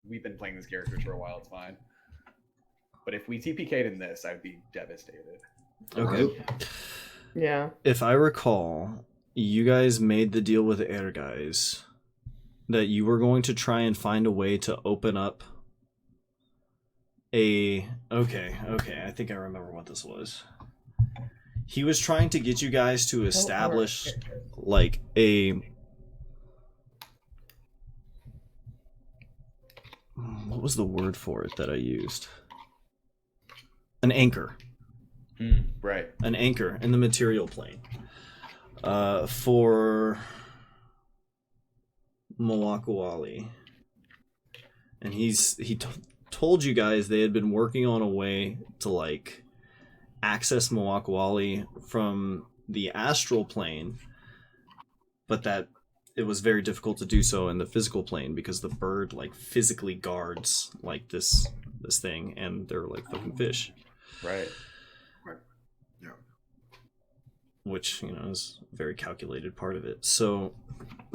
we've been playing these characters for a while. It's fine. But if we TPK'd in this, I'd be devastated. Okay. Yeah. If I recall, you guys made the deal with Air Guys that you were going to try and find a way to open up okay, I think I remember what this was. He was trying to get you guys to establish like what was the word for it that I used? An anchor. Right. An anchor in the material plane. For Mawakawali. And he told you guys they had been working on a way to like access Mawakawali from the astral plane, but that it was very difficult to do so in the physical plane because the bird like physically guards like this thing, and they're like fucking fish. Right. Yeah. Which, you know, is a very calculated part of it. So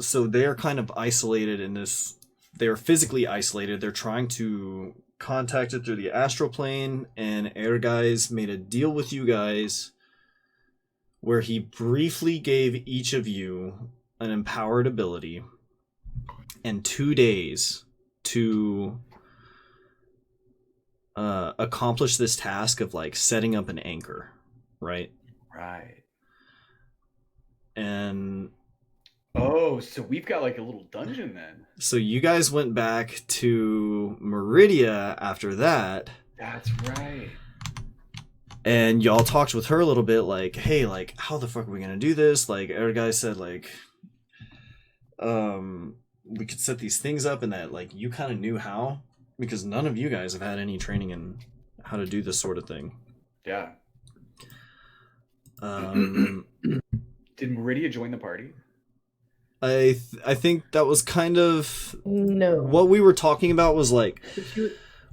they're kind of isolated in this. They're physically isolated. They're trying to contact it through the astral plane, and Air Guys made a deal with you guys where he briefly gave each of you an empowered ability and 2 days to accomplish this task of like setting up an anchor, right? Right. And oh, so we've got like a little dungeon then. so you guys went back to Meridia after that. That's right. And y'all talked with her a little bit, like, hey, like, how the fuck are we gonna do this? Like, our guy said, like, we could set these things up, and that, like, you kind of knew how, because none of you guys have had any training in how to do this sort of thing. Yeah. Um, Did Meridia join the party? I think that was kind of No. what we were talking about. Was like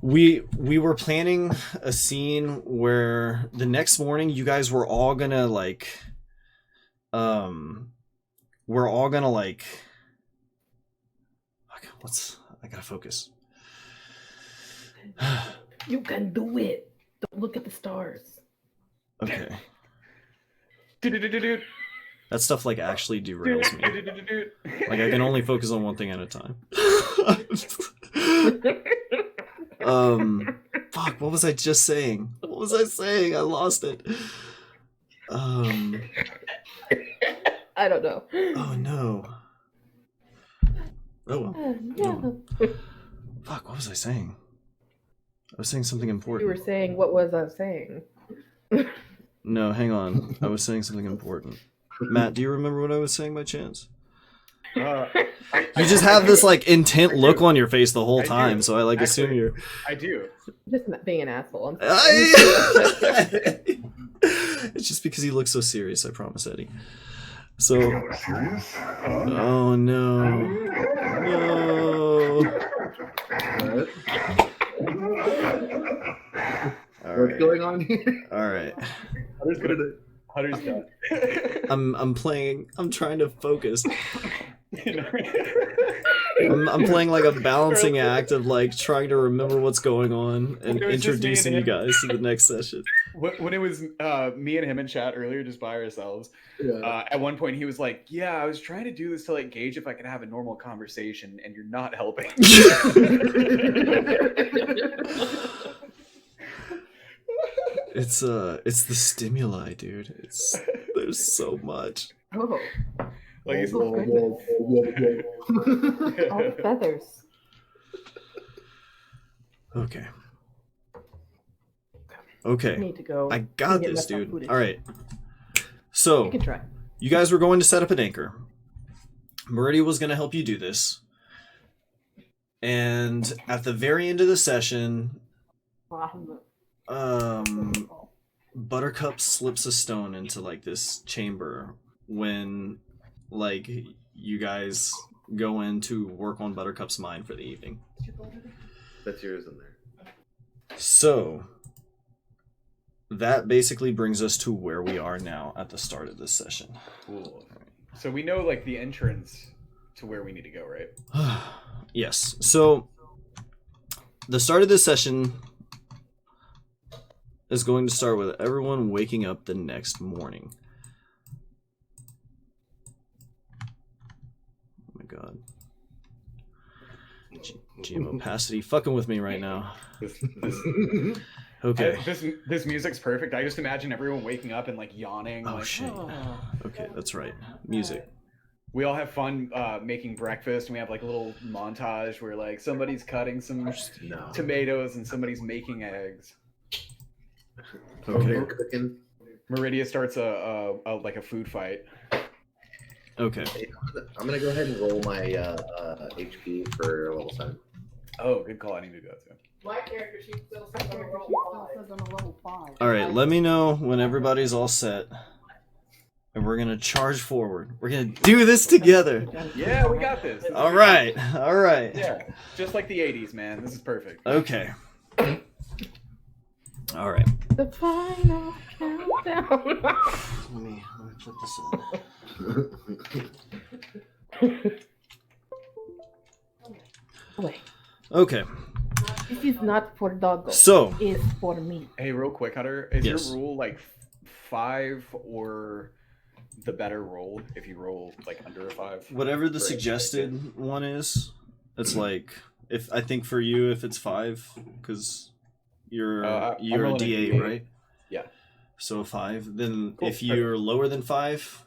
we were planning a scene where the next morning you guys were all gonna like we're all gonna like I gotta focus. You can do it. Don't look at the stars. Okay. Do-do-do-do-do. That stuff like actually derails me. Do-do-do-do-do. Like I can only focus on one thing at a time. Fuck, what was I just saying? What was I saying? I lost it. I don't know. Oh no. Oh well. No. Fuck, what was I saying? I was saying something You important. were saying, what was I saying? No, hang on. I was saying something important. Matt, do you remember what I was saying by chance? You just have this like intent look on your face the whole I do. time, so I like assume Actually, you're. I do. Just not being an asshole. I'm sorry. It's just because he looks so serious. I promise, Eddie. So. Serious? Oh no. No. All What's right. going on here? All right. Hunter's done. I'm playing. I'm trying to focus. I'm playing like a balancing act of like trying to remember what's going on and It was just me introducing you and him. guys to the next session. When it was me and him in chat earlier, just by ourselves, Yeah. at one point he was like, "Yeah, I was trying to do this to like gauge if I could have a normal conversation, and you're not helping." It's the stimuli, dude. There's so much. Oh, Like he's, Oh, goodness. all the feathers. Okay. I Okay. need to go. I got get this, enough dude. footage. All right. You So, can try. you guys were going to set up an anchor. Meridia was going to help you do this. And at the very end of the session, Buttercup slips a stone into like this chamber when like you guys go in to work on Buttercup's mind for the evening. That's yours in there. So that basically brings us to where we are now at the start of this session. cool. So we know like the entrance to where we need to go, right? Yes. So the start of this session is going to start with everyone waking up the next morning. Oh my god. GM opacity fucking with me right now. Okay. This music's perfect. I just imagine everyone waking up and like yawning. Oh like, shit. Okay, that's right. Music. We all have fun making breakfast, and we have like a little montage where like somebody's cutting some tomatoes and somebody's making eggs. Okay. Cooking. Meridia starts a like a food fight. Okay. I'm gonna go ahead and roll my HP for level 7. Oh, good call. I need to do that too. My character sheet still says on a roll five. All right. Let me know when everybody's all set, and we're gonna charge forward. We're gonna do this together. Yeah, we got this. All right. All right. Yeah, just like the '80s, man. This is perfect. Okay. All right. The final countdown. Let me put this in. Wait, Okay. this is not for Doggo. So, It's for me. Hey, real quick, Hunter, is Yes. your rule like 5 or the better roll if you roll like under a 5? whatever the Great. suggested one is, it's like if I think for you if it's 5 because you're I'm you're a rolling a D8, D8. right? Yeah. So 5. Then Cool, if you're lower than 5,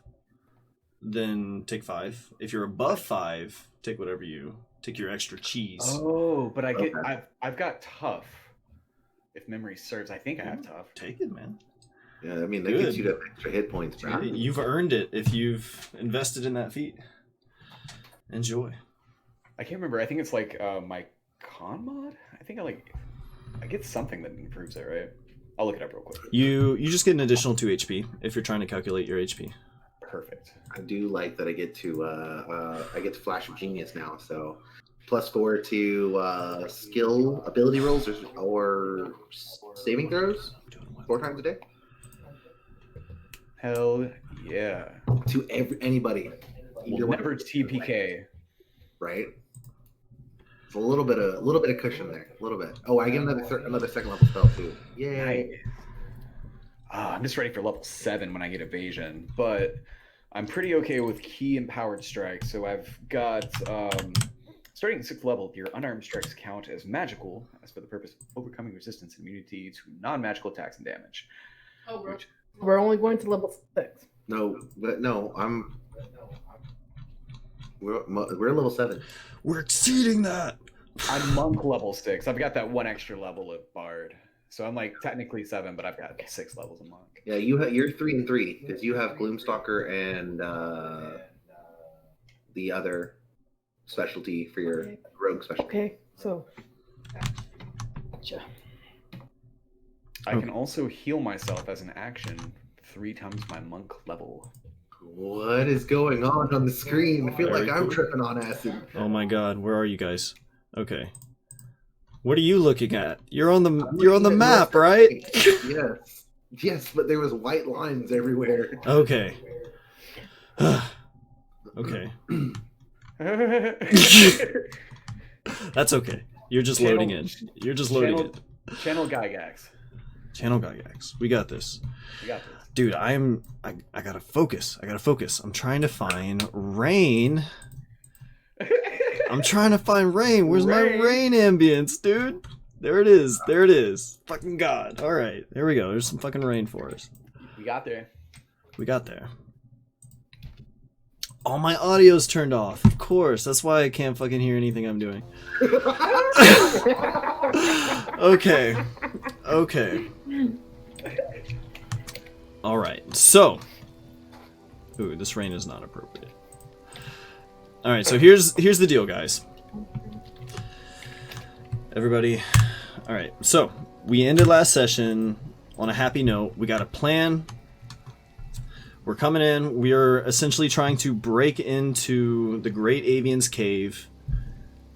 then take 5. If you're above 5, take whatever you take your extra cheese. Oh, but I get Okay. I've got tough. If memory serves, I think I have tough. Take it, man. Yeah, I mean that Good. gets you to extra hit points, bro. You've earned it if you've invested in that feat. Enjoy. I can't remember. I think it's like my con mod. I think I get something that improves it, right? I'll look it up real quick. You just get an additional 2 HP if you're trying to calculate your HP. Perfect. I do like that I get to Flash of Genius now, so +4 to skill ability rolls or saving throws 4 times a day Hell yeah. to anybody. We'll never TPK. Right? It's a little bit of cushion there, a little bit. Oh, I get another second level spell too. Yay! I'm just ready for level 7 when I get evasion, but I'm pretty okay with key empowered strikes. So I've got starting at 6th level, your unarmed strikes count as magical, as for the purpose of overcoming resistance and immunity to non-magical attacks and damage. Oh, bro. Which- We're only going to level 6. We're level 7. We're exceeding that. I'm monk level 6. I've got that one extra level of bard. So I'm like technically 7, but I've got 6 levels of monk. Yeah, you're 3 and 3 because you have Gloomstalker and the other specialty for your rogue specialty. Okay, so. Gotcha. I can also heal myself as an action 3 times my monk level. What is going on the screen? I feel Very like I'm cool. tripping on acid. Oh my god, where are you guys? Okay. What are you looking at? You're on the map, right? Yes. Yes, but there was white lines everywhere. Okay. Okay. That's okay. You're just Channel- loading in. You're just loading channel- it. Channel Gygax. Channel Gygax. We got this. You got this. Dude, I gotta focus. I'm trying to find rain. I'm trying to find rain. Where's my rain ambience, dude? There it is. There it is. Fucking God. All right. There we go. There's some fucking rain for us. We got there. We got there. All my audio's turned off. Of course. That's why I can't fucking hear anything I'm doing. Okay. Okay. All right. So. Ooh, this rain is not appropriate. All right. So here's the deal, guys. Everybody. All right. So we ended last session on a happy note. We got a plan. We're coming in. We are essentially trying to break into the Great Avian's cave,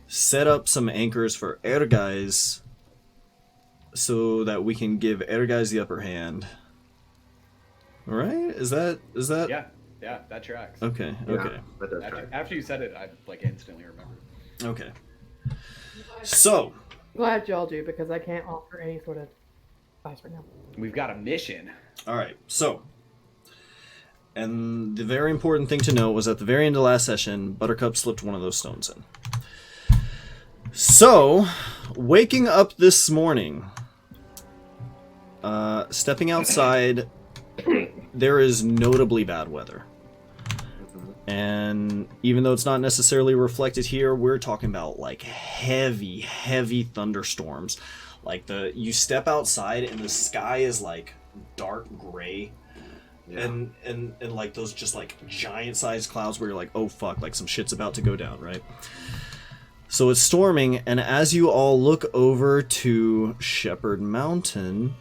set up some anchors for Erguys, so that we can give Erguys the upper hand. All right? Is that? Yeah, that tracks. Okay. Yeah, Okay. that does track. After you said it, I like instantly remembered. Okay. So, Glad y'all do, because I can't offer any sort of advice right now. We've got a mission. All right, so, and the very important thing to note was at the very end of last session, Buttercup slipped one of those stones in. So, waking up this morning, stepping outside, there is notably bad weather. And even though it's not necessarily reflected here, we're talking about like heavy, heavy thunderstorms. Like you step outside and the sky is like dark gray. Yeah. And like those just like giant sized clouds where you're like, oh fuck, like some shit's about to go down, right? So it's storming, and as you all look over to Shepherd Mountain,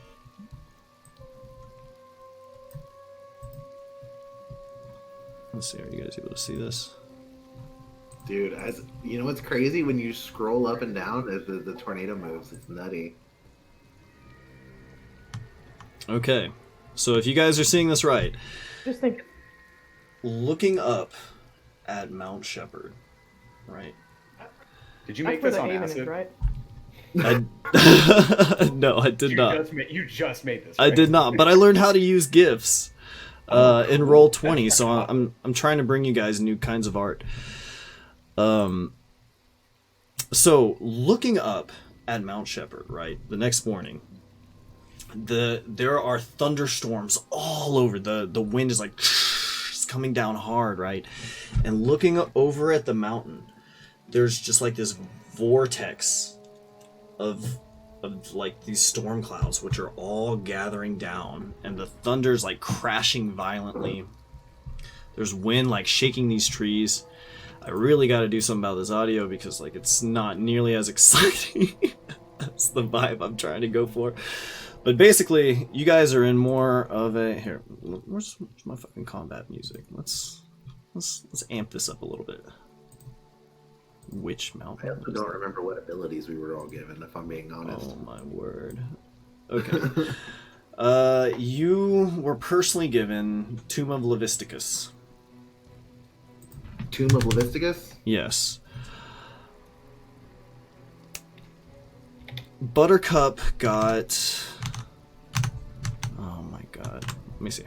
let's see, are you guys able to see this? Dude, as you know what's crazy? When you scroll up and down as the tornado moves, it's nutty. Okay, so if you guys are seeing this right, Just think. looking up at Mount Shepherd, right? Did you That's make where this the on Avian acid? is, right? No, I did not. You just made this. I Right? did not, but I learned how to use GIFs in Roll20, so I'm trying to bring you guys new kinds of art. So looking up at Mount Shepherd, right, the next morning, there are thunderstorms all over. The wind is like it's coming down hard, right? And looking over at the mountain, there's just like this vortex of like these storm clouds, which are all gathering down, and the thunder's like crashing violently. There's wind like shaking these trees. I really got to do something about this audio because like it's not nearly as exciting. That's the vibe I'm trying to go for. But basically, you guys are in more of a here. Where's my fucking combat music? Let's amp this up a little bit. Which I mountain? also don't remember what abilities we were all given, if I'm being honest. Oh my word. Okay. You were personally given Tomb of Levisticus. Tomb of Levisticus? Yes. Buttercup got... Oh my god. Let me see.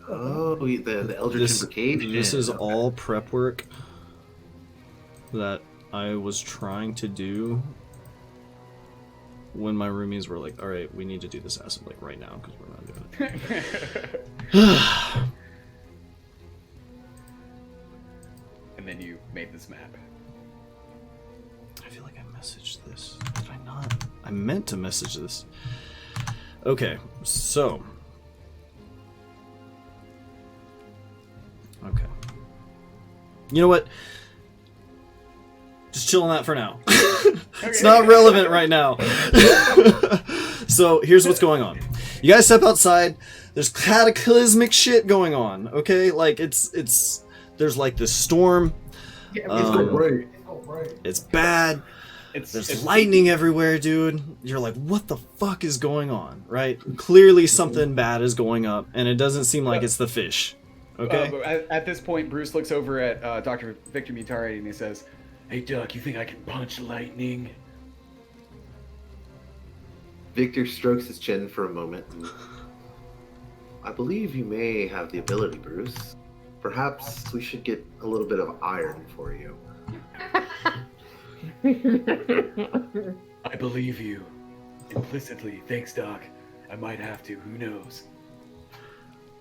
Oh, the Eldritch Invocation. This is all prep work that I was trying to do when my roomies were like, alright, we need to do this acid like right now because we're not doing it. And then you made this map. I feel like I messaged this. Did I not? I meant to message this. Okay, so. Okay. You know what? Just chill on that for now. It's not relevant right now. So here's what's going on. You guys step outside. There's cataclysmic shit going on. Okay, like it's there's like this storm. It's bad. There's lightning everywhere, dude. You're like, what the fuck is going on, right? Clearly something bad is going up, and it doesn't seem like it's the fish. Okay. But at this point, Bruce looks over at Dr. Victor Mutare and he says, "Hey, Duck, you think I can punch lightning?" Victor strokes his chin for a moment. I believe you may have the ability, Bruce. Perhaps we should get a little bit of iron for you. I believe you. Implicitly. Thanks, Doc. I might have to. Who knows?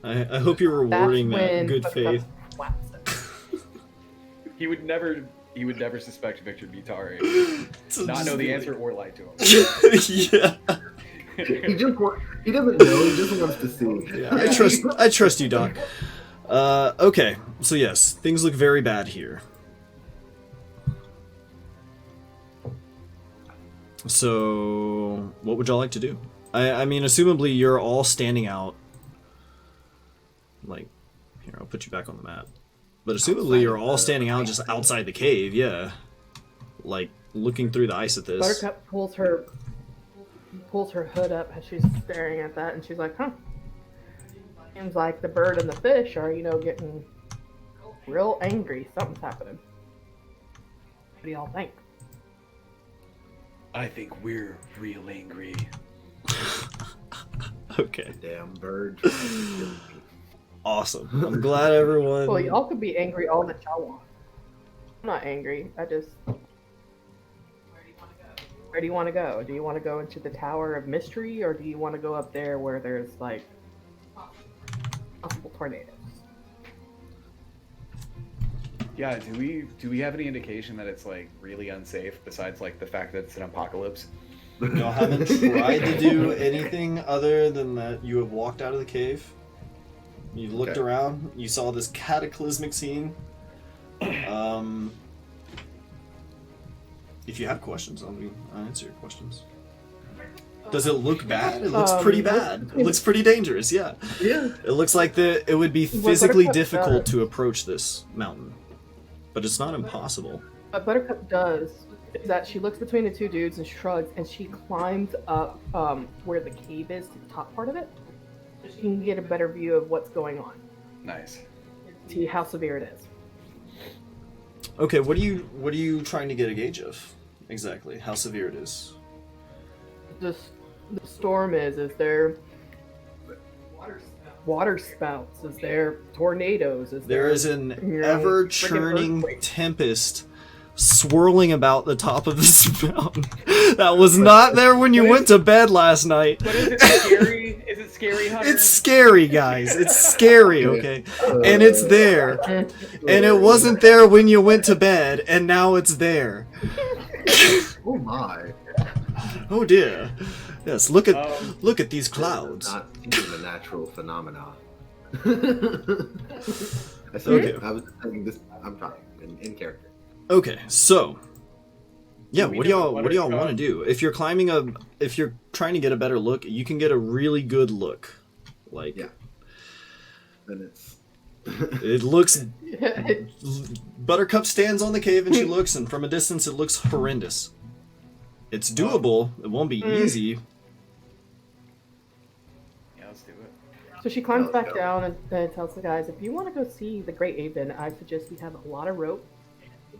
I hope you're rewarding That's that when good Buttercup faith. slaps it. He would never suspect Victor Mutare. Not know the answer or lie to him. Yeah. He doesn't know. He just wants to see. Yeah, I trust you, Doc. Okay, so yes, things look very bad here. So, what would y'all like to do? I mean, assumably you're all standing out. Like, here, I'll put you back on the map. But assumably you're all standing out just outside the cave, yeah. Like, looking through the ice at this. Buttercup pulls her hood up as she's staring at that, and she's like, "Huh. Seems like the bird and the fish are, getting real angry. Something's happening." do y'all think? I think we're real angry. Okay. Damn bird. Awesome. I'm glad everyone. Well, y'all could be angry all that y'all want. I'm not angry. I just. Where do you want to go? Do you want to go into the Tower of Mystery, or do you want to go up there where there's like possible tornadoes? Yeah, do we have any indication that it's like really unsafe besides like the fact that it's an apocalypse? Y'all haven't tried to do anything other than that you have walked out of the cave. You looked Okay. around, you saw this cataclysmic scene. If you have questions, I'll answer your questions. Does it look bad? It looks pretty bad. It looks pretty dangerous, yeah. Yeah. It looks like it would be What physically Buttercup difficult does- to approach this mountain. But it's not impossible. What Buttercup does is that she looks between the two dudes and shrugs, and she climbs up where the cave is to the top part of it. So she can get a better view of what's going on. Nice. See how severe it is. Okay, what are you trying to get a gauge of? Exactly. How severe it is. The storm is there water spouts? Is there tornadoes? There is an you know, ever friggin' churning earthquake? tempest swirling about the top of this mountain. That was not there when you went to bed last night. But is it scary? Is it scary, Hunter? It's scary, guys. It's scary, okay? And it's there. And it wasn't there when you went to bed, and now it's there. Oh my. Oh dear. Yes, look at these This clouds. is not even a natural phenomenon. I said, Okay. I was saying this. I'm talking in character. Okay, so yeah, We what do know y'all what want to Buttercup- do? If you're if you're trying to get a better look, you can get a really good look. Like Yeah. And it's. it looks Buttercup stands on the cave and she looks, and from a distance it looks horrendous. It's doable. It won't be easy. Yeah, let's do it. So she climbs Let's back go. down and tells the guys, if you want to go see the Great Avian, I suggest we have a lot of rope,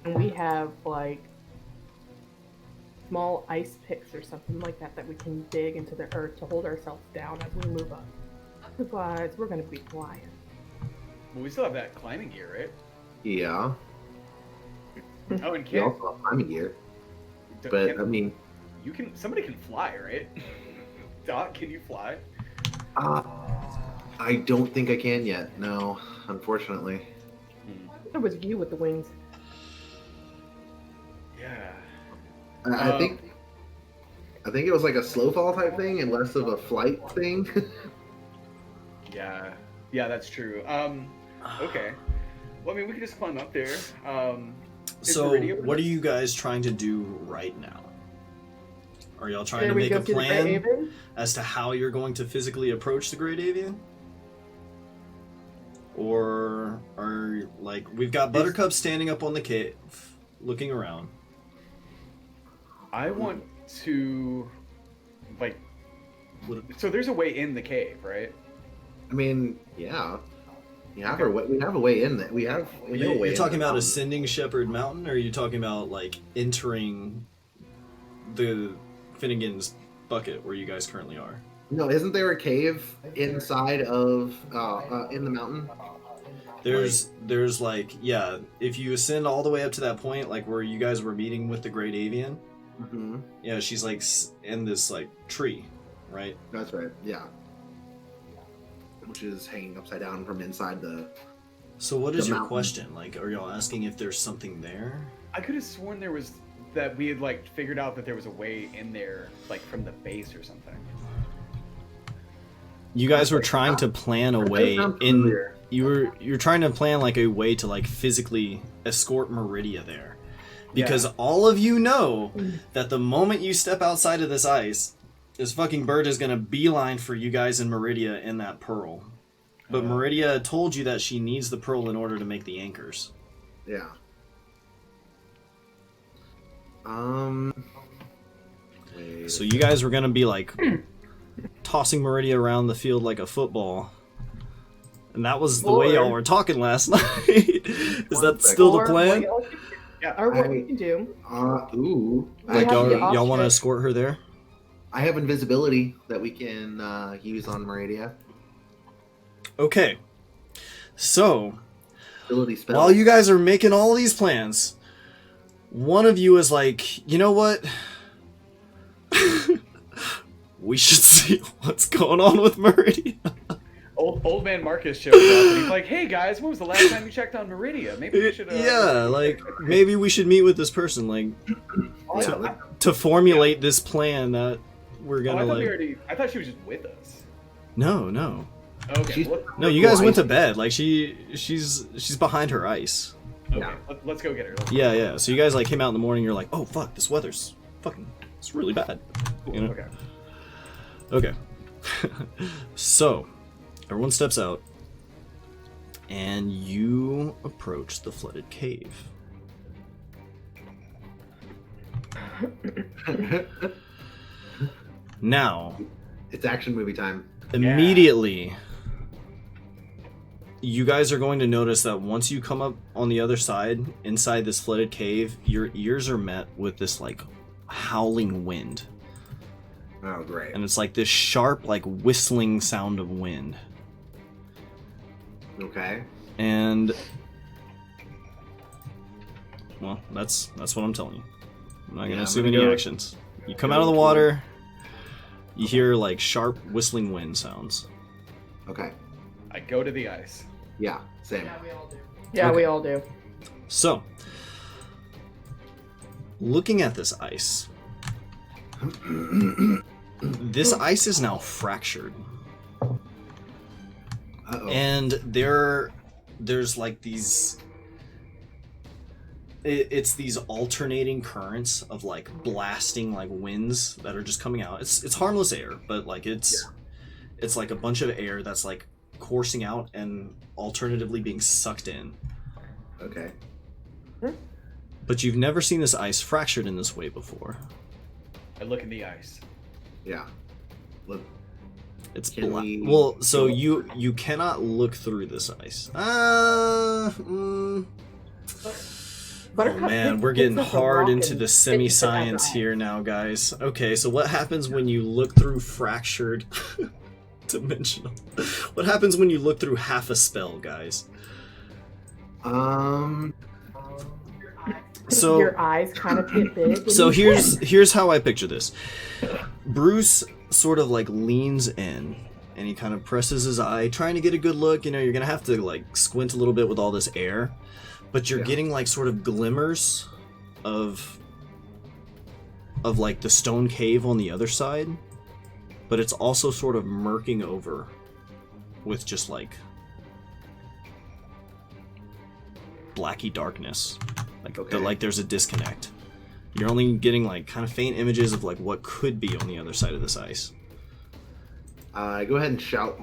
and we have like small ice picks or something like that that we can dig into the earth to hold ourselves down as we move up. Otherwise, we're going to be flying. Well, we still have that climbing gear, right? Yeah. Oh, and We Kit, also have climbing gear. But I mean, you can. Somebody can fly, right? Doc, can you fly? I don't think I can yet. No, unfortunately. It was you with the wings. Yeah. I think it was like a slow fall type thing and less of a flight thing. Yeah. Yeah, that's true. Okay. Well, I mean, we could just climb up there. Is So, Meridian with what are us? you guys trying to do right now? Are y'all trying There to we make go a see the Great plan Avian. as to how you're going to physically approach the Great Avian? Or are like we've got Buttercup standing up on the cave, looking around. I want to, like, so there's a way in the cave, right? I mean, yeah. We have a way in there. We know a way You're in talking the about mountain. ascending Shepherd Mountain, or are you talking about like entering the Finnegan's bucket where you guys currently are? No, isn't there a cave inside of in the mountain? There's like, yeah, if you ascend all the way up to that point, like where you guys were meeting with the Great Avian, Mm-hmm. yeah, she's like in this like tree, right? That's right. Yeah. Which is hanging upside down from inside the. So what is The your mountain. question? Like, are y'all asking if there's something there? I could have sworn there was that we had like figured out that there was a way in there, like from the base or something. You guys were trying to plan a way sounds in. familiar. You're trying to plan like a way to like physically escort Meridia there, because Yeah. all of you know that the moment you step outside of this ice, this fucking bird is gonna beeline for you guys in Meridia in that pearl. But Meridia told you that she needs the pearl in order to make the anchors. Yeah. Wait So a you guys were gonna be like tossing Meridia around the field like a football. And that was the way y'all Or- were talking last night. Is that still the Or plan? what y'all could do- Or what I- we can do. Ooh. Like have y'all, the y'all want to option. escort her there? I have invisibility that we can use on Meridia. Okay. So, Ability spell. while you guys are making all these plans, one of you is like, you know what? We should see what's going on with Meridia. Old man Marcus shows up and he's like, "Hey guys, when was the last time you checked on Meridia? Maybe we should." Yeah, like maybe we should meet with this person, like Oh, Yeah, I, to formulate this plan that we're oh, gonna I thought like. I thought she was just with us. No. Okay. She's- well, No, you guys went to bed. Like she's behind her ice. okay. Yeah. Let's go get her. Let's Yeah. So you guys like came out in the morning. You're like, oh fuck, this weather's fucking, it's really bad. You know? Okay. Okay. So everyone steps out, and you approach the flooded cave. Now, It's action movie time. immediately, you guys are going to notice that once you come up on the other side, inside this flooded cave, your ears are met with this like howling wind. Oh, great. And it's like this sharp, like whistling sound of wind. Okay. And well, that's what I'm telling you. I'm not gonna Yeah, I'm assume gonna any go- actions. You come out of the water, you hear like sharp whistling wind sounds. Okay. I go to the ice. Yeah, same. we all do. Yeah, Okay. we all do. So, looking at this ice, this ice is now fractured. Uh-oh. And there's like these it's these alternating currents of like blasting like winds that are just coming out. It's harmless air, but like it's like a bunch of air that's like coursing out and alternatively being sucked in. Okay. But you've never seen this ice fractured in this way before. I look in the ice. Yeah. Look. It's Can black. we Well, so go- you cannot look through this ice. Oh Buttercup man, picks- we're getting picks up a hard rock into and the hits it at the semi-science eye. here now, guys. Okay, so what happens when you look through fractured dimensional? What happens when you look through half a spell, guys? So Your eyes kind of get big. so and you here's how I picture this. Bruce sort of like leans in and he kind of presses his eye, trying to get a good look. You know, you're gonna have to like squint a little bit with all this air, but you're Yeah. getting like sort of glimmers of like the stone cave on the other side, but it's also sort of murking over with just like blacky darkness. Like Okay. like there's a disconnect. You're only getting like kind of faint images of like what could be on the other side of this ice. Go ahead and shout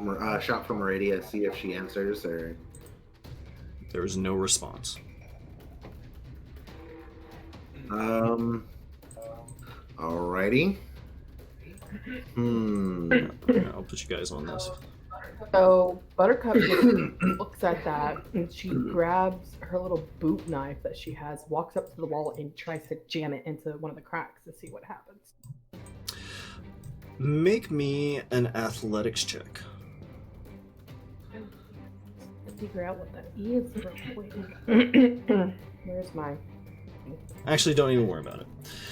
for Meridia, see if she answers, or... There is no response. Alrighty. Yeah, I'll put you guys on this. So Buttercup just looks at that and she grabs her little boot knife that she has, walks up to the wall and tries to jam it into one of the cracks to see what happens. Make me an athletics check. Let's figure out what that is real quick. Where's my... Actually, don't even worry about it.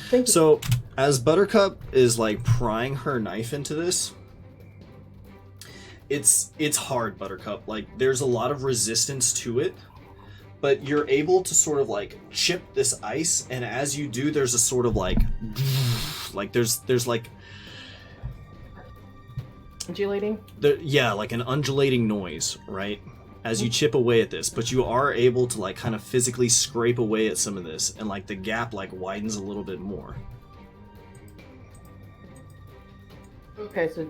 Thank you. So, as Buttercup is like prying her knife into this, it's hard, Buttercup. Like there's a lot of resistance to it, but you're able to sort of like chip this ice, and as you do, there's a sort of like there's like Undulating? like an undulating noise, right? As you chip away at this, but you are able to like kind of physically scrape away at some of this, and like the gap like widens a little bit more. Okay, so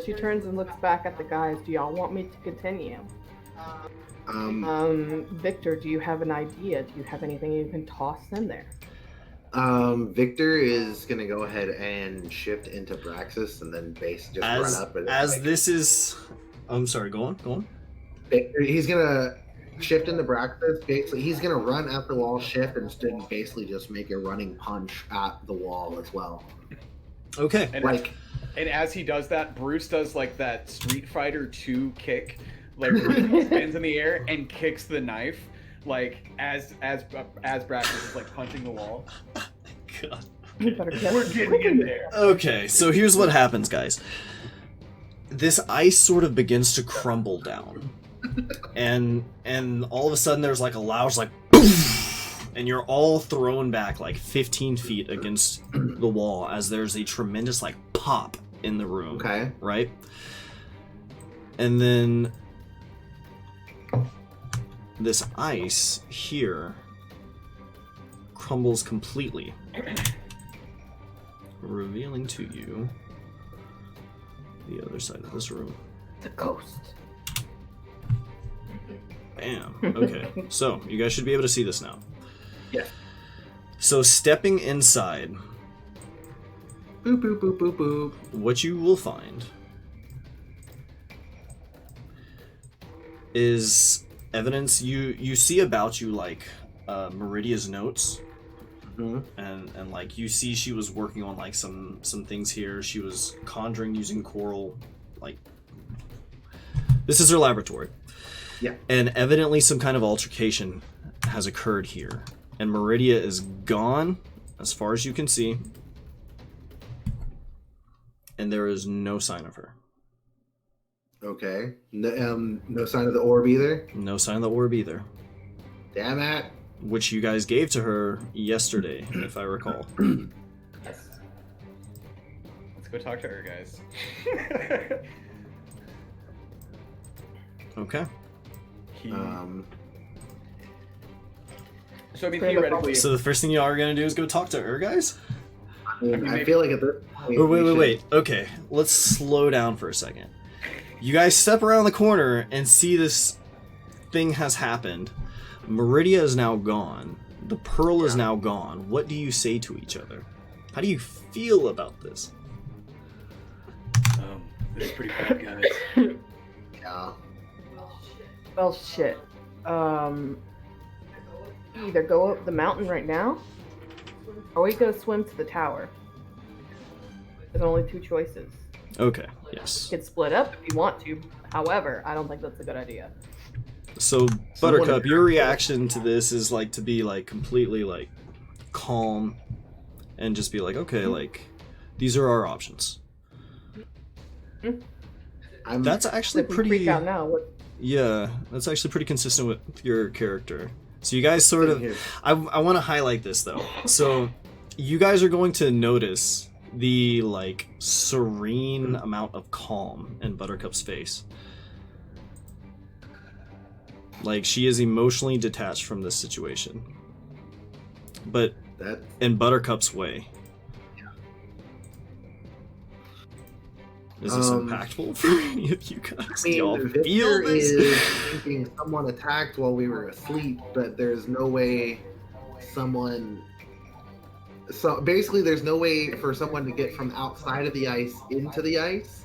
she turns and looks back at the guys. Do y'all want me to continue? Victor, do you have an idea? Do you have anything you can toss in there? Victor is gonna go ahead and shift into Braxis and then base just run up. And, As like, this is, I'm sorry, go on. Victor, he's gonna shift into practice. Basically, he's gonna run at the wall, shift, and basically just make a running punch at the wall as well. Okay. And and as he does that, Bruce does like that Street Fighter 2 kick, like where he spins in the air and kicks the knife, like as Braxton is like punching the wall. God. We're getting in there. Okay, so here's what happens, guys. This ice sort of begins to crumble down, and all of a sudden there's like a loud like poof, and you're all thrown back like 15 feet against the wall as there's a tremendous like pop in the room. Okay. Right? And then this ice here crumbles completely, revealing to you the other side of this room. The ghost. Bam. Okay. So, you guys should be able to see this now. Yeah. So, stepping inside, Boop boop boop boop boop. what you will find is evidence you see about you, like Meridia's notes. Mhm. And like you see she was working on like some things here. She was conjuring using coral, like this is her laboratory. Yeah. And evidently some kind of altercation has occurred here. And Meridia is gone as far as you can see. And there is no sign of her. Okay. No sign of the orb either. No sign of the orb either. Damn it. Which you guys gave to her yesterday, if I recall. Let's go talk to her, guys. Okay. So I mean, theoretically, So the first thing you are going to do is go talk to her, guys? I feel like at this point, Oh, we should- wait. Okay, let's slow down for a second. You guys step around the corner and see this thing has happened. Meridia is now gone. The pearl is now gone. What do you say to each other? How do you feel about this? this is pretty bad, guys. Yeah. Well, shit. Either go up the mountain right now, or we go swim to the tower. There's only two choices. Okay, yes. You can split up if you want to. However, I don't think that's a good idea. So, Buttercup, your reaction to this is like to be like completely like calm and just be like, okay, like these are our options. That's actually If we pretty. freak out now. What? Yeah, that's actually pretty consistent with your character. So you guys sort of, I want to highlight this though. So you guys are going to notice the like serene amount of calm in Buttercup's face. Like she is emotionally detached from this situation, but That in Buttercup's way. Is this impactful for any of you guys? I mean, Y'all Victor feel this? is thinking someone attacked while we were asleep, but there's no way someone. So basically, there's no way for someone to get from outside of the ice into the ice.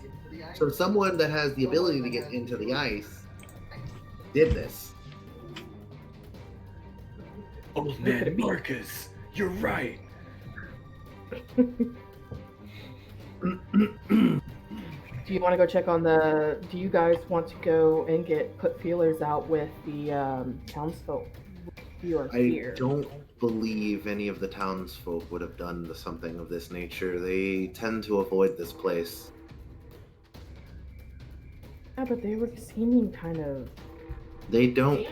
So someone that has the ability to get into the ice did this. Old man Marcus, you're right. Do you want to go check on the? Do you guys want to go and put feelers out with the townsfolk? You are I here. don't believe any of the townsfolk would have done something of this nature. They tend to avoid this place. Yeah, but they were seeming kind of They don't.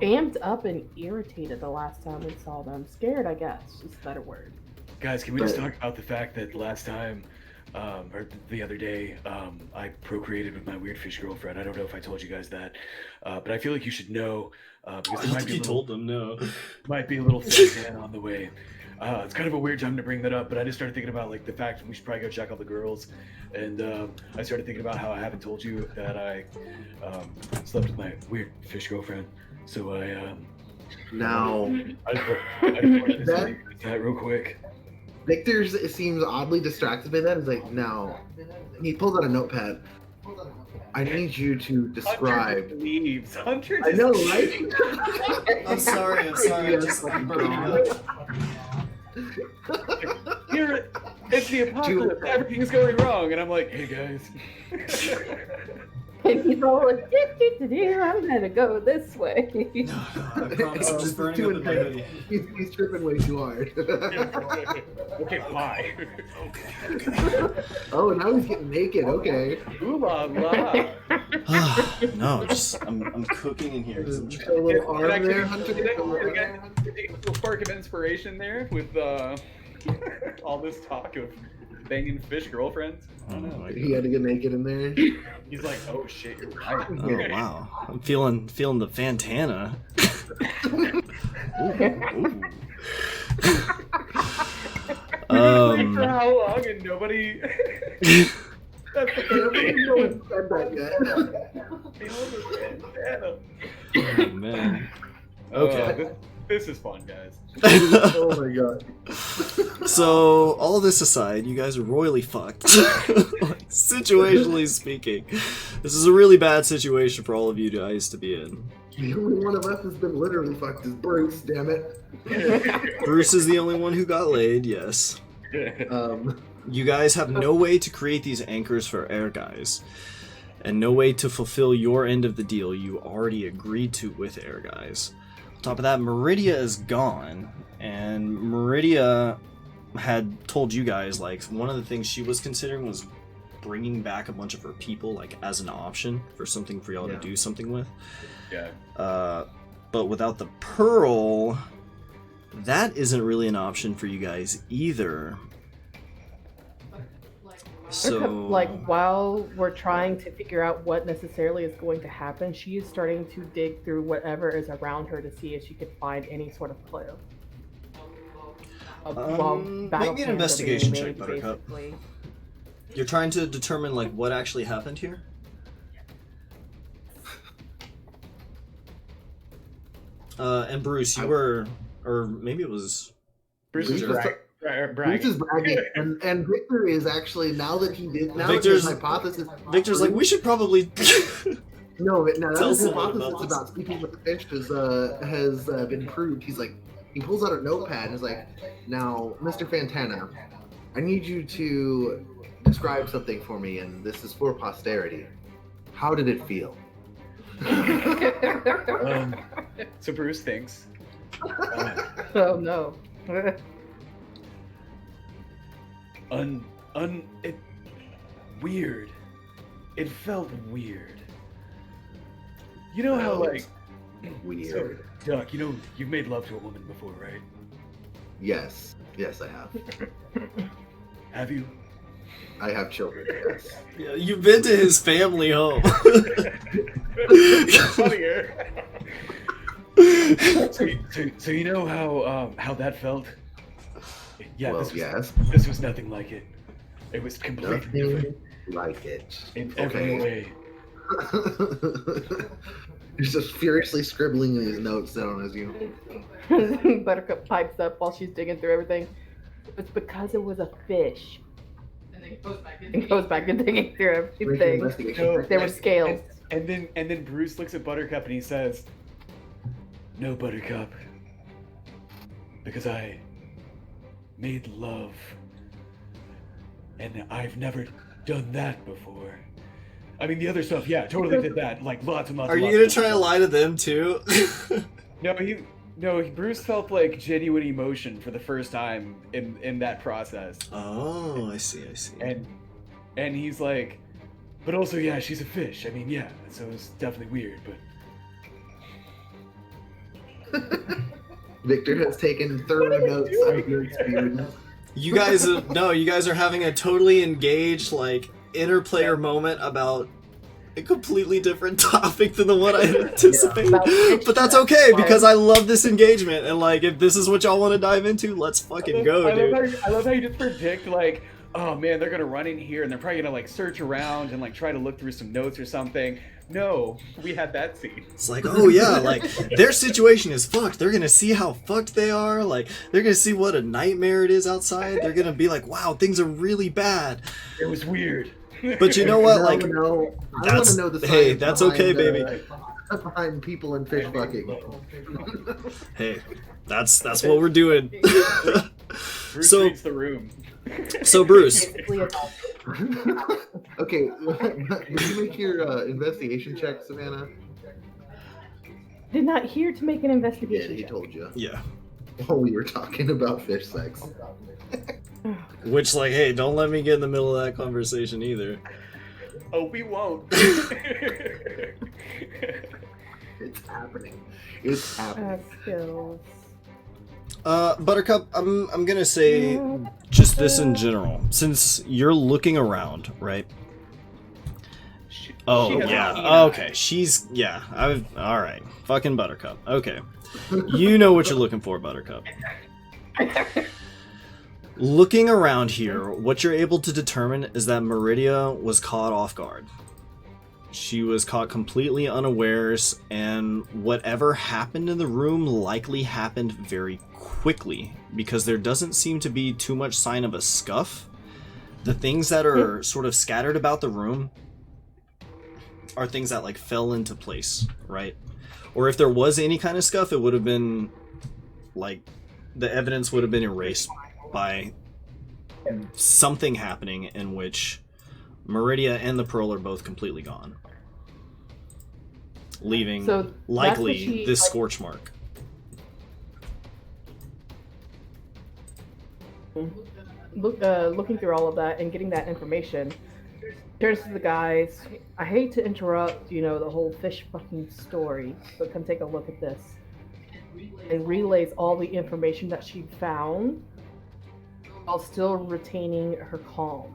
amped up and irritated the last time we saw them. Scared, I guess, is a better word. Guys, can we just talk about the fact that last time, or the other day, I procreated with my weird fish girlfriend. I don't know if I told you guys that, but I feel like you should know, because there might be a little, them no. might be a little fan on the way. It's kind of a weird time to bring that up, but I just started thinking about like the fact that we should probably go check on the girls, and I started thinking about how I haven't told you that I slept with my weird fish girlfriend. So Now, I just wanted to say that real quick. Victor seems oddly distracted by that. He's like, now, he pulls out a notepad. I need you to describe. Hunter leaves. Hunter I just know, right? I'm sorry. I'm burning up. Here, it's the apocalypse. Everything's going wrong, and I'm like, hey guys. And he's all like, I'm gonna go this way. No, I promise I'm just burning up in my hoodie. He's tripping way too hard. Okay, bye. Oh, now he's getting naked. Okay. Ooh la la. No, just I'm cooking in here. 'Cause I'm Show a little arm Can I- there, can Hunter. I take a little spark of inspiration there with all this talk of banging fish girlfriends? I don't know. He had to get naked in there. He's like, oh shit, you're right. Oh wow, I'm feeling the Fantana. Like, for how long and nobody. That's the thing. No one said that yet. Oh man. Okay. This is fun, guys. Oh my god. So all this aside, you guys are royally fucked. Like, situationally speaking, this is a really bad situation for all of you guys to be in. The only one of us has been literally fucked is Bruce, damn it. Bruce is the only one who got laid. Yes. You guys have no way to create these anchors for air guys, and no way to fulfill your end of the deal you already agreed to with air guys. On top of that, Meridia is gone, and Meridia had told you guys, like, one of the things she was considering was bringing back a bunch of her people, like, as an option for something for y'all to do something with. Yeah. But without the pearl, that isn't really an option for you guys either. So, like, while we're trying to figure out what necessarily is going to happen, she is starting to dig through whatever is around her to see if she could find any sort of clue. Make me an investigation check, Buttercup. Basically. You're trying to determine, like, what actually happened here? And Bruce, you were, or maybe it was Bruce is Bruce bragging. is bragging, and Victor is actually, now that Victor's- his hypothesis. Victor's like, we should probably. No, now that Tell his someone hypothesis about this. about speaking with the fish has been proved. He's like, he pulls out a notepad and is like, now, Mr. Fantana, I need you to describe something for me, and this is for posterity. How did it feel? So Bruce thinks. Oh no. It weird. It felt weird. You know how, like, Weird. so, Duck, you know you've made love to a woman before, right? Yes, I have. Have you? I have children. Yes. Yeah, you've been to his family home. Funnier. So you know how that felt? Yeah. Well, this was, yes. This was nothing like it. It was completely different Nothing like it. in every way. He's just furiously scribbling these notes down as you. Buttercup pipes up while she's digging through everything. It's because it was a fish. And then goes back to digging through Make an everything. investigation. No. There were scales. And then Bruce looks at Buttercup and he says, "No, Buttercup, because I made love, and I've never done that before. I mean, the other stuff, yeah, totally did that, like lots and lots. Are and you lots gonna of try to stuff. lie to them too? No, Bruce felt like genuine emotion for the first time in that process, Oh, I see. and he's like, but also, yeah, she's a fish. I mean, yeah, so it's definitely weird, but Victor has taken thorough notes of your experience. You guys, you guys are having a totally engaged, like, interplayer moment about a completely different topic than the one I had anticipated. But that's okay because I love this engagement, and like, if this is what y'all want to dive into, let's fucking go, dude. I love how you just predict, like, oh man, they're gonna run in here and they're probably gonna like search around and like try to look through some notes or something. No, we had that scene. It's like, oh yeah, like, their situation is fucked. They're gonna see how fucked they are. Like, they're gonna see what a nightmare it is outside. They're gonna be like, wow, things are really bad. It was weird. But you know what? Like, I want that's to know the hey, science that's okay, behind, baby. behind people and fish fucking. Hey, that's what we're doing. Bruce So- reads the room. So Bruce, Basically, it's Okay, did you make your investigation check, Savannah? did not here to make an He investigation. did. He check. told you. yeah. While we were talking about fish sex. Which, like, hey, don't let me get in the middle of that conversation either. Oh, we won't. It's happening. It's happening. Skills. Buttercup, I'm gonna say just this in general. Since you're looking around, right? Oh, She has yeah. a keen eye. Okay, she's... Yeah, alright. Fucking Buttercup. Okay. You know what you're looking for, Buttercup. Looking around here, what you're able to determine is that Meridia was caught off guard. She was caught completely unawares, and whatever happened in the room likely happened very quickly, because there doesn't seem to be too much sign of a scuff. The things that are sort of scattered about the room are things that like fell into place, right? Or if there was any kind of scuff, it would have been like the evidence would have been erased by something happening in which Meridia and the Pearl are both completely gone, leaving So that's likely what she, this like- scorch mark. Looking through all of that and getting that information, turns to the guys. I hate to interrupt, the whole fish fucking story, but come take a look at this. And relays all the information that she found while still retaining her calm,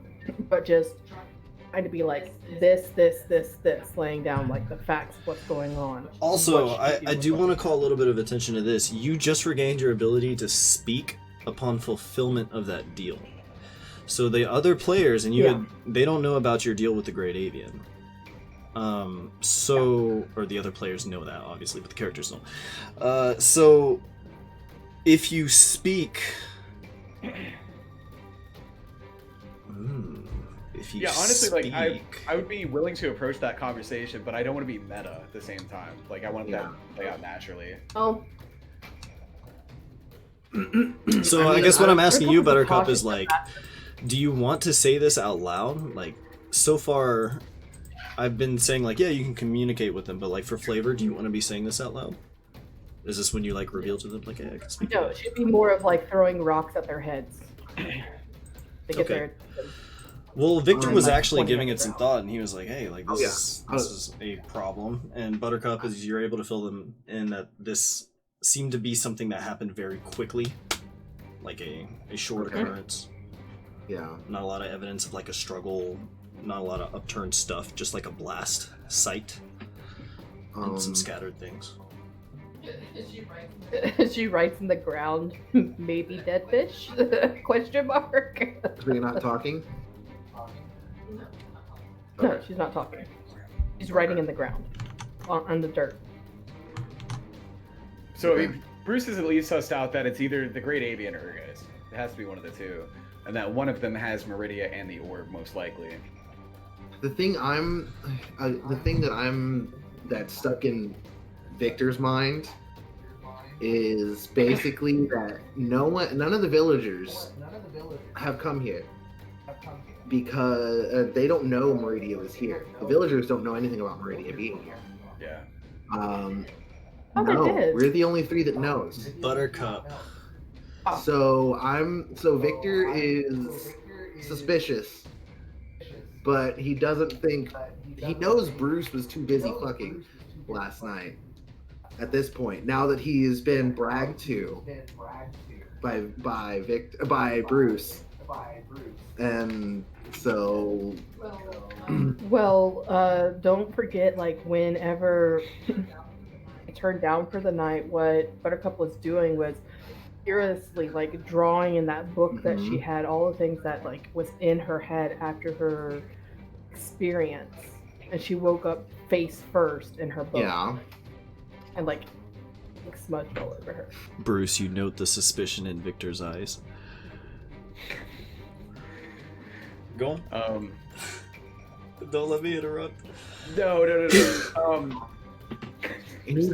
but just trying to be like this, laying down like the facts of what's going on. Also, What she I do want to call a little bit of attention to this. You just regained your ability to speak upon fulfillment of that deal. So the other players, and they don't know about your deal with the Great Avian. Or the other players know that, obviously, but the characters don't. So, if you speak... If you honestly, speak... like I would be willing to approach that conversation, but I don't want to be meta at the same time. Like I want that to play out naturally. Oh, So I mean, guess what I'm I'm asking you, probably Buttercup, is cautious like, do you want to say this out loud? Like, so far, I've been saying like, yeah, you can communicate with them, but like for flavor, do you want to be saying this out loud? Is this when you like reveal to them like, hey, I can speak? no, it should be more of like throwing rocks at their heads. To get Okay. their Well, Victor was like actually 20 giving it minutes some out. thought, and he was like, hey, like Oh, this yeah. is a problem. And Buttercup, is you're able to fill them in that this seemed to be something that happened very quickly, like a short Okay. occurrence. Yeah. Not a lot of evidence of like a struggle, not a lot of upturned stuff, just like a blast site and some scattered things. She writes in the ground, maybe dead fish? Question mark. So you're not talking? No, she's not talking. She's writing in the ground, on the dirt. So I mean, Bruce has at least sussed out that it's either the Great Avian or her guys. It has to be one of the two, and that one of them has Meridia and the orb most likely. The thing that's stuck in Victor's mind is basically that none of the villagers have come here because they don't know Meridia was here. The villagers don't know anything about Meridia being here. Yeah. Oh, they No, did. we're the only three that knows. Buttercup. So Victor is suspicious, but he doesn't think he knows Bruce was too busy fucking last night. At this point, now that he has been bragged to by Bruce, and so Well, don't forget, like, whenever I turned down for the night, what Buttercup was doing was furiously, like, drawing in that book that she had all the things that, like, was in her head after her experience. And she woke up face first in her book. yeah. And, like, smudged all over her. Bruce, you note the suspicion in Victor's eyes. Go on. Don't let me interrupt. No. He's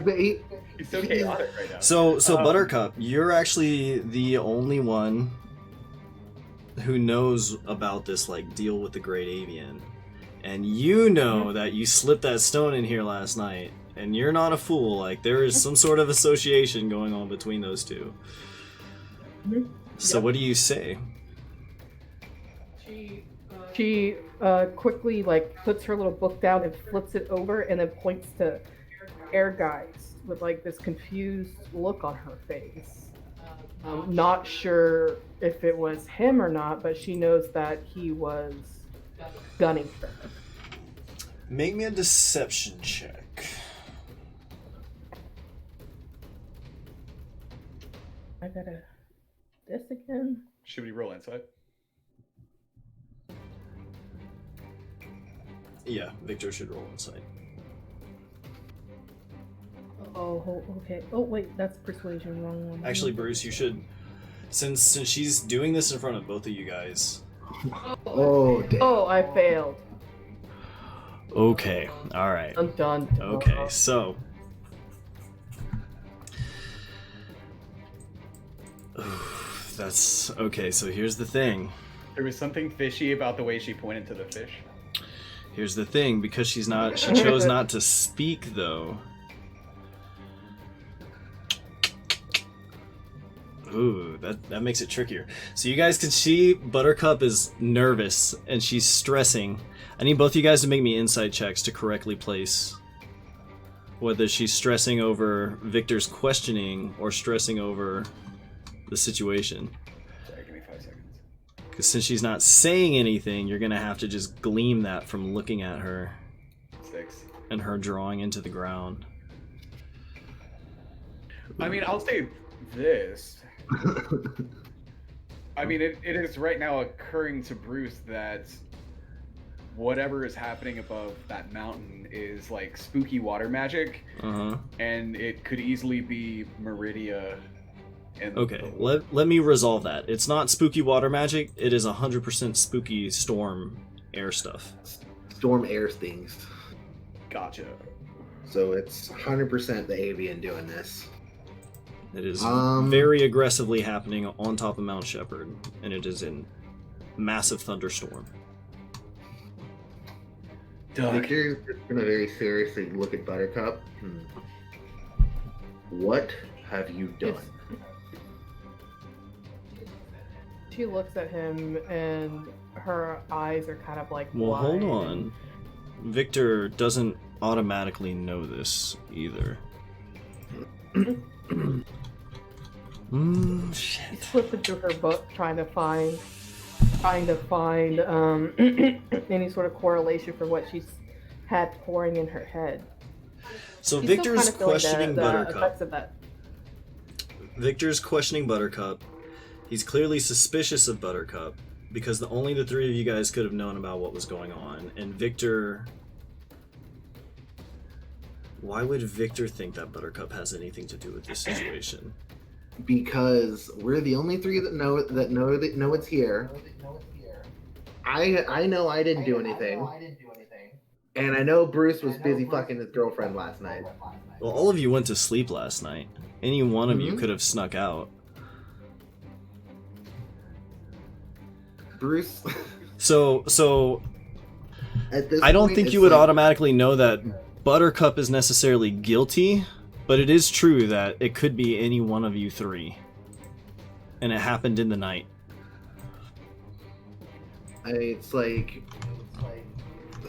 He's so chaotic right now. So Buttercup, you're actually the only one who knows about this like deal with the Great Avian, and you know that you slipped that stone in here last night, and you're not a fool. Like there is some sort of association going on between those two. So what do you say? She quickly like puts her little book down and flips it over, and then points to air guides with like this confused look on her face. Not sure if it was him or not, but she knows that he was gunning her. Make me a deception check. I gotta this again. Should we roll insight? Yeah, Victor should roll insight. Oh, okay. Oh wait, that's persuasion. Wrong one. Actually, Bruce, you should, since she's doing this in front of both of you guys. Oh, damn. Oh, I failed. Okay, all right. Dun, dun, dun. Okay, so. That's okay. So here's the thing. There was something fishy about the way she pointed to the fish. Here's the thing. Because she chose not to speak though. Ooh, that makes it trickier. So you guys can see Buttercup is nervous and she's stressing. I need both of you guys to make me insight checks to correctly place whether she's stressing over Victor's questioning or stressing over the situation. Sorry, give me 5 seconds. Because since she's not saying anything, you're gonna have to just glean that from looking at her 6. and her drawing into the ground. I mean, I'll say this. I mean, it is right now occurring to Bruce that whatever is happening above that mountain is like spooky water magic, and it could easily be Meridia. And Okay, let me resolve that. It's not spooky water magic. It is 100% spooky storm air stuff. Storm air things. Gotcha. So it's 100% the avian doing this. It is very aggressively happening on top of Mount Shepherd, and it is in massive thunderstorm. Victor's gonna very seriously look at Buttercup. What have you done? She looks at him and her eyes are kind of like Well, wide. hold on. Victor doesn't automatically know this either. Shit. She's flipping through her book trying to find any sort of correlation for what she's had pouring in her head. So She's still Victor's kind of feeling questioning the Buttercup. effects of that. Victor's questioning Buttercup. He's clearly suspicious of Buttercup because only the three of you guys could have known about what was going on. And Victor... Why would Victor think that Buttercup has anything to do with this situation? Because we're the only three that know it's here. I know I didn't do anything. And I know Bruce was busy fucking his girlfriend last night. Well, all of you went to sleep last night. Any one of you could have snuck out. Bruce. So At this I don't point, think it's you would like- automatically know that Buttercup is necessarily guilty, but it is true that it could be any one of you three. And it happened in the night. It's like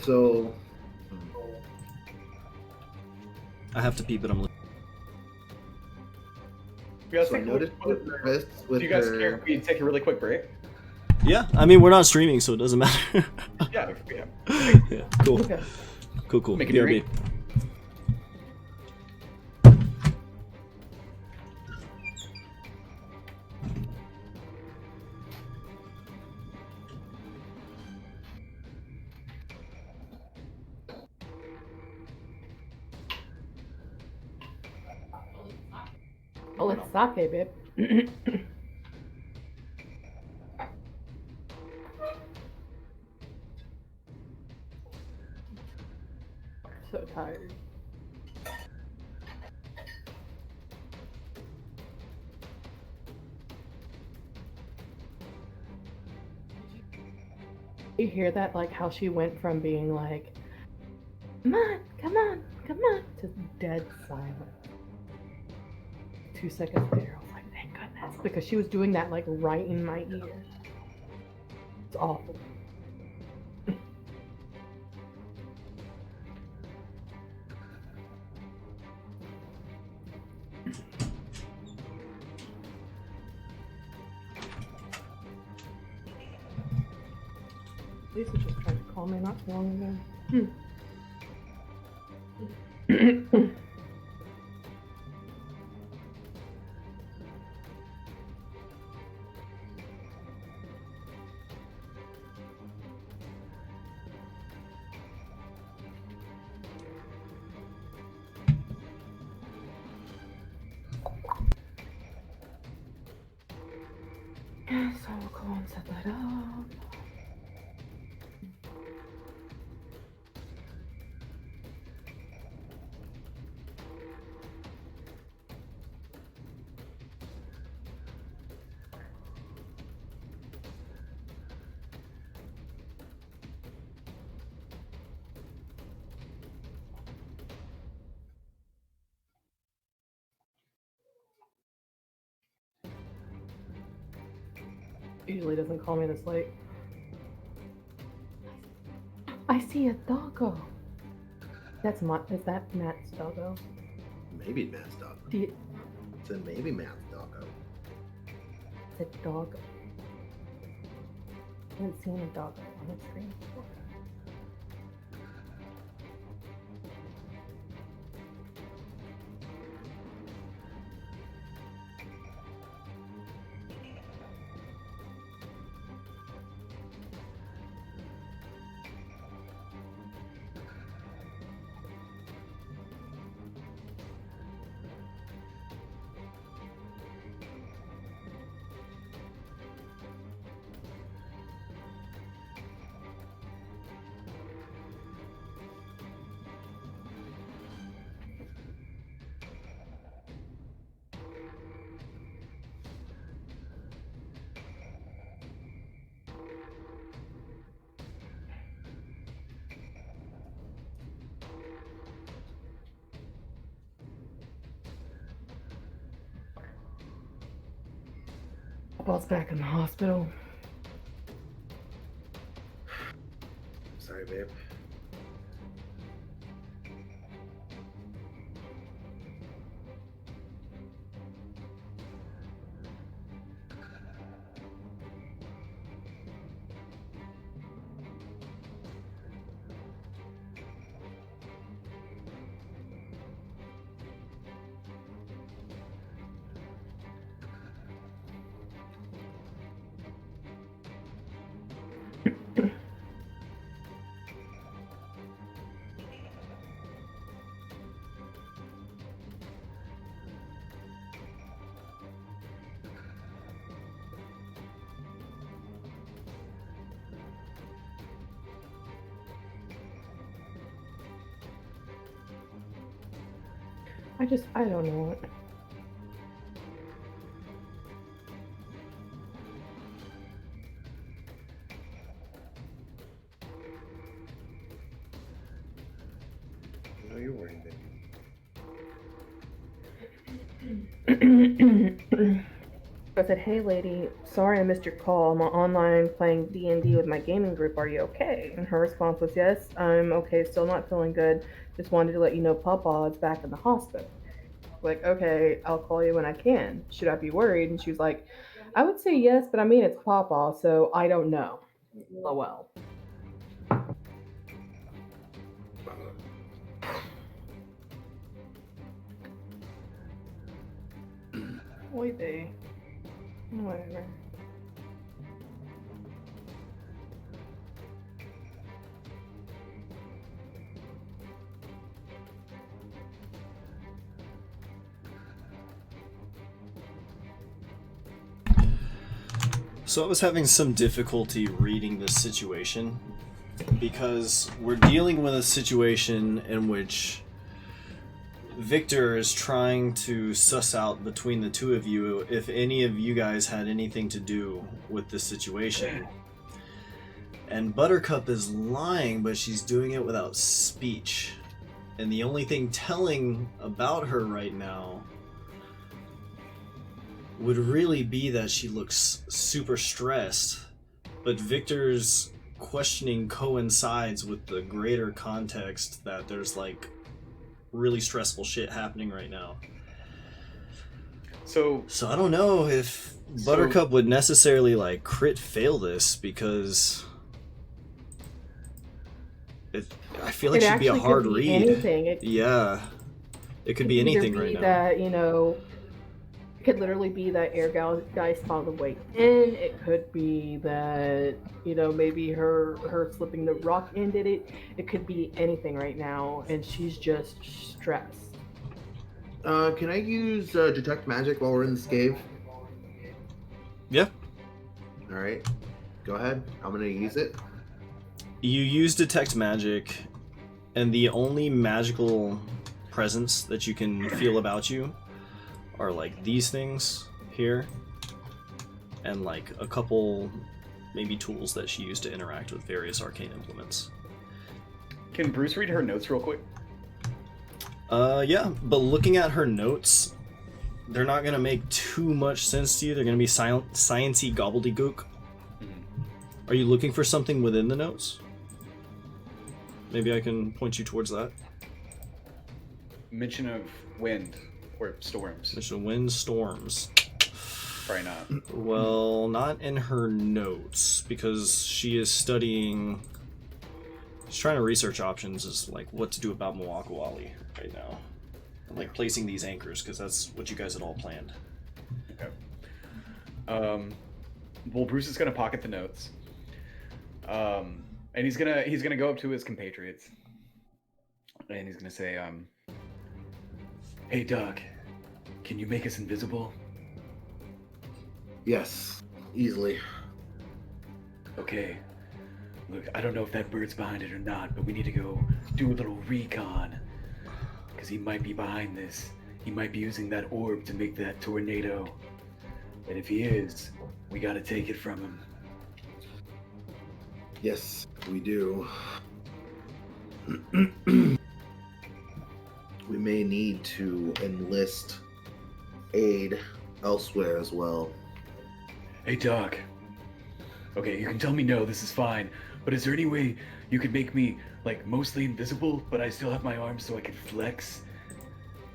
so. I have to pee, but I'm listening. You guys So I think noticed do with you guys her. care if we take a really quick break? Yeah, I mean, we're not streaming, so it doesn't matter. Yeah. Yeah, cool. Okay. Cool. Make it BRB. drink. Oh, it's sake, babe. so tired. You hear that? Like how she went from being like, come on, come on, come on, to dead silent. 2 seconds later, I was like, thank goodness. Because she was doing that like right in my ear. It's awful. Lisa just tried to call me not too long ago. So we'll go and set that up. Usually doesn't call me this late. I see a doggo. Is that Matt's doggo? Maybe Matt's doggo. It's a maybe Matt's doggo. It's a doggo. I haven't seen a doggo on the screen before. Papa's back in the hospital. Sorry, babe. I don't know it. I know you're worried, I said, hey lady, sorry I missed your call. I'm online playing D&D with my gaming group. Are you okay? And her response was, yes, I'm okay, still not feeling good. Just wanted to let you know Papa is back in the hospital. Like, okay, I'll call you when I can. Should I be worried? And she was like, I would say yes, but I mean, it's Papa, so I don't know. Oh well. Oy vey. Whatever. So I was having some difficulty reading this situation. because we're dealing with a situation in which Victor is trying to suss out between the two of you if any of you guys had anything to do with this situation. And Buttercup is lying, but she's doing it without speech. And the only thing telling about her right now would really be that she looks super stressed. But Victor's questioning coincides with the greater context that there's like really stressful shit happening right now. So I don't know if Buttercup would necessarily like crit fail this, because I feel like she'd be a hard could be read. anything. Yeah, it could be either anything be right now. that, you know, it could literally be that guys found a way in. It could be that, you know, maybe her slipping the rock in did it. It could be anything right now, and she's just stressed. Can I use detect magic while we're in this cave? Yeah. All right, go ahead. I'm gonna use it. You use detect magic, and the only magical presence that you can feel about you are like these things here, and like a couple maybe tools that she used to interact with various arcane implements. can Bruce read her notes real quick? Yeah, but looking at her notes, they're not gonna make too much sense to you. They're gonna be sciencey gobbledygook. Are you looking for something within the notes? Maybe I can point you towards that. Mention of wind or storms. There's a wind storms. Probably not. Well, not in her notes, because she is studying. She's trying to research options as like what to do about Mawakawali right now, and like placing these anchors, because that's what you guys had all planned. Okay. Well, Bruce is gonna pocket the notes. And he's gonna go up to his compatriots, and he's gonna say, "Hey, Doc, can you make us invisible?" Yes, easily. Okay. Look, I don't know if that bird's behind it or not, but we need to go do a little recon, because he might be behind this. He might be using that orb to make that tornado, and if he is, we gotta take it from him. Yes, we do. We may need to enlist aid elsewhere as well. Hey, Doc. Okay, you can tell me no, this is fine, but is there any way you could make me, like, mostly invisible, but I still have my arms so I can flex?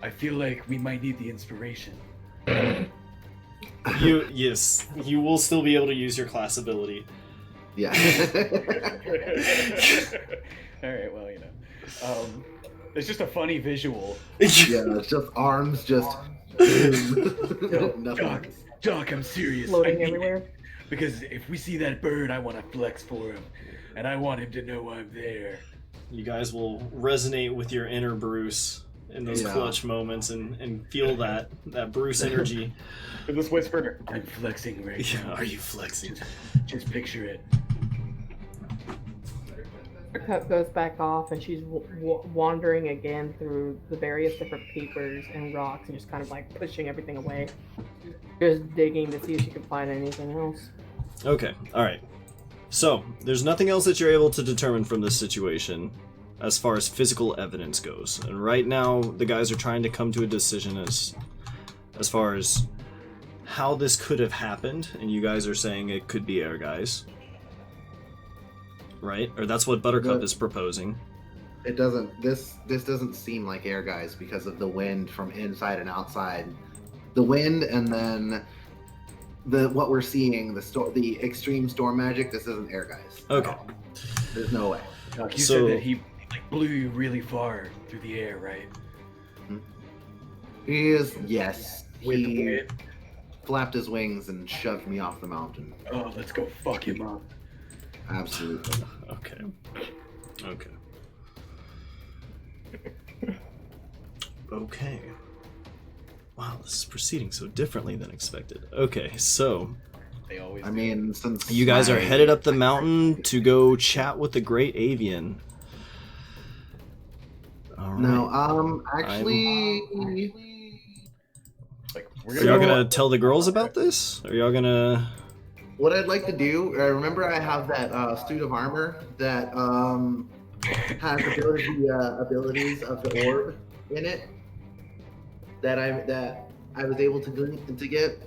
I feel like we might need the inspiration. Yes, you will still be able to use your class ability. Yeah. Alright, well, you know. It's just a funny visual. Yeah, it's just arms, just. Nothing. Doc, I'm serious. Floating I need everywhere. it. Because if we see that bird, I want to flex for him. And I want him to know I'm there. You guys will resonate with your inner Bruce in those Yeah. clutch moments and feel that Bruce energy. And this whisper, I'm flexing right Yeah, now. are you flexing? Just picture it. Her cup goes back off, and she's wandering again through the various different papers and rocks, and just kind of like pushing everything away, just digging to see if she can find anything else. Okay, alright. So, there's nothing else that you're able to determine from this situation as far as physical evidence goes. And right now, the guys are trying to come to a decision as far as how this could have happened, and you guys are saying it could be air guys. Right? Or that's what Buttercup is proposing. It doesn't. This doesn't seem like air guys because of the wind from inside and outside. The wind, and then what we're seeing, the extreme storm magic. This isn't air guys. Okay. There's no way. Doc, you So- said that he like blew you really far through the air, right? He is. Yes. With the He wind? flapped his wings and shoved me off the mountain. Oh, let's go fuck him up. Absolutely. Okay. Okay. Okay. Wow, this is proceeding so differently than expected. Okay, so They always. I do. mean, since You guys are my- headed up the mountain to go chat with the great Avian. All right. No, actually, Like we're Are gonna y'all go- gonna tell the girls about this? Are y'all gonna? what I'd like to do, remember I have that suit of armor that has abilities of the orb in it that I was able to get.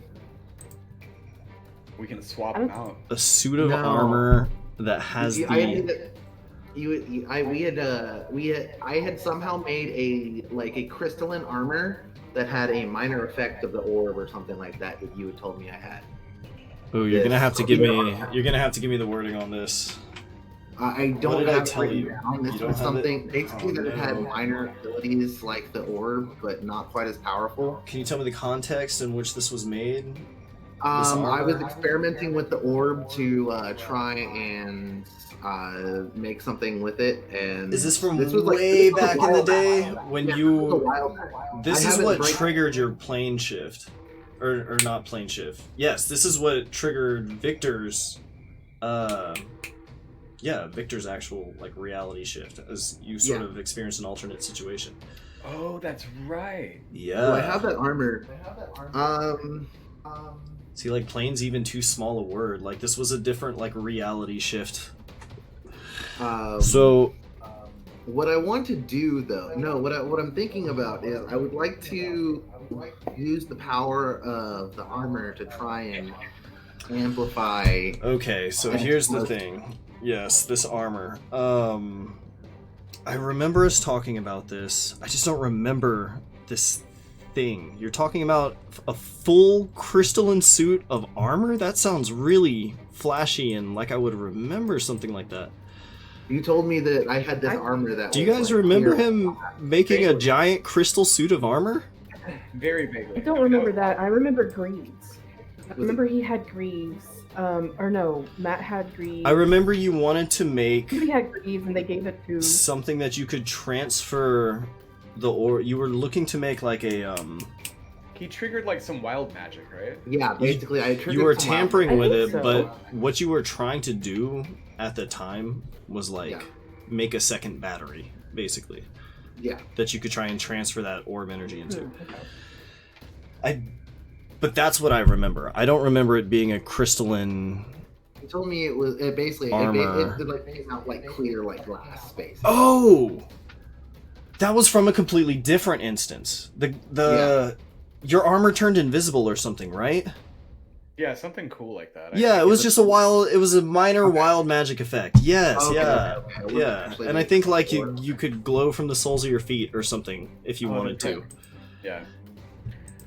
We can swap I them don't- out. A suit of No. armor that has I the. had somehow made a crystalline armor that had a minor effect of the orb or something like that you had told me I had. Oh, you're gonna Yes. have to give me. You're gonna have to give me the wording on this. I What don't did I have it tell written you? down. This You don't was have it? something basically Oh, that it had no. minor abilities like the orb, but not quite as powerful. Can you tell me the context in which this was made? I was armor? experimenting with the orb to try and make something with it. And Is this from was way this was a back in the while day back. when Yeah, you? this was a while back. This I is have it what right- triggered your plane shift, or not plane shift. Yes, this is what triggered Victor's. Yeah, Victor's actual like reality shift as you sort Yeah. of experience an alternate situation. Oh, that's right. Yeah. So I have that armor. See, like plane's even too small a word. Like this was a different like reality shift. So What I want to do, though, no, what I'm thinking about is I would like to use the power of the armor to try and amplify. okay, so here's the thing. Yes, this armor. I remember us talking about this. I just don't remember this thing. You're talking about a full crystalline suit of armor? That sounds really flashy and like I would remember something like that. You told me that I had this armor that. Do you was, guys like, remember clear. him making a giant crystal suit of armor? Very I vaguely. don't remember that. I remember Greaves. I remember he had Greaves. Or no, Matt had Greaves. I remember you wanted to make He had Greaves and they gave it to. something that you could transfer the or you were looking to make like a He triggered like some wild magic, right? Yeah, basically, I triggered you were some wild- tampering I with think it, so. but what you were trying to do at the time was like Yeah. make a second battery, basically, Yeah, that you could try and transfer that orb energy into. Okay. But that's what I remember. I don't remember it being a crystalline. you told me it was basically Armor. it like came out like clear like glass space. Oh, that was from a completely different instance. Your armor turned invisible or something, right? Yeah, something cool like that. Yeah, it was just it was a minor wild magic effect. Yes, Okay, yeah. okay, okay. Yeah. Actually, And I think like you could glow from the soles of your feet or something if you wanted to. Yeah.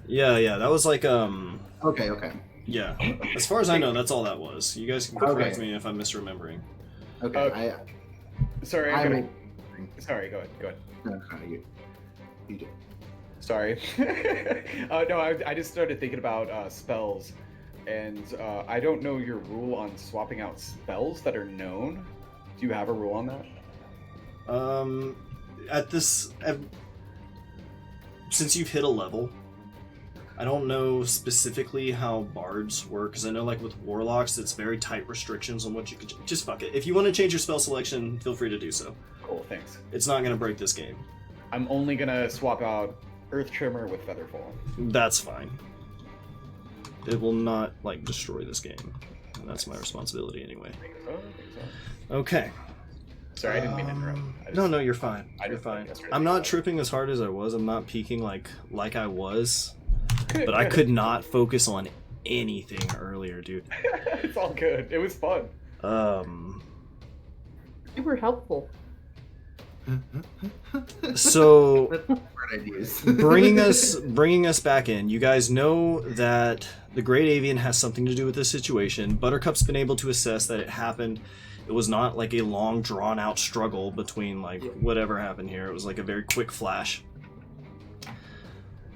Yeah, that was like Okay. yeah. As far as I know, that's all that was. You guys can correct Okay. me if I'm misremembering. Okay. Sorry, I I'm make. gonna... Sorry, go ahead. No, you do. Sorry. No, I just started thinking about spells, and I don't know your rule on swapping out spells that are known. Do you have a rule on that? Since you've hit a level, I don't know specifically how bards work, because I know like with warlocks, it's very tight restrictions on what you could. Just fuck it. If you want to change your spell selection, feel free to do so. Cool, thanks. It's not gonna break this game. I'm only gonna swap out Earth Trimmer with Featherfall. That's fine. It will not like destroy this game, and that's my responsibility anyway. Think so. Okay. Sorry, I didn't mean to interrupt. No, you're fine. I You're just fine. started I'm thinking not about it. tripping as hard as I was. I'm not peaking like I was, but I could not focus on anything earlier, dude. It's all good. It was fun. Super helpful. So That's smart ideas. bringing us back in. You guys know that the Great Avian has something to do with this situation. Buttercup's been able to assess that it happened. It was not like a long, drawn-out struggle between like whatever happened here. It was like a very quick flash.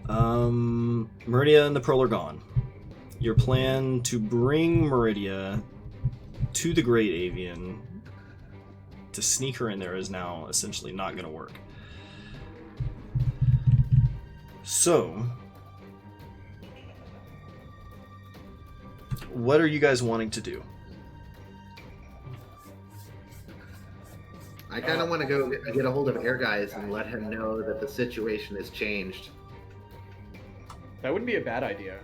Meridia and the Pearl are gone. Your plan to bring Meridia to the Great Avian to sneak her in there is now essentially not going to work. So, what are you guys wanting to do? I kind of want to go get a hold of Air Guys and let him know that the situation has changed. That wouldn't be a bad idea.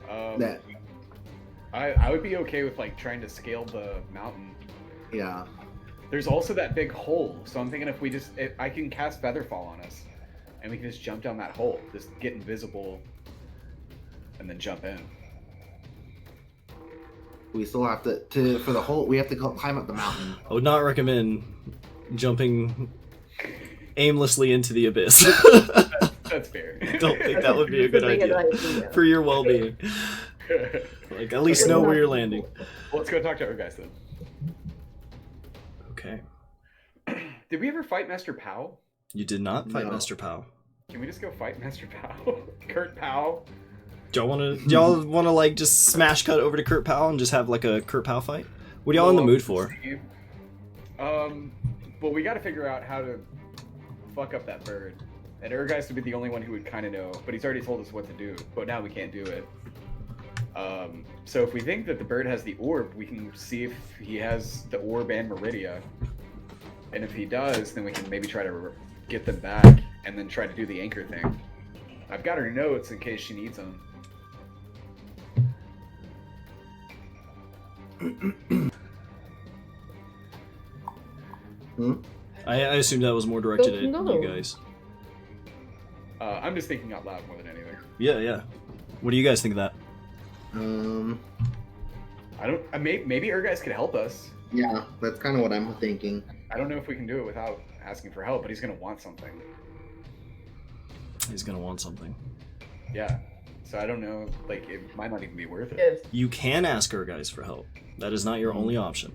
That, I would be okay with like trying to scale the mountain. yeah. There's also that big hole, so I'm thinking if I can cast Featherfall on us, and we can just jump down that hole, just get invisible, and then jump in. We still have to for the whole. We have to climb up the mountain. I would not recommend jumping aimlessly into the abyss. That's fair. I don't think that would be a good idea for your well-being. Like, at least know where you're landing. Well, let's go talk to our guys then. Okay. Did we ever fight Master Pow? You did not fight No. Master Pow. Can we just go fight Master Pow? Kurt Pow? Do y'all wanna like just smash cut over to Kurt Powell and just have like a Kurt Powell fight? What are y'all in the mood for? Well, we got to figure out how to fuck up that bird. And Urgeist would be the only one who would kind of know, but he's already told us what to do. But now we can't do it. So if we think that the bird has the orb, we can see if he has the orb and Meridia. And if he does, then we can maybe try to get them back and then try to do the anchor thing. I've got her notes in case she needs them. I assumed that was more directed at No. you guys. I'm just thinking out loud more than anything. Yeah. What do you guys think of that? I don't. Maybe Urgeist could help us. Yeah, that's kind of what I'm thinking. I don't know if we can do it without asking for help, but he's gonna want something. He's gonna want something. Yeah. So I don't know. Like, it might not even be worth it. Yes. You can ask her guys for help. That is not your only option.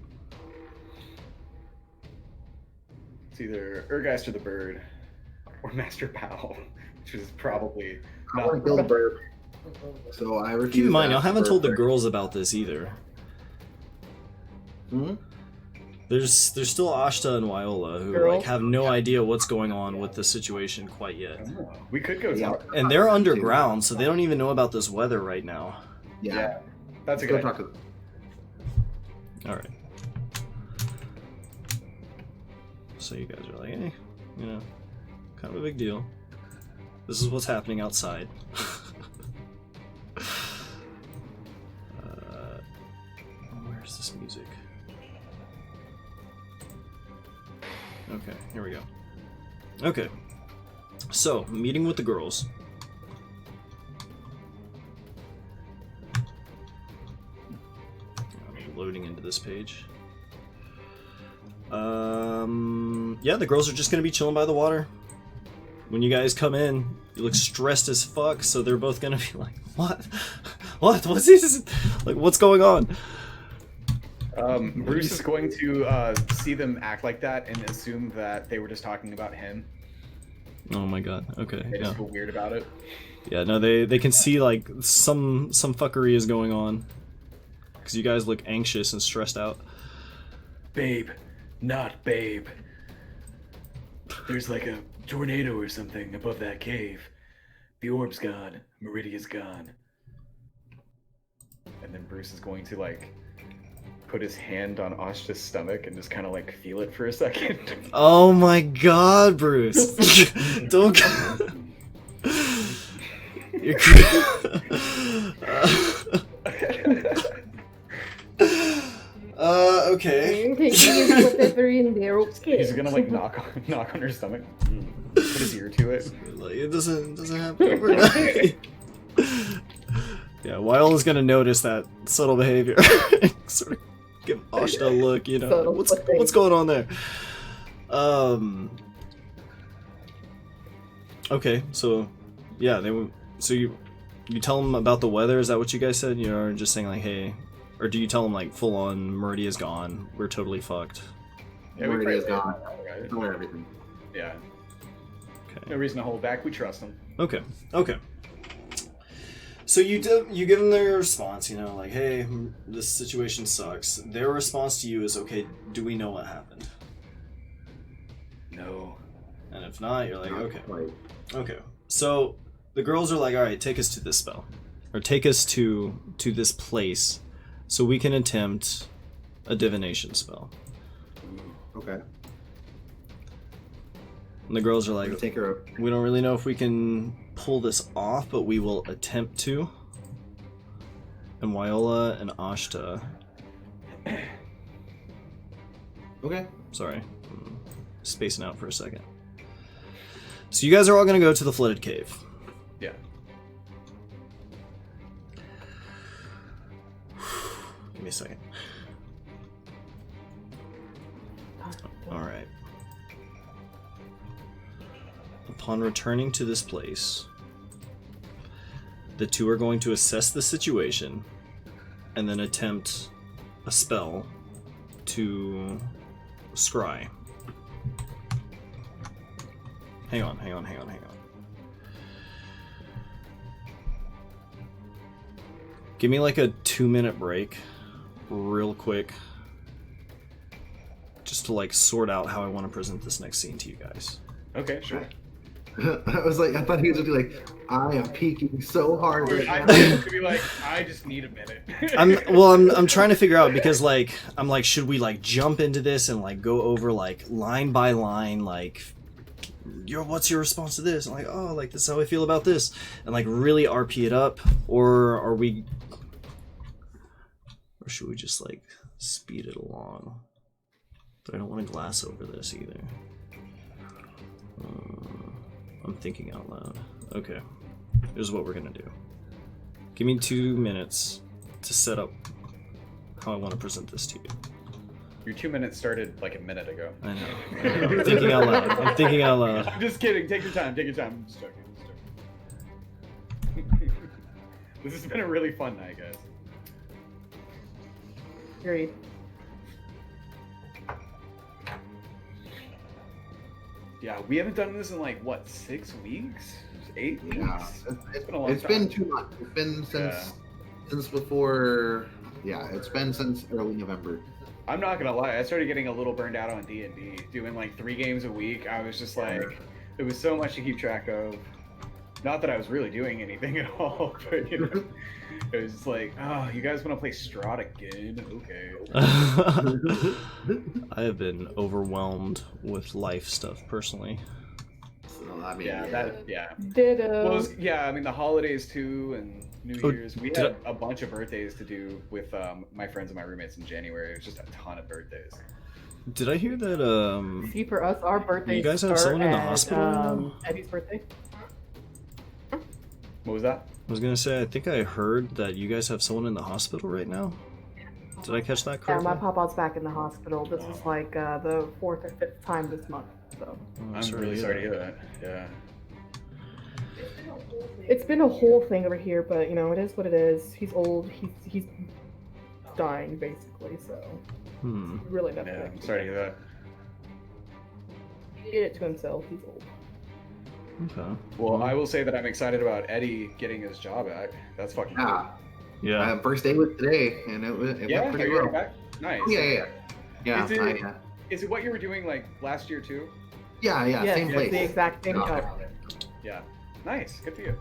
It's either Urgeist or the bird, or Master Pow, which is probably I not. want to kill the bird, so I refuse. Keep in mind, to y'all ask haven't for told the bird. girls about this either. Hmm? There's still Ashta and Wyola who Girls? like have no idea what's going on with the situation quite I yet. don't know. We could go Yeah. talk. And they're underground, so they don't even know about this weather right now. Yeah. Yeah, that's a Let's go good. talk to them. Alright. So you guys are like, hey, you know, kind of a big deal. This is what's happening outside. Where's this music? Okay, here we go. Okay. So, meeting with the girls. I'm loading into this page. Yeah, the girls are just gonna be chilling by the water. When you guys come in, you look stressed as fuck, so they're both gonna be like, what? What's this? Like, what's going on? Bruce is going to see them act like that and assume that they were just talking about him. Oh my god, okay. They Yeah, just feel weird about it. yeah no, they can see, like, some fuckery is going on. Because you guys look anxious and stressed out. Babe, not babe. There's like a tornado or something above that cave. The orb's gone. Meridia's gone. And then Bruce is going to like put his hand on Ashta's stomach and just kind of like feel it for a second. Oh my god, Bruce. Don't... You're... okay. Whatever in there, okay. He's gonna like knock on her stomach, put his ear to it. Like, it doesn't happen overnight. Yeah, Wyola's gonna notice that subtle behavior. Sort of give Ashta a look, you know. Subtle What's going on there? Okay, so yeah, so you tell them about the weather. Is that what you guys said? You know, or just saying like, hey, or do you tell them like full on Meridia's gone, we're totally fucked? Yeah, we Meridia's probably- gone. right? Tell her everything. Yeah, Okay. no reason to hold back. We trust him. Okay. So you give them their response, you know, like, hey, this situation sucks. Their response to you is, okay, do we know what happened? No. And if not, you're like, okay. Like, Okay. So the girls are like, all right, take us to this spell. Or take us to this place So we can attempt a divination spell. Okay. And the girls are Like, like, take her. we don't really know if we can pull this off, but we will attempt to. And Wyola and Ashta, Okay. sorry, I'm spacing out for a second. So you guys are all going to go to the flooded cave. Yeah. Give me a second. Alright. Upon returning to this place, the two are going to assess the situation and then attempt a spell to scry. Hang on. Give me like a 2-minute break, real quick, just to like sort out how I want to present this next scene to you guys. Okay, sure. I was like, I thought he was gonna be like, I am peeking so hard right I now. thought it would be like, I just need a minute. I'm trying to figure out because like I'm like, should we like jump into this and like go over like line by line, like what's your response to this? I'm like, oh, like this is how I feel about this, and like really RP it up, or should we just like speed it along? But I don't want to glass over this either. I'm thinking out loud. Okay, here's what we're gonna do. Give me 2 minutes to set up how I want to present this to you. Your 2 minutes started like a minute ago. I know. I'm thinking out loud. I'm just kidding. Take your time. I'm just joking. This has been a really fun night, guys. Agreed. Yeah, we haven't done this in like what, 6 weeks? 8 weeks? Yeah, It's been a long it's time. been 2 months. It's been since before. Yeah, it's been since early November. I'm not gonna lie, I started getting a little burned out on D&D, doing like 3 games a week. I was just like, there was so much to keep track of. Not that I was really doing anything at all, but you know, it was just like, oh, you guys want to play Strahd again? Okay. I have been overwhelmed with life stuff personally. So, I mean, Yeah. Ditto. Well, I mean, the holidays too, and New Oh, Year's. We had a bunch of birthdays to do with my friends and my roommates in January. It was just a ton of birthdays. Did I hear that See, for us, our birthdays you guys have start someone in the at, hospital? Eddie's birthday. What was that? I was gonna say, I think I heard that you guys have someone in the hospital right now. Did I catch that Yeah, correctly? my papa's back in the hospital. This is like the 4th or 5th time this month. So Oh, I'm really sorry to hear that. Yeah. it's been a whole thing over here, but you know, it is what it is. He's old. He's dying basically. So really nothing. Yeah, I'm sorry to hear that. He did it to himself. He's old. Okay. Well, I will say that I'm excited about Eddie getting his job back. That's fucking cool. Yeah. First day was today, and it went Yeah, pretty are you well. already back? Nice. Yeah. Is it, is it what you were doing like last year too? Yeah, Yes, same it's place. the exact same job. Yeah. Nice. Good for you.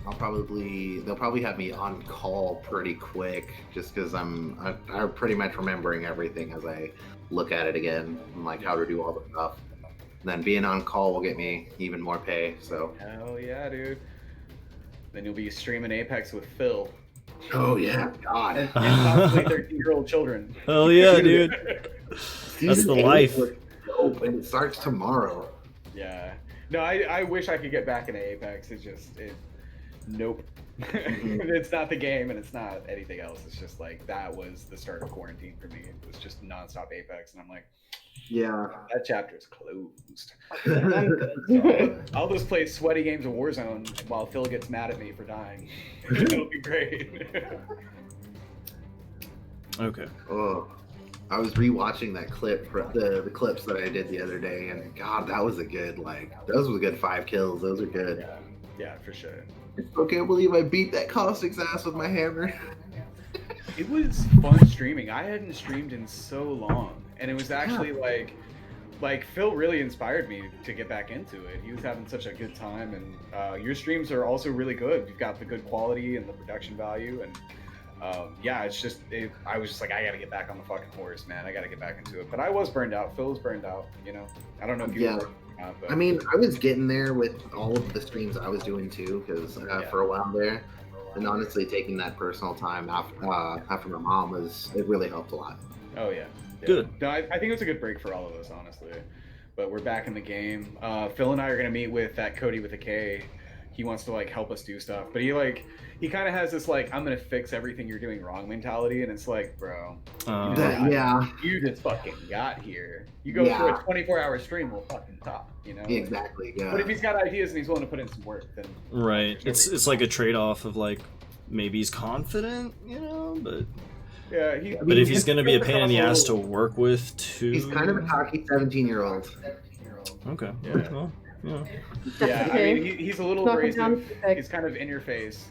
They'll probably have me on call pretty quick, just because I'm pretty much remembering everything as I look at it again, and like how to do all the stuff. And then being on call will get me even more pay. So. Hell yeah, dude. Then you'll be streaming Apex with Phil. Oh yeah, God. And possibly 13-year-old children. Hell yeah, dude. That's the life. Dope, and it starts tomorrow. Yeah. No, I wish I could get back into Apex. It's just, nope. It's not the game and it's not anything else. It's just like, that was the start of quarantine for me. It was just nonstop Apex. And I'm like, Yeah. that chapter is closed. I'm good. I'll just play sweaty games of Warzone while Phil gets mad at me for dying. It'll be great. Okay. Oh, I was rewatching that clip, the clips that I did the other day, and God, that was a good those were good 5 kills. Those are good. Yeah, for sure. I still can't believe I beat that Caustic's ass with my hammer. It was fun streaming. I hadn't streamed in so long, and it was actually like Phil really inspired me to get back into it. He was having such a good time, and your streams are also really good. You've got the good quality and the production value, and yeah, I was just like, I gotta get back on the fucking horse, man. I gotta get back into it. But I was burned out. Phil was burned out. You know, I don't know if you Yeah. were or not, but I mean, I was getting there with all of the streams I was doing too, because for a while there, and honestly, taking that personal time after my mom it really helped a lot. oh yeah. Good. No, I think it was a good break for all of us, honestly. But we're back in the game. Phil and I are gonna meet with that Cody with a K. He wants to like help us do stuff, but he kind of has this like, I'm gonna fix everything you're doing wrong mentality, and it's like, bro, Yeah, you just fucking got here. You go through a 24-hour stream, we'll fucking talk, you know? exactly. Yeah. But if he's got ideas and he's willing to put in some work, then Right. It's like a trade-off of like maybe he's confident, you know, but yeah. but if he's gonna be a pain in the ass to work with too, He's kind of a cocky 17-year-old. Okay. Yeah. Well, yeah. Yeah, I mean, he's a little Knocking down abrasive. the- He's kind of in your face.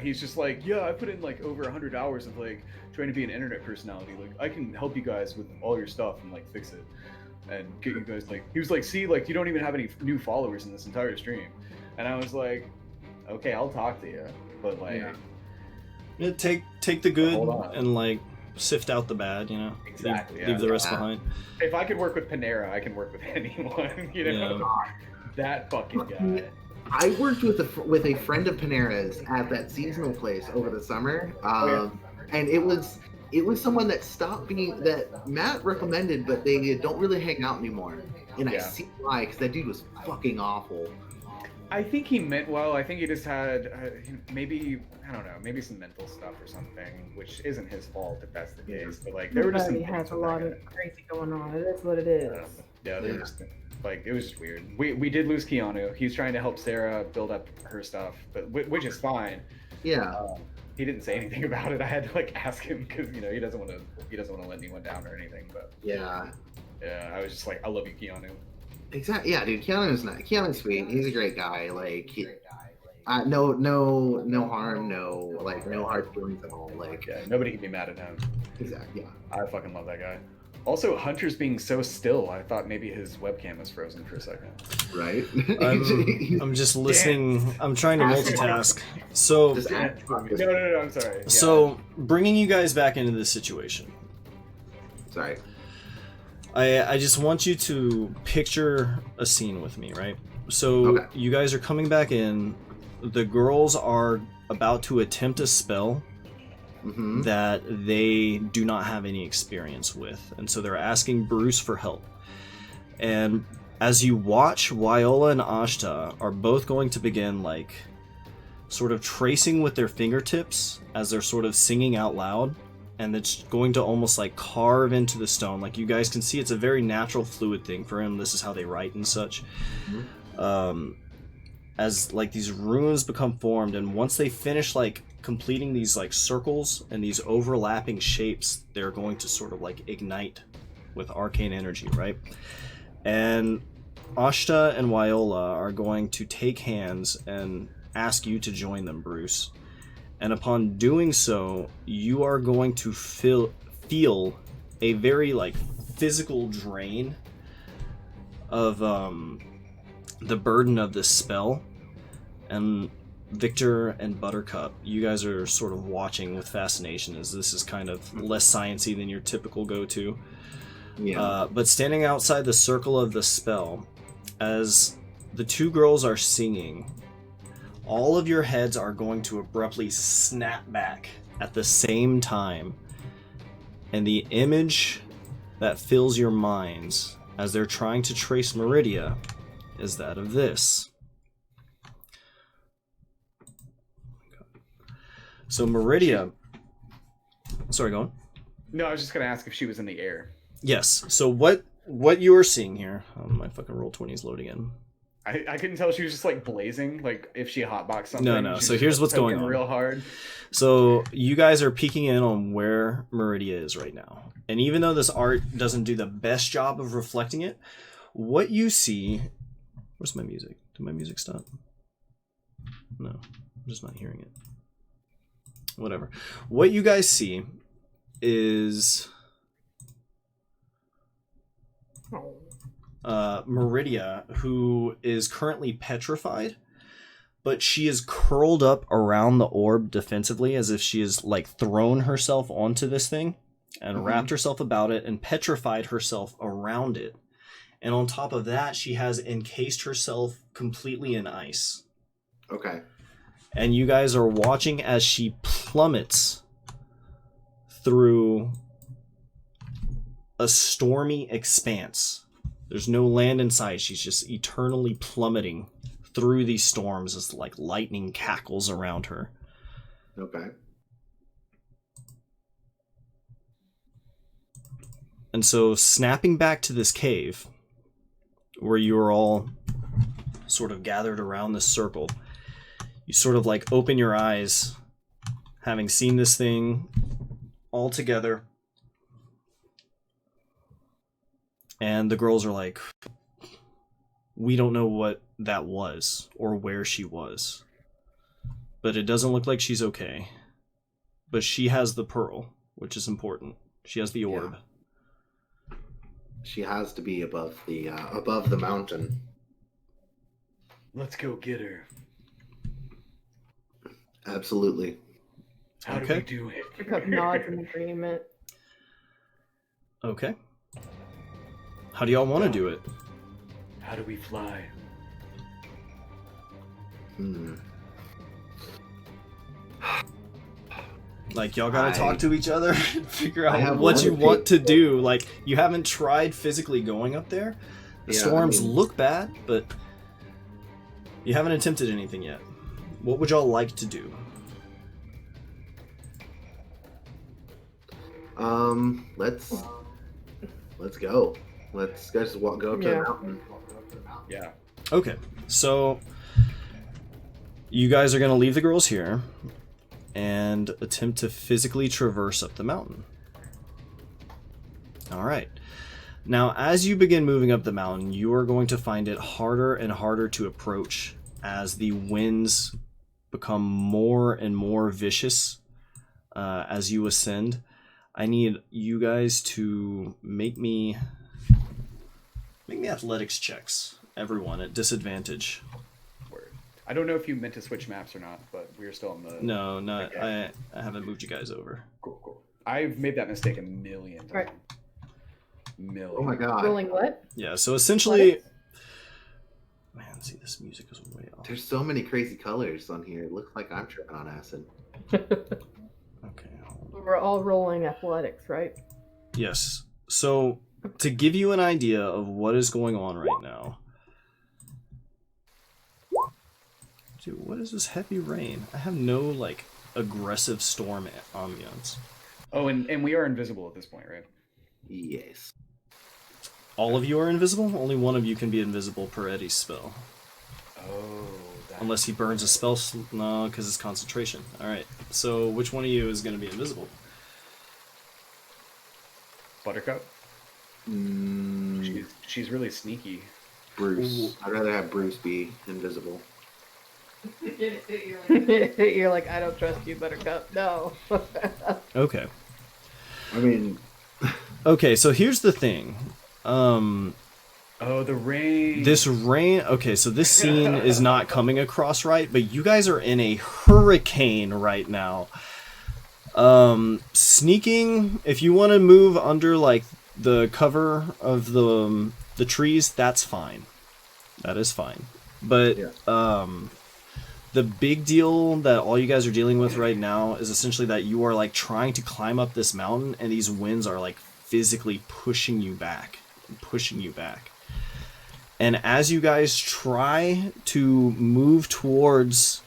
He's just like, yeah, I put in like over 100 hours of like trying to be an internet personality. Like, I can help you guys with all your stuff and like fix it and get you guys like. He was like, see, like you don't even have any new followers in this entire stream, and I was like, okay, I'll talk to you, but like, Yeah, take the good Hold on. and like sift out the bad, you know. Exactly, Leave the rest Yeah. behind. if I could work with Panera, I can work with anyone. You know, that fucking guy. I worked with a friend of Panera's at that seasonal place over the summer, and it was someone that stopped being that Matt recommended, but they don't really hang out anymore. And I Yeah. see why, because that dude was fucking awful. I think he meant well. I think he just had maybe, I don't know, maybe some mental stuff or something, which isn't his fault if that's the case. But like there were just some Everybody has things a with lot that of crazy going on. It is what it is. guy. Yeah, they were Yeah. just like, it was just weird. We did lose Keanu. He's trying to help Sarah build up her stuff, but which is fine. Yeah. He didn't say anything about it. I had to like ask him because you know he doesn't want to let anyone down or anything. But Yeah. yeah, I was just like, I love you, Keanu. Exactly. Yeah, dude. Keanu's sweet. He's a great guy. Like, no harm, no hard feelings at all. Like, Yeah, nobody can be mad at him. exactly. Yeah. I fucking love that guy. Also, Hunter's being so still. I thought maybe his webcam was frozen for a second. Right. I'm just listening. I'm trying to multitask. So Just add- No, I'm sorry. Yeah. so bringing you guys back into this situation. Sorry. I just want you to picture a scene with me, right? So Okay. you guys are coming back in. The girls are about to attempt a spell Mm-hmm. that they do not have any experience with, and so they're asking Bruce for help. And as you watch, Viola and Ashta are both going to begin like sort of tracing with their fingertips as they're sort of singing out loud, and it's going to almost like carve into the stone. Like you guys can see, it's a very natural fluid thing for him. This is how they write and such. As like these runes become formed, and once they finish like completing these like circles and these overlapping shapes, they're going to sort of like ignite with arcane energy, right? And Ashta and Viola are going to take hands and ask you to join them, Bruce. And upon doing so, you are going to feel a very like physical drain of the burden of this spell. And Victor and Buttercup, you guys are sort of watching with fascination, as this is kind of less sciencey than your typical go-to. Yeah. But standing outside the circle of the spell, as the two girls are singing, all of your heads are going to abruptly snap back at the same time, and the image that fills your minds as they're trying to trace Meridia is that of this. So Meridia, sorry, go on. No, I was just gonna ask if she was in the air. Yes. So what you are seeing here? My fucking roll 20 is loading in. I couldn't tell. She was just like blazing, like if she hotboxed something. No. she So was here's just what's going poking on. real hard. So you guys are peeking in on where Meridia is right now, and even though this art doesn't do the best job of reflecting it, what you see. Where's my music? Did my music stop? No, I'm just not hearing it. Whatever. What you guys see is Meridia, who is currently petrified, but she is curled up around the orb defensively as if she has like thrown herself onto this thing and wrapped herself about it and petrified herself around it. And on top of that, she has encased herself completely in ice. Okay. And you guys are watching as she plummets through a stormy expanse. There's no land in sight. She's just eternally plummeting through these storms as like lightning cackles around her. Okay. And so snapping back to this cave where you are all sort of gathered around this circle, you sort of like open your eyes having seen this thing all together. And the girls are like, we don't know what that was or where she was. But it doesn't look like she's okay. But she has the pearl, which is important. She has the orb. Yeah. She has to be above the mountain. Let's go get her. Absolutely. How do Okay. we do it? Buttercup nods in agreement. Okay. How do y'all want to do it? How do we fly? Like, y'all gotta talk to each other and figure I out have what one you of want the- to do. Like, you haven't tried physically going up there. The Yeah, storms I mean- look bad, but you haven't attempted anything yet. What would y'all like to do? Let's go. Let's just go up to the Yeah. mountain. Yeah. Okay, so you guys are gonna leave the girls here and attempt to physically traverse up the mountain. All right. Now, as you begin moving up the mountain, you are going to find it harder and harder to approach as the winds become more and more vicious as you ascend. I need you guys to make me athletics checks, everyone, at disadvantage. Word. I don't know if you meant to switch maps or not, but we're still on the. No, not Okay. I haven't moved you guys over. Cool. I've made that mistake a million times. Right. Million. Oh my god. Rolling what? Yeah, so essentially, man, see, this music is way off. There's so many crazy colors on here. It looks like I'm tripping on acid. Okay, hold on. We're all rolling athletics, right? Yes. So to give you an idea of what is going on right now. Dude, what is this heavy rain? I have no like aggressive storm ambience. Oh, and we are invisible at this point, right? Yes. All of you are invisible? Only one of you can be invisible per Eddie's spell. Oh. That... Unless he burns a spell. No, because it's concentration. Alright, so which one of you is going to be invisible? Buttercup. She's really sneaky. Bruce. I'd rather have Bruce be invisible. You're like, I don't trust you, Buttercup. No. Okay. I mean, Okay, so here's the thing. Oh, the rain. This rain. Okay, so this scene is not coming across right, but you guys are in a hurricane right now. Sneaking. If you want to move under like the cover of the trees, that's fine. That is fine. But Yeah. the big deal that all you guys are dealing with right now is essentially that you are like trying to climb up this mountain, and these winds are like physically pushing you back. And as you guys try to move towards,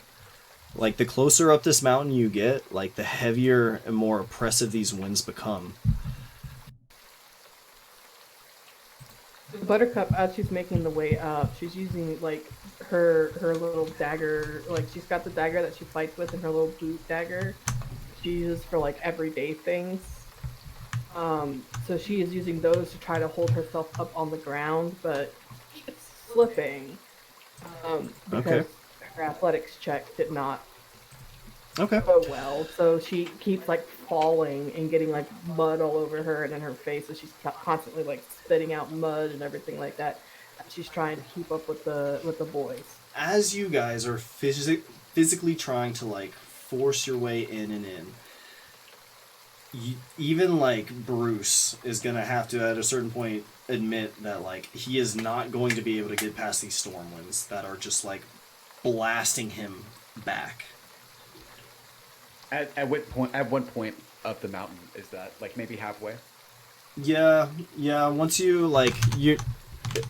like, the closer up this mountain you get, like, the heavier and more oppressive these winds become. Buttercup, as she's making the way up, she's using like her little dagger. Like she's got the dagger that she fights with, and her little boot dagger she uses for like everyday things. So she is using those to try to hold herself up on the ground, but it's slipping. Because Okay. her athletics check did not Okay. go well. So she keeps like falling and getting like mud all over her and in her face. So she's constantly like spitting out mud and everything like that. She's trying to keep up with the boys. as you guys are physically trying to like force your way in and in, even like Bruce is gonna have to at a certain point admit that like he is not going to be able to get past these storm winds that are just like blasting him back. At what point of the mountain is that? Like maybe halfway? Yeah. Once you like you,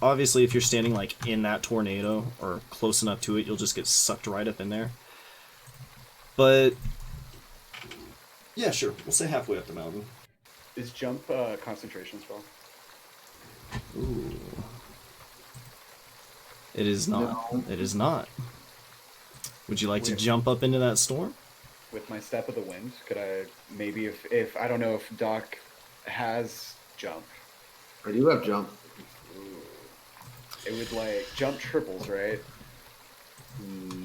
obviously if you're standing like in that tornado or close enough to it, you'll just get sucked right up in there. But yeah, sure. We'll say halfway up the mountain. Is jump concentration spell? Ooh. It is not. No. It is not. Would you like to Wait. jump up into that storm? With my step of the wind, could I maybe if I don't know if Doc has jump, I do have jump. it would like jump triples, right?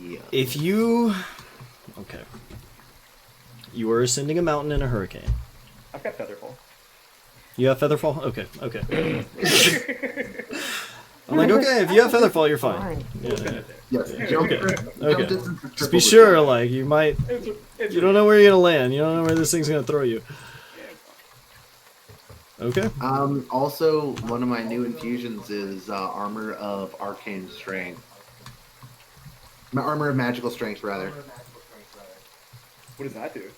Yeah. If you... Okay. You are ascending a mountain in a hurricane. I've got Featherfall. You have Featherfall? Okay. I'm like, okay, if you have Featherfall, you're fine. Yeah. Yes. Yeah. Jump, Okay. jump Okay. distance is Just triple be the sure, jump. like, you might... You don't know where you're gonna land. You don't know where this thing's gonna throw you. Okay. Also, one of my new infusions is armor of arcane strength. My armor of magical strength, rather. What does that do?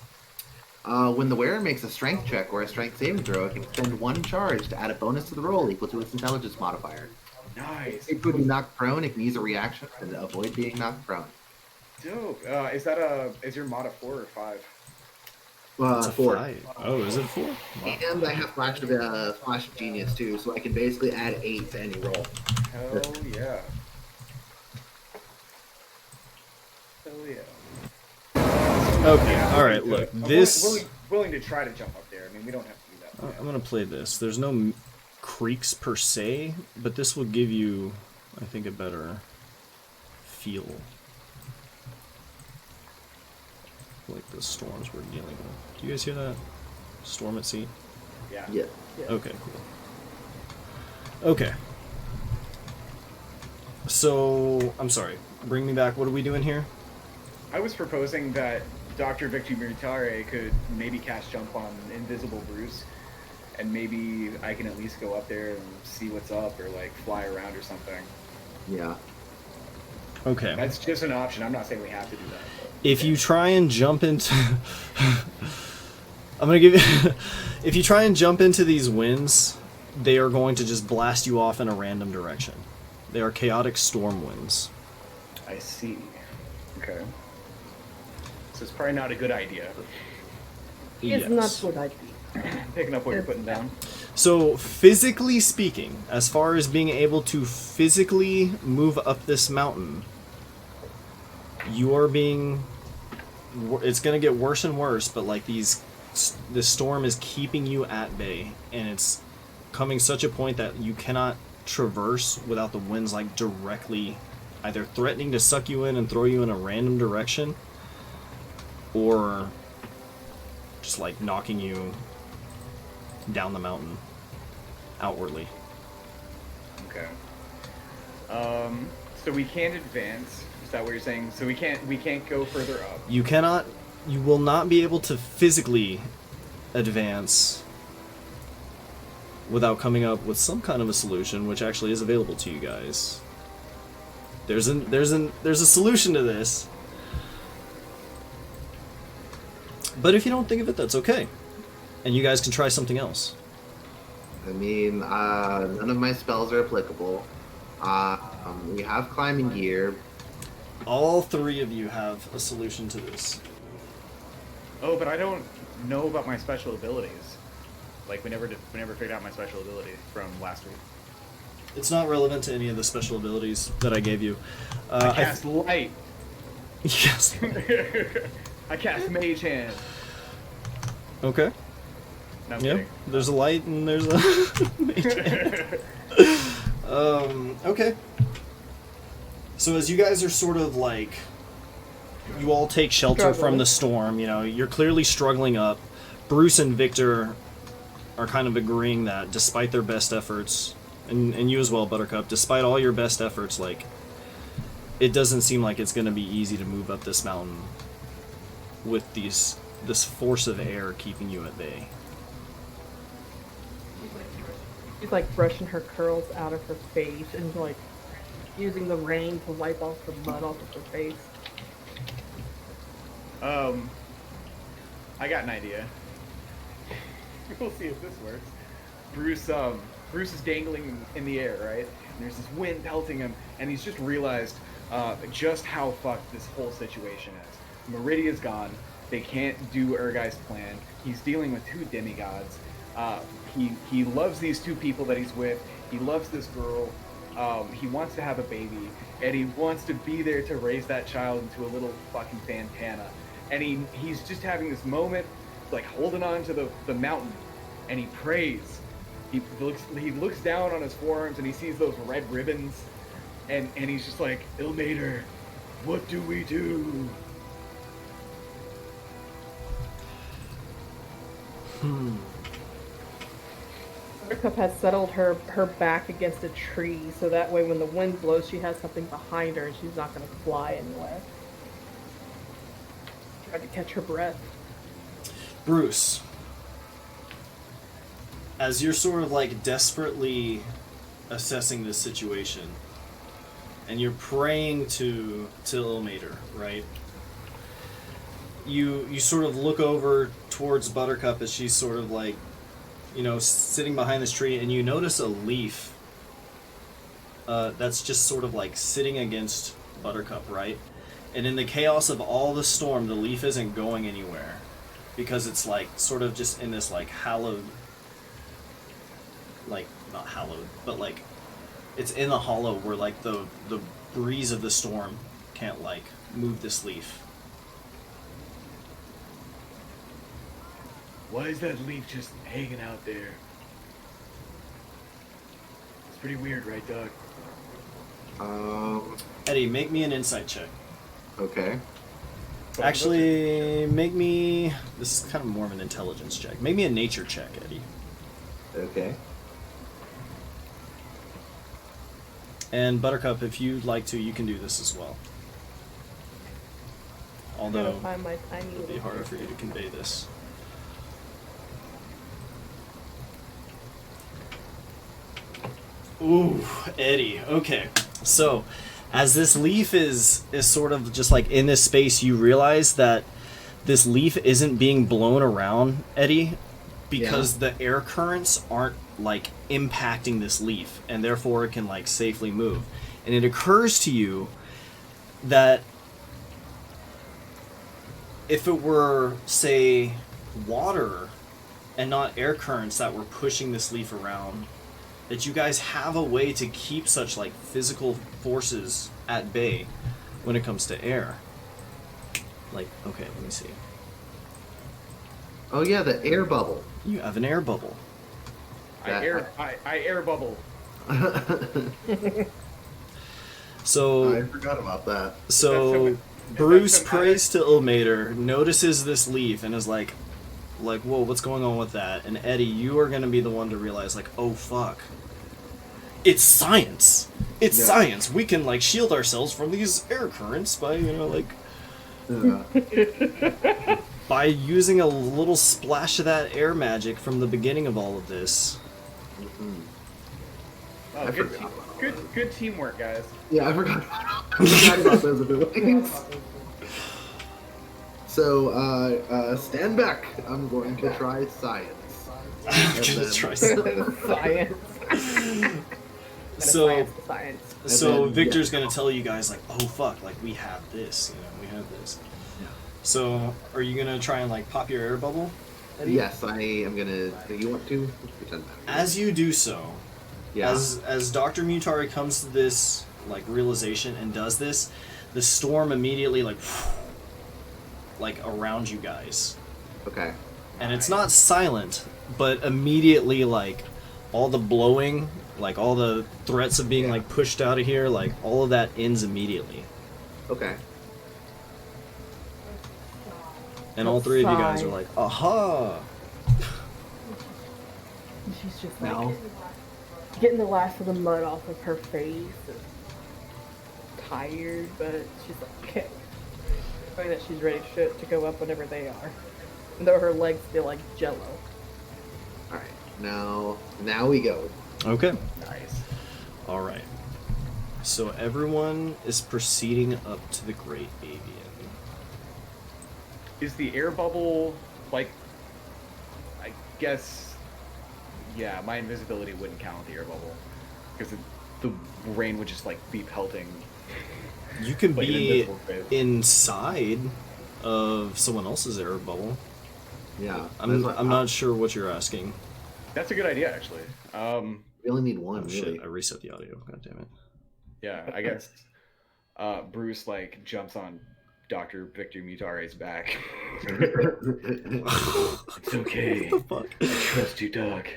When the wearer makes a strength check or a strength saving throw, it can spend 1 charge to add a bonus to the roll equal to its intelligence modifier. Nice. It could be knocked prone. It can use a reaction to avoid being knocked prone. Dope. Is your mod a 4 or 5? It's a 4. 5. Oh, is it 4? Wow. And I have Flash of Genius too, so I can basically add 8 to any roll. Hell yeah. Hell yeah. Okay, alright, look. I'm This... willing to try to jump up there. I mean, we don't have to do that. I'm gonna play this. There's no creeks per se, but this will give you, I think, a better feel. Like the storms we're dealing with. Do you guys hear that? Storm at sea? Yeah. Yeah. Okay, cool. Okay. So, I'm sorry. Bring me back. What are we doing here? I was proposing that Dr. Victor Muritare could maybe cast jump on Invisible Bruce, and maybe I can at least go up there and see what's up, or like fly around or something. Yeah. Okay. That's just an option. I'm not saying we have to do that. But... If you try and jump into... I'm gonna give you... If you try and jump into these winds, they are going to just blast you off in a random direction. They are chaotic storm winds. I see. Okay. So it's probably not a good idea. It's not a good idea. Picking up what you're putting down. So, physically speaking, as far as being able to physically move up this mountain, you are being... It's going to get worse and worse, but like this storm is keeping you at bay, and it's coming such a point that you cannot traverse without the winds like directly either threatening to suck you in and throw you in a random direction, or just like knocking you down the mountain outwardly. Okay. So we can't advance. Is that what you're saying? So we can't go further up. You will not be able to physically advance without coming up with some kind of a solution, which actually is available to you guys. There's a solution to this. But if you don't think of it, that's okay. And you guys can try something else. I mean, none of my spells are applicable. We have climbing gear. All three of you have a solution to this. Oh, but I don't know about my special abilities. Like we never figured out my special ability from last week. It's not relevant to any of the special abilities that I gave you. I cast light. Yes. I cast mage hand. Okay. No, I'm Yeah. kidding. There's a light and there's a. Okay. So as you guys are sort of like, you all take shelter from the storm. You know, you're clearly struggling up. Bruce and Victor are kind of agreeing that despite their best efforts, and you as well, Buttercup, despite all your best efforts, like, it doesn't seem like it's going to be easy to move up this mountain with this force of air keeping you at bay. She's like brushing her curls out of her face and like using the rain to wipe off the mud off of her face. I got an idea. We'll see if this works. Bruce is dangling in the air, right? And there's this wind pelting him, and he's just realized just how fucked this whole situation is. Meridia's gone. They can't do Urgai's plan. He's dealing with 2 demigods. He loves these 2 people that he's with. He loves this girl. He wants to have a baby, and he wants to be there to raise that child into a little fucking Fantana. And he's just having this moment, like holding on to the mountain, and he prays. He looks down on his forearms and he sees those red ribbons, and he's just like, Ilmater, what do we do? Buttercup has settled her back against a tree, so that way when the wind blows, she has something behind her and she's not going to fly anywhere. Try to catch her breath. Bruce, as you're sort of like desperately assessing this situation, and you're praying to Ilmater, right? You sort of look over towards Buttercup as she's sort of like, you know, sitting behind this tree, and you notice a leaf that's just sort of like sitting against Buttercup, right? And in the chaos of all the storm, the leaf isn't going anywhere because it's like sort of just in this like hallowed, like not hallowed, but like it's in the hollow where like the breeze of the storm can't like move this leaf. Why is that leaf just hanging out there? It's pretty weird, right, Doug? Eddie, make me an insight check. Okay. Actually, make me... This is kind of more of an intelligence check. Make me a nature check, Eddie. Okay. And Buttercup, if you'd like to, you can do this as well. Although, Find my tiny it'll be little harder for you to convey this. Ooh, Eddie. Okay. So, as this leaf is sort of just like in this space, you realize that this leaf isn't being blown around, Eddie, because the air currents aren't like impacting this leaf, and therefore it can like safely move. And it occurs to you that if it were, say, water and not air currents that were pushing this leaf around, that you guys have a way to keep such like physical forces at bay when it comes to air. Like, okay, let me see. Oh yeah, the air bubble. You have an air bubble. I air bubble. So I forgot about that. So Bruce prays to Ilmater, notices this leaf, and is like, whoa, what's going on with that? And Eddie, you are gonna be the one to realize, like, oh fuck, it's science. It's science. We can like shield ourselves from these air currents by, you know, like, by using a little splash of that air magic from the beginning of all of this. Oh, good teamwork, guys. Yeah, I forgot about those abilities. So, stand back. I'm going to try science. I'm gonna try something. science. So then, Victor's gonna tell you guys like, oh fuck, like we have this, you know, we have this. Yeah. So are you gonna try and like pop your air bubble, Eddie? Yes, I am gonna. You want to pretend that? As you do so, Yeah. as Dr. Mutari comes to this like realization and does this, the storm immediately like around you guys. Okay. And it's not silent, but immediately like all the blowing, like all the threats of being like pushed out of here, like all of that ends immediately. Okay. And all three of you guys are like, aha! And she's just like getting the last of the mud off of her face, and tired, but she's like, okay. Showing that she's ready to go up whenever they are. Even though her legs feel like jello. All right, now we go. Okay. Nice. All right. So everyone is proceeding up to the Great Avian. Is the air bubble like? I guess. Yeah, my invisibility wouldn't count with the air bubble because the rain would just like be pelting. You can Like an be invisible face. inside of someone else's air bubble. Yeah, I'm not sure what you're asking. That's a good idea, actually. We only need one, Oh really. shit! I reset the audio. God damn it. Yeah, I guess. Bruce like jumps on Dr. Victor Mutare's back. It's okay. What the fuck? I trust you, Doc.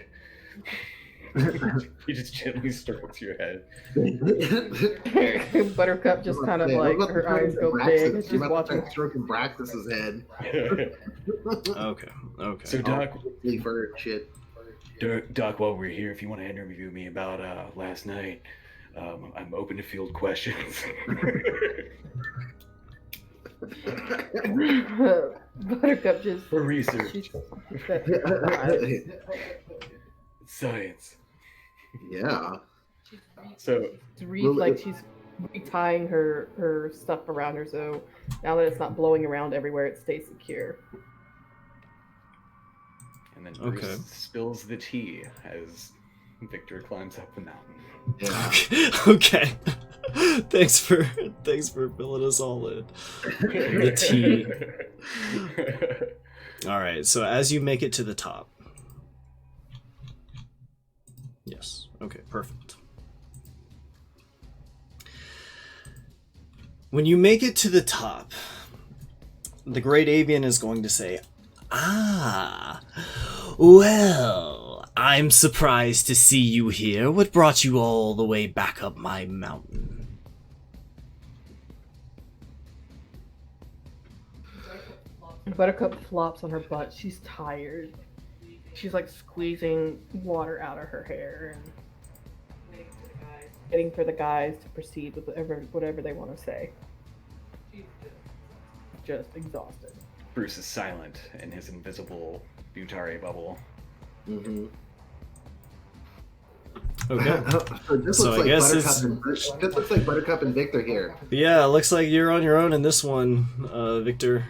He just gently strokes your head. Buttercup just kind of like, her eyes go big and she's watching. Stroking Braxis's head. Okay. Okay. So Doc, For shit. Doc, while we're here, if you want to interview me about last night, I'm open to field questions. Buttercup just. For research. She's, Science. Yeah. So like she's retying her stuff around her, so now that it's not blowing around everywhere, it stays secure. and then Bruce Okay. spills the tea as Victor climbs up the mountain. Yeah. Okay. Thanks for filling us all in. The tea. All right. So as you make it to the top. Yes. Okay. Perfect. When you make it to the top, the Great Avian is going to say, "Ah, well, I'm surprised to see you here. What brought you all the way back up my mountain?" Buttercup flops on her butt. She's tired. She's like squeezing water out of her hair and waiting for the guys to proceed with whatever they want to say. Just exhausted. Bruce is silent in his invisible Butare bubble. Mm-hmm. Okay. This So looks I like guess this looks like Buttercup and Victor here. Yeah, looks like you're on your own in this one, Victor.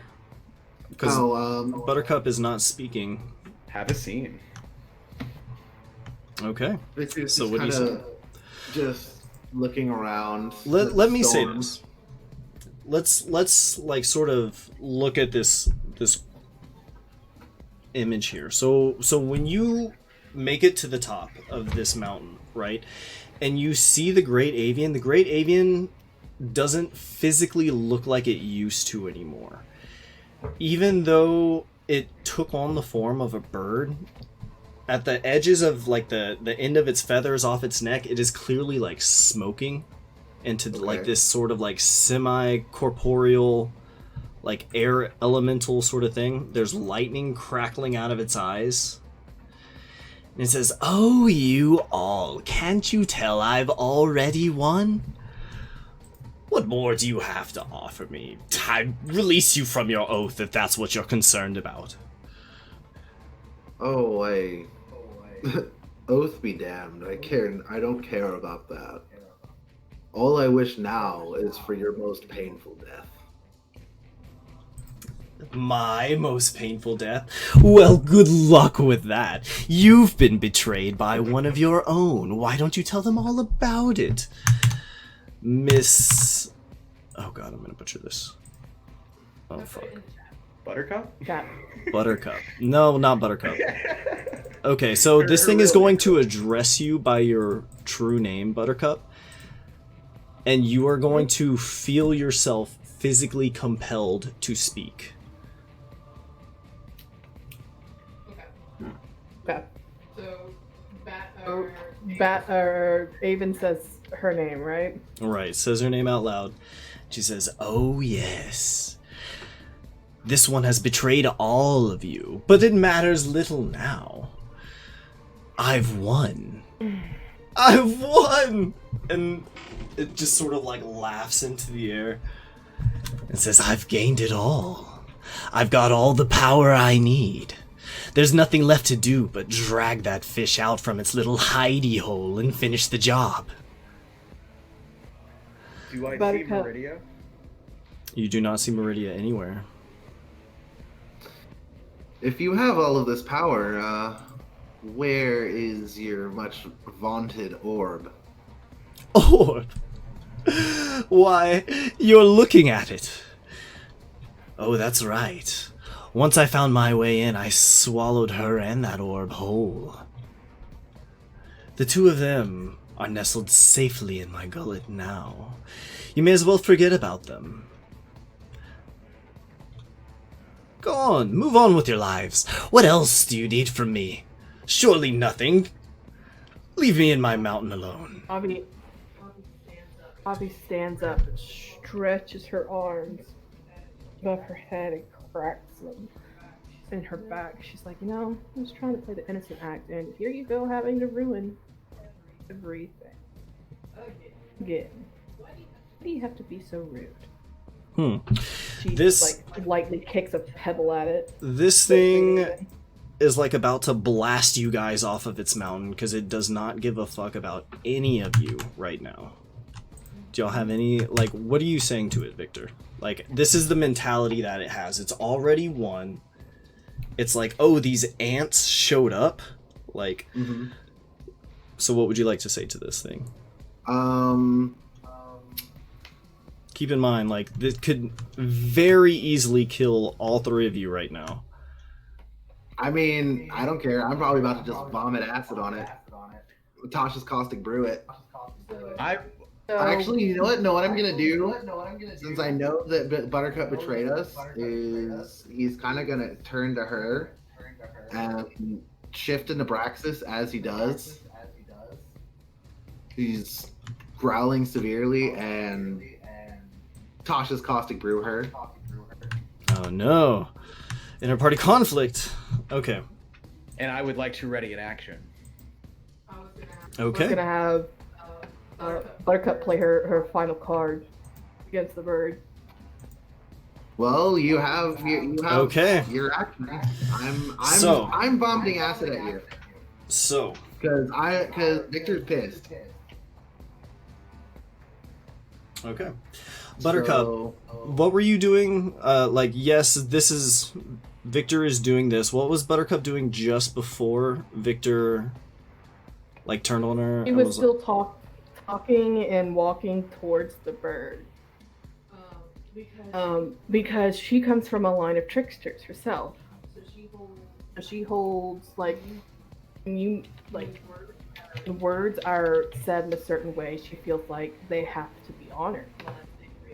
Because Buttercup is not speaking. Have a scene. Okay. Victor's So just what do you kinda just looking around. Let me say Storm. this. Let's like sort of look at this image here. So when you make it to the top of this mountain, right? And you see the Great Avian doesn't physically look like it used to anymore. Even though it took on the form of a bird, at the edges of like the end of its feathers off its neck, it is clearly like smoking into like this sort of like semi-corporeal like air elemental sort of thing. There's lightning crackling out of its eyes. And it says, "Oh, you all, can't you tell I've already won? What more do you have to offer me? I release you from your oath if that's what you're concerned about." Oh, oath be damned. I don't care about that. All I wish now is for your most painful death. My most painful death? Well, good luck with that. You've been betrayed by one of your own. Why don't you tell them all about it? Miss... Oh god, I'm gonna butcher this. Oh fuck. Buttercup? Got Buttercup. No, not Buttercup. Okay, so this thing is going to address you by your true name, Buttercup. And you are going to feel yourself physically compelled to speak. okay. So Avon says her name, right? Alright, says her name out loud. She says, "Oh yes. This one has betrayed all of you, but it matters little now. I've won. I've won!" And It just sort of like laughs into the air and says, "I've gained it all. I've got all the power I need. There's nothing left to do but drag that fish out from its little hidey hole and finish the job." Do I see Buttercup. Meridia? You do not see Meridia anywhere. If you have all of this power, where is your much vaunted orb? Orb? Why, you're looking at it. Oh, that's right. Once I found my way in, I swallowed her and that orb whole. The two of them are nestled safely in my gullet now. You may as well forget about them. Go on, move on with your lives. What else do you need from me? Surely nothing. Leave me in my mountain alone. Bobby stands up and stretches her arms above her head and cracks them in her back. She's like, I was trying to play the innocent act, and here you go, having to ruin everything. Again. Why do you have to be so rude? She like lightly kicks a pebble at it. This thing is like about to blast you guys off of its mountain because it does not give a fuck about any of you right now. Do y'all have any, like, what are you saying to it, Victor? Like, this is the mentality that it has. It's already won. It's like, oh, these ants showed up. Like, so what would you like to say to this thing? Keep in mind, like, this could very easily kill all three of you right now. I mean, I don't care. I'm probably about to just vomit acid on it. Tasha's caustic brew it. Actually, you know what? No, what I'm gonna do, since I know that Buttercup betrayed us, is he's kind of gonna turn to her and shift into Braxis as he does. He's growling severely, and Tasha's caustic brew her. Oh no. Inter-party conflict. Okay. And I would like to ready an action. Okay. We're gonna have Buttercup play her final card against the bird. Well, you have Okay. your action. So- I'm vomiting acid at you So, because Victor's pissed. okay. Buttercup, So, what were you doing? Like, yes, this is... Victor is doing this. What was Buttercup doing just before Victor, like, turned on her? He and was still talking and walking towards the bird. Because she comes from a line of tricksters herself. So she holds, like, words are said in a certain way, she feels like they have to be honored,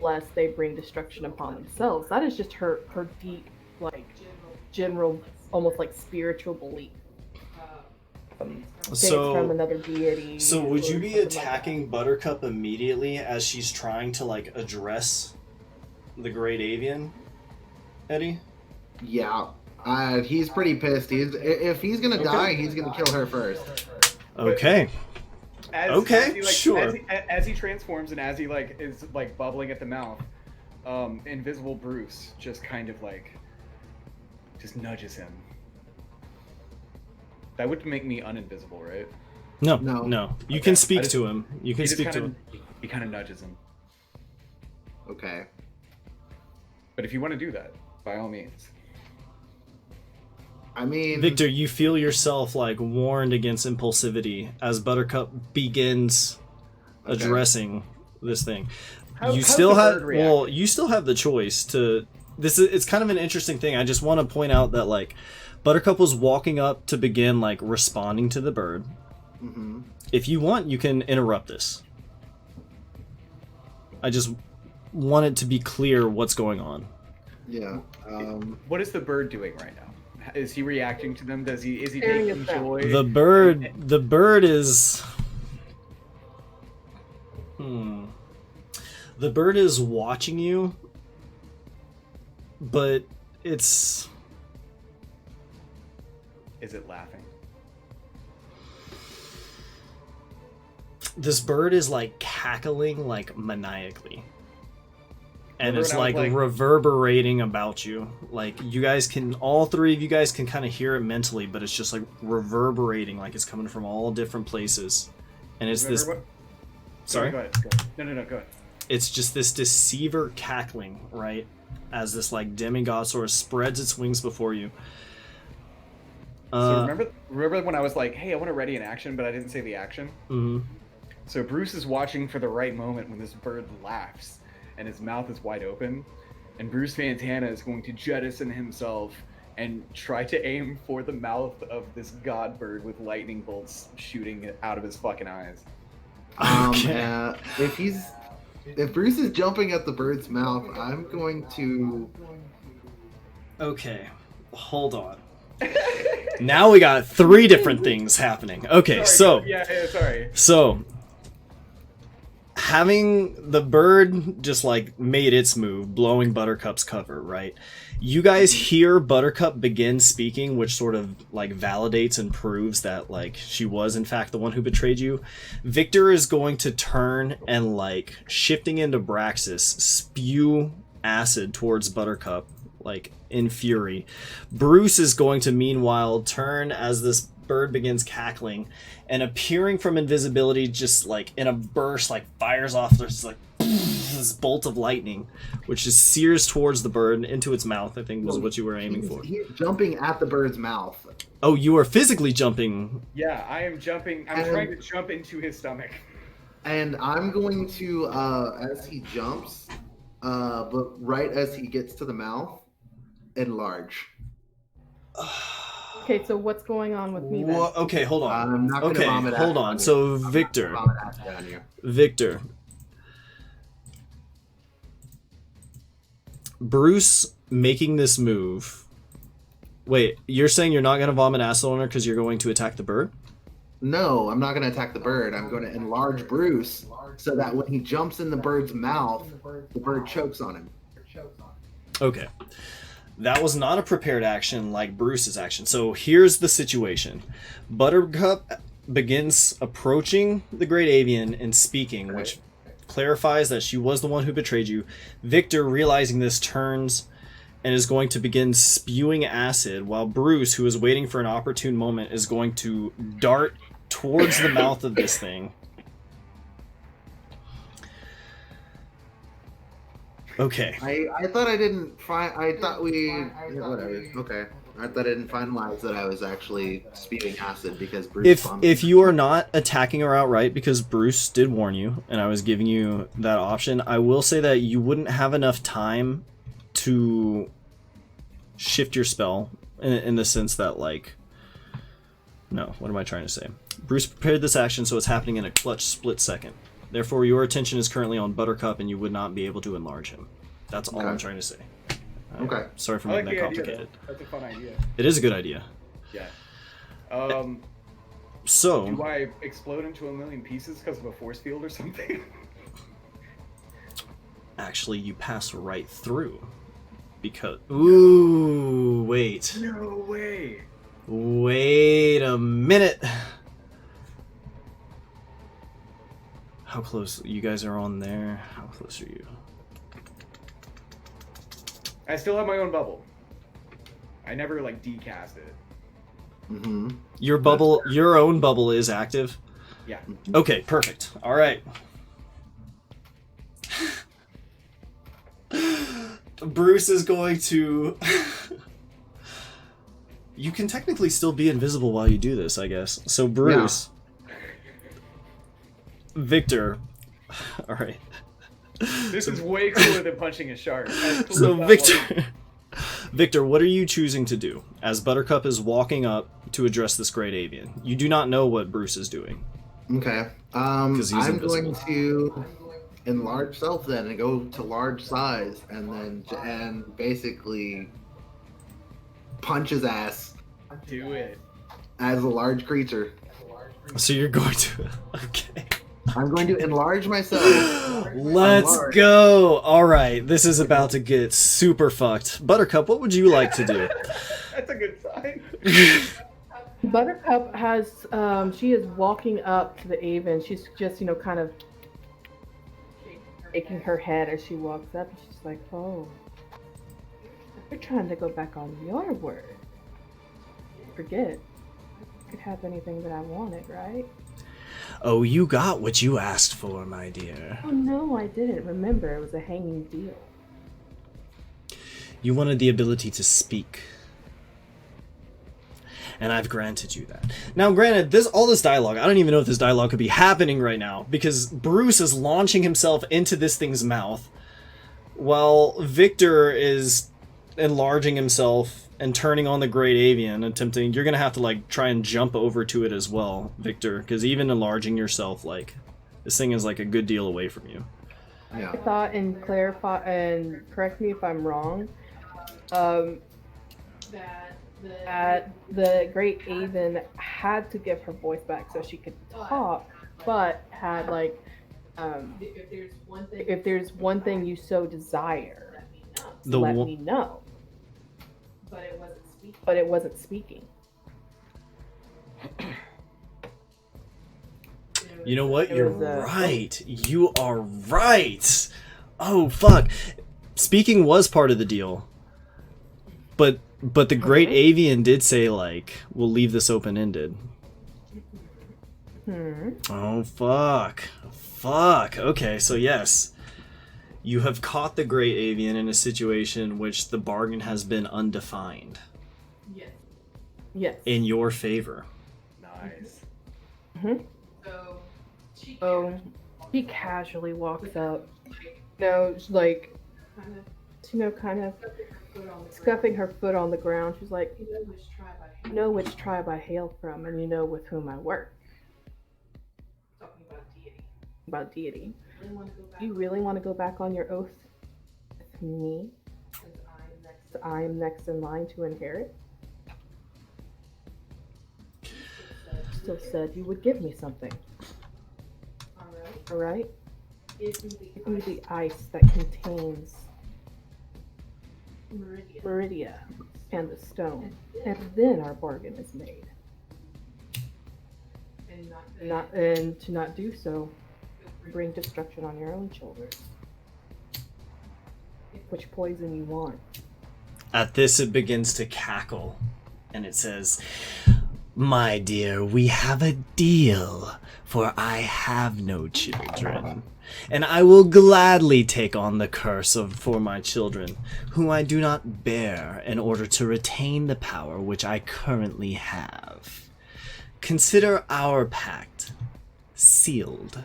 lest they bring destruction upon themselves. That is just her deep, like, general, almost like spiritual belief. So, from another deity. So would you or be something like attacking Buttercup immediately as she's trying to, like, address the Great Avian, Eddie? yeah, he's pretty pissed. If he's gonna die, he's gonna kill her first. Okay. Okay, he, sure. As he transforms and as he is bubbling at the mouth, Invisible Bruce just kind of just nudges him. That would make me uninvisible, right? No. No. You Okay. can speak to him. You can speak to him. He kind of nudges him. Okay. But if you want to do that, by all means. I mean, Victor, you feel yourself, like, warned against impulsivity as Buttercup begins addressing this thing. You still have the choice to... It's kind of an interesting thing. I just want to point out that, like, Buttercup was walking up to begin, like, responding to the bird. Mm-hmm. If you want, you can interrupt this. I just want it to be clear what's going on. Yeah. What is the bird doing right now? Is he reacting to them? Is he Staring taking at them. joy? The bird is... The bird is watching you, but it's... Is it laughing? this bird is like cackling like maniacally. And Remember it's when I was like like- reverberating about you. Like you guys can, all three of you guys can kind of hear it mentally, but it's just like reverberating, like it's coming from all different places. And it's this. Remember Sorry? Go ahead. Go ahead. No, go ahead. It's just this deceiver cackling, right? As this like demigod sort of spreads its wings before you. So remember when I was like, hey, I want to ready an action, but I didn't say the action? Mhm. So Bruce is watching for the right moment when this bird laughs and his mouth is wide open. And Bruce Fantana is going to jettison himself and try to aim for the mouth of this god bird with lightning bolts shooting out of his fucking eyes. Okay. If Bruce is jumping at the bird's mouth, I'm going to. Okay, hold on. Now we got three different things happening. Okay, Sorry, sorry. So, having the bird just like made its move, blowing Buttercup's cover, right? You guys hear Buttercup begin speaking, which sort of like validates and proves that like she was in fact the one who betrayed you. Victor is going to turn and like shifting into Braxis, spew acid towards Buttercup, like in fury. Bruce is going to meanwhile turn as this bird begins cackling and appearing from invisibility, just like in a burst, like fires off this like this bolt of lightning, which is sears towards the bird into its mouth. I think was what you were aiming for. He's jumping at the bird's mouth. Oh, you are physically jumping. Yeah, I am jumping. I'm trying to jump into his stomach. And I'm going to, as he jumps, but right as he gets to the mouth, enlarge. Okay, so what's going on with me then? Okay, hold on. I'm not going to Okay, vomit hold acid on. you. So I'm not Victor, gonna vomit acid on you. Victor, Bruce making this move. Wait, you're saying you're not going to vomit acid on her because you're going to attack the bird? No, I'm not going to attack the bird. I'm going to enlarge Bruce so that when he jumps in the bird's mouth, the bird chokes on him. Okay. That was not a prepared action like Bruce's action. So here's the situation. Buttercup begins approaching the Great Avian and speaking, which clarifies that she was the one who betrayed you. Victor, realizing this, turns and is going to begin spewing acid, while Bruce, who is waiting for an opportune moment, is going to dart towards the mouth of this thing. Okay. I thought I didn't find. I thought we. Whatever. Okay. I thought I didn't finalize that I was actually spewing acid because Bruce. If you are not attacking her outright, because Bruce did warn you, and I was giving you that option, I will say that you wouldn't have enough time to shift your spell in the sense that, like, no, what am I trying to say? Bruce prepared this action, so it's happening in a clutch split second. Therefore, your attention is currently on Buttercup, and you would not be able to enlarge him. That's all I'm trying to say. Okay. Sorry for I making like that the idea, complicated. though. That's a fun idea. It is a good idea. Yeah. So, Do I explode into a million pieces because of a force field or something? actually, you pass right through. Because... Ooh, wait. No way. Wait a minute. How close? You guys are on there. How close are you? I still have my own bubble. I never like decast it. Mm-hmm. Your bubble, your own bubble is active? Yeah. Okay, perfect. All right. Bruce is going to... You can technically still be invisible while you do this, I guess. So Bruce... Victor... Alright. This is way cooler than punching a shark. As cool So as that Victor... was. Victor, what are you choosing to do as Buttercup is walking up to address this great avian? You do not know what Bruce is doing. Okay. 'Cause he's I'm invisible. going to enlarge self then and go to large size and basically punch his ass Do it. as a large creature. So you're going to... Okay. I'm going to enlarge myself. Let's Large. go! Alright, this is about to get super fucked. Buttercup, what would you like to do? That's a good sign. Buttercup has she is walking up to the Avian. She's just, kind of shaking her head as she walks up, and she's like, "Oh, you're trying to go back on your word. Forget. I could have anything that I wanted, right?" Oh, you got what you asked for, my dear. "Oh no, I didn't. Remember, it was a hanging deal." You wanted the ability to speak. And I've granted you that. Now, granted, all this dialogue, I don't even know if this dialogue could be happening right now, because Bruce is launching himself into this thing's mouth, while Victor is enlarging himself and turning on the Great Avian, attempting... You're gonna have to, like, try and jump over to it as well, Victor, because even enlarging yourself, like, this thing is, like, a good deal away from you. Yeah. I thought, and clarify and correct me if I'm wrong, that the Great Avian had to give her voice back so she could talk, but had like, if there's one thing you so desire, let me know. But it wasn't speaking. You know what? It You're was, right. You are right. Oh, fuck. Speaking was part of the deal. But the Great Avian did say, like, we'll leave this open-ended. Oh, fuck. Fuck. Okay, so yes. You have caught the Great Avian in a situation in which the bargain has been undefined. Yes. In your favor. Nice. So she casually walks up, like, kind of scuffing her foot on the ground. She's like, "You know which tribe I hail from, and you know with whom I work." Talking about deity. Do you really want to go back on your oath with me? Since I am next in line to inherit? Still said you would give me something. All right? Give me the ice that contains Meridia and the stone, and then our bargain is made. And to not do so, bring destruction on your own children. Which poison you want? At this, it begins to cackle, and it says, "My dear, we have a deal, for I have no children, and I will gladly take on the curse for my children, whom I do not bear, in order to retain the power which I currently have. Consider our pact sealed."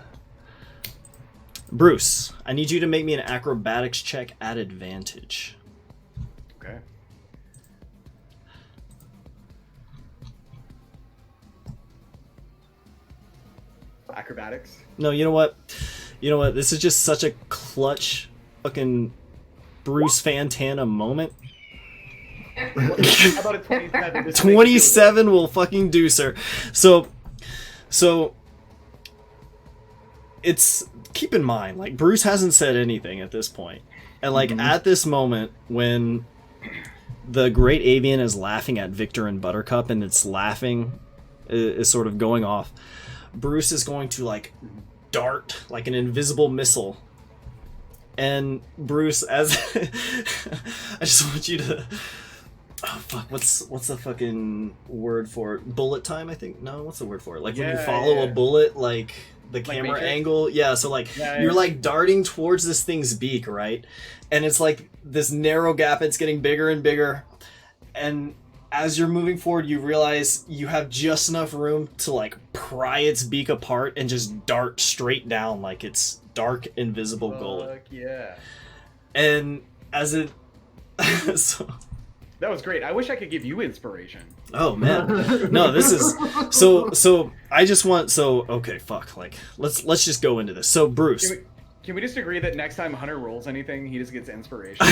Bruce, I need you to make me an acrobatics check at advantage. Okay. Acrobatics. No, you know what? You know what? This is just such a clutch fucking Bruce Fantana moment. How about a 27? Just to make you feel 27 will fucking do, sir. So it's, keep in mind, like, Bruce hasn't said anything at this point. And like at this moment when the Great Avian is laughing at Victor and Buttercup, and it's laughing is sort of going off, Bruce is going to like dart like an invisible missile. And Bruce, as I just want you to, oh fuck, what's the fucking word for it? Bullet time, I think. No, what's the word for it? Like when you follow a bullet, like the camera Matrix? angle. Yeah, so like you're like darting towards this thing's beak, right? And it's like this narrow gap, it's getting bigger and bigger. And as you're moving forward, you realize you have just enough room to like pry its beak apart and just dart straight down like it's dark, invisible gullet. Fuck yeah. And as it so That was great. I wish I could give you inspiration. oh man, no, this is so I just want, so okay, fuck, like let's just go into this. So Bruce, Can we just agree that next time Hunter rolls anything, he just gets inspiration?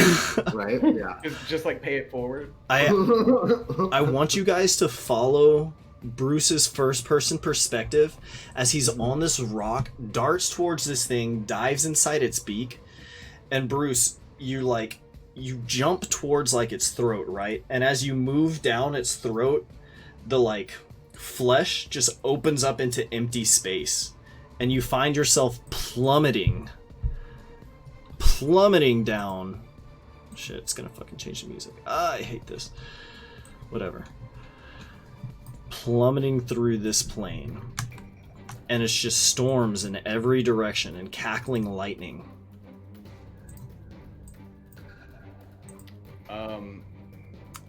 Right? Yeah. just like pay it forward. I want you guys to follow Bruce's first person perspective as he's on this rock, darts towards this thing, dives inside its beak, and Bruce, you jump towards like its throat, right? And as you move down its throat, the like flesh just opens up into empty space, and you find yourself plummeting down. Shit, it's gonna fucking change the music. I hate this. Whatever. Plummeting through this plane. And it's just storms in every direction and cackling lightning.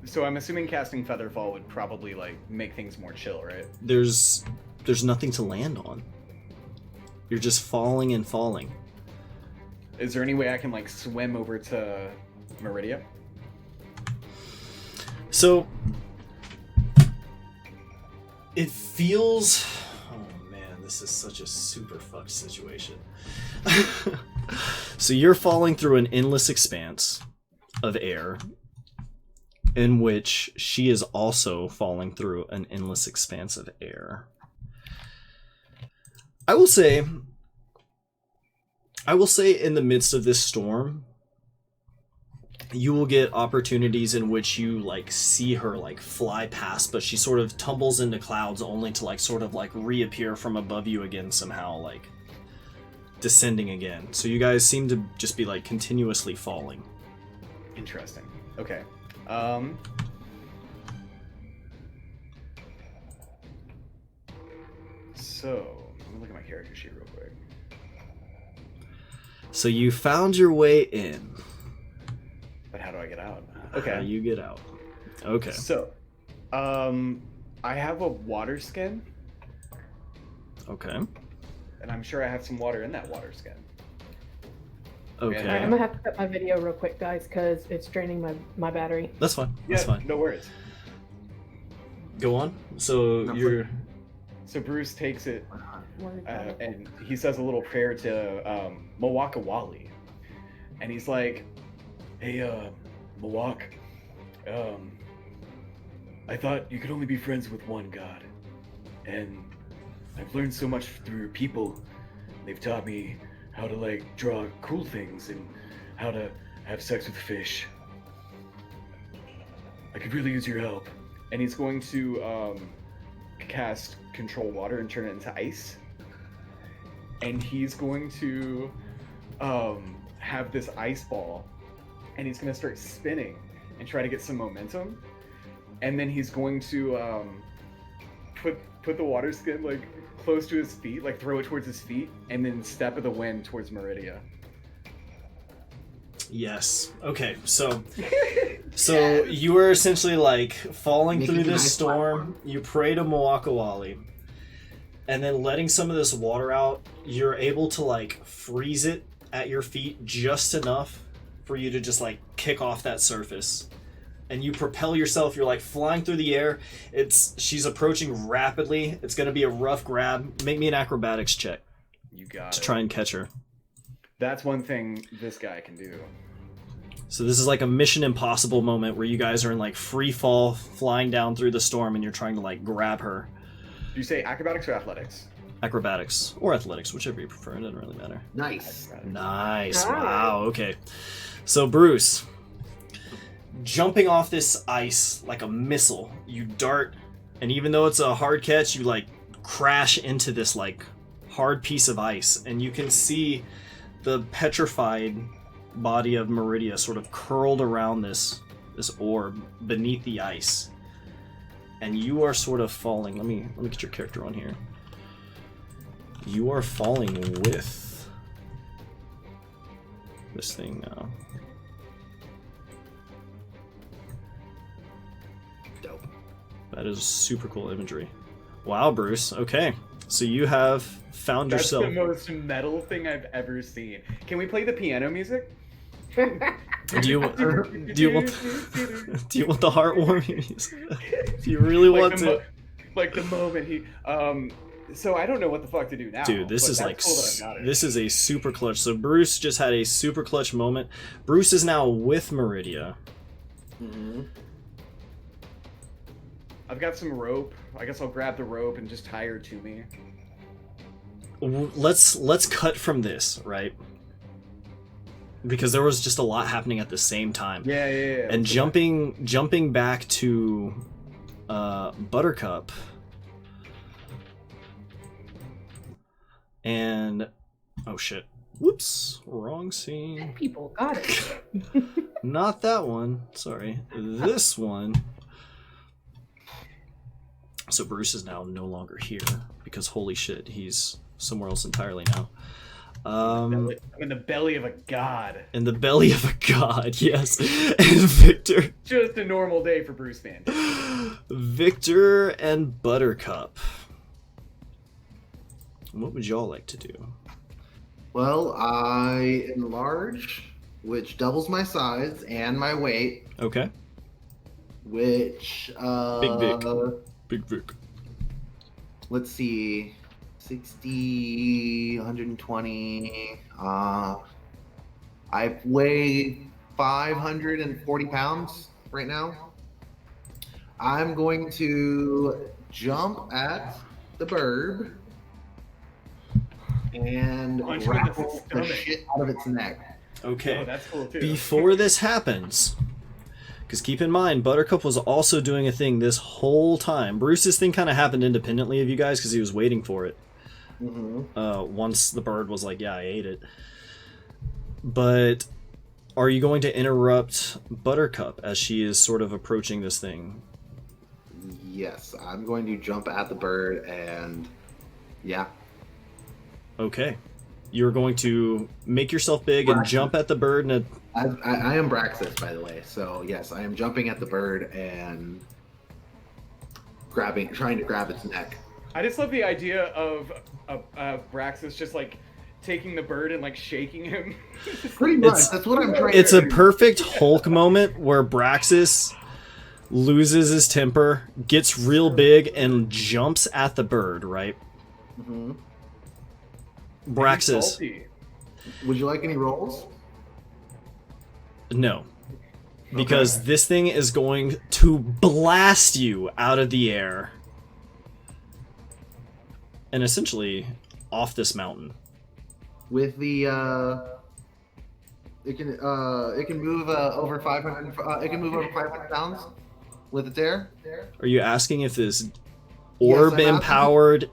So I'm assuming casting Featherfall would probably like make things more chill, right? There's nothing to land on. You're just falling and falling. Is there any way I can like swim over to Meridia? So it feels, oh man, this is such a super fucked situation. So you're falling through an endless expanse of air, in which she is also falling through an endless expanse of air. I will say in the midst of this storm, you will get opportunities in which you like see her like fly past, but she sort of tumbles into clouds only to like sort of like reappear from above you again somehow, like descending again. So you guys seem to just be like continuously falling. Interesting. Okay. So let me look at my character sheet real quick. So you found your way in. But how do I get out? How Okay. you get out. Okay. So, I have a water skin, Okay. and I'm sure I have some water in that water skin. Okay. Alright, I'm gonna have to cut my video real quick, guys, because it's draining my battery. That's fine. That's fine. No worries. Go on. So No, you're So Bruce takes it, Worried about it. and he says a little prayer to Mawaka Wali, and he's like, "Hey, Mawak, I thought you could only be friends with one god, and I've learned so much through your people. They've taught me how to like draw cool things and how to have sex with fish. I could really use your help." And he's going to cast Control Water and turn it into ice. And he's going to have this ice ball, and he's going to start spinning and try to get some momentum. And then he's going to put the water skin like close to his feet, like throw it towards his feet, and then step of the wind towards Meridia. yes. Okay. So you are essentially like falling Making through a this nice storm. platform. You pray to Mawakawali, and then letting some of this water out, you're able to like freeze it at your feet just enough for you to just like kick off that surface. And you propel yourself, you're like flying through the air. She's approaching rapidly. It's gonna be a rough grab. Make me an acrobatics check You got to it. try and catch her. That's one thing this guy can do. So this is like a Mission Impossible moment where you guys are in like free fall, flying down through the storm, and you're trying to like grab her. Do you say acrobatics or athletics? Acrobatics or athletics, whichever you prefer. It doesn't really matter. Nice. Acrobatics. Nice. Alright. Wow. Okay. So Bruce, jumping off this ice like a missile, you dart, and even though it's a hard catch, you like crash into this like hard piece of ice, and you can see the petrified body of Meridia sort of curled around this orb beneath the ice. And you are sort of falling. Let me get your character on here. You are falling with this thing now. Dope. That is super cool imagery. Wow, Bruce. Okay. So you have found That's yourself. the most metal thing I've ever seen. Can we play the piano music? Do you want do you want the heartwarming music? Do you really Like want the to? like the moment he so I don't know what the fuck to do now. Dude, this but is that's like cool that I've got it. this is a super clutch. So Bruce just had a super clutch moment. Bruce is now with Meridia. Mm-hmm. I've got some rope. I guess I'll grab the rope and just tie her to me. Let's cut from this, right? Because there was just a lot happening at the same time. Yeah. And jumping back to Buttercup, And oh shit. Whoops, wrong scene. People got it. Not that one. Sorry. This one. So Bruce is now no longer here because holy shit, he's somewhere else entirely now. I'm in the belly of a god. In the belly of a god, yes. And Victor. Just a normal day for Bruce Van. Victor and Buttercup. What would y'all like to do? Well, I enlarge, which doubles my size and my weight, Okay. which Big Vic. Big Vic. let's see, 60, 120. I weigh 540 pounds right now. I'm going to jump at the bird and Punch him in the grapple the stomach. shit out of its neck. Okay. Oh, that's cool too. Before this happens, because keep in mind, Buttercup was also doing a thing this whole time. Bruce's thing kind of happened independently of you guys because he was waiting for it. Once the bird was like, yeah, I ate it. But are you going to interrupt Buttercup as she is sort of approaching this thing? Yes, I'm going to jump at the bird and yeah. Okay. You're going to make yourself big and jump at the bird and I am Braxis, by the way. So yes, I am jumping at the bird and trying to grab its neck. I just love the idea of Braxis just like taking the bird and like shaking him. Pretty much. It's- That's what I'm trying it's to a do. perfect Hulk moment where Braxis loses his temper, gets real big, and jumps at the bird, right? Mhm. Braxis. Salty. Would you like any rolls? No. Because this thing is going to blast you out of the air. And essentially off this mountain. With the it can move over 500. It can move over 500 pounds with its air. Are you asking if this Yes, orb I'm asking. empowered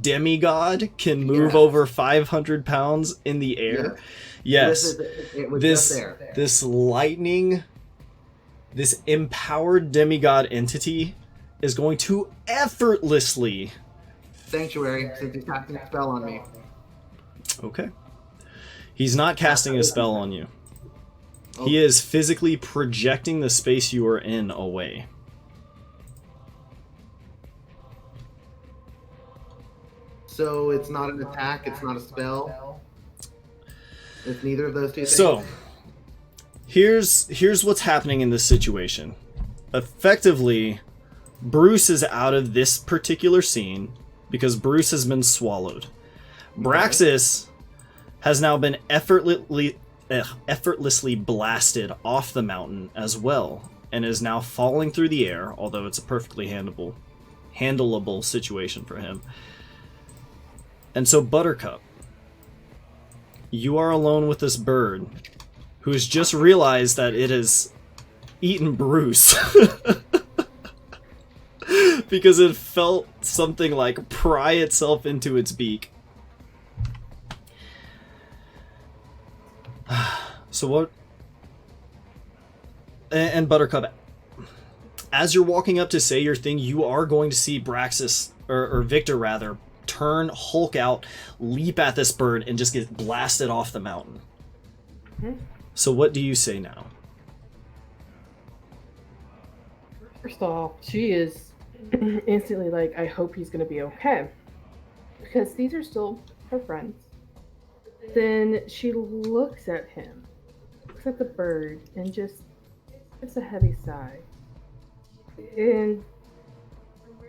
demigod can move Yes. over 500 pounds in the air? Yes. With just This air. this lightning, this empowered demigod entity is going to effortlessly. Sanctuary, since he's casting a spell on me. Okay. He's not casting a spell on you. He is physically projecting the space you are in away. So it's not an attack. It's not a spell. It's neither of those two things. So, here's what's happening in this situation. Effectively, Bruce is out of this particular scene because Bruce has been swallowed. Braxis has now been effortlessly blasted off the mountain as well, and is now falling through the air, although it's a perfectly handleable situation for him. And so, Buttercup, you are alone with this bird, who has just realized that it has eaten Bruce. Because it felt something like pry itself into its beak. So what? And Buttercup, as you're walking up to say your thing, you are going to see Braxis, or Victor rather, turn, Hulk out, leap at this bird, and just get blasted off the mountain. So what do you say now? First off, she is instantly like, I hope he's going to be okay. Because these are still her friends. Then she looks at him, looks at the bird, and just gives a heavy sigh. And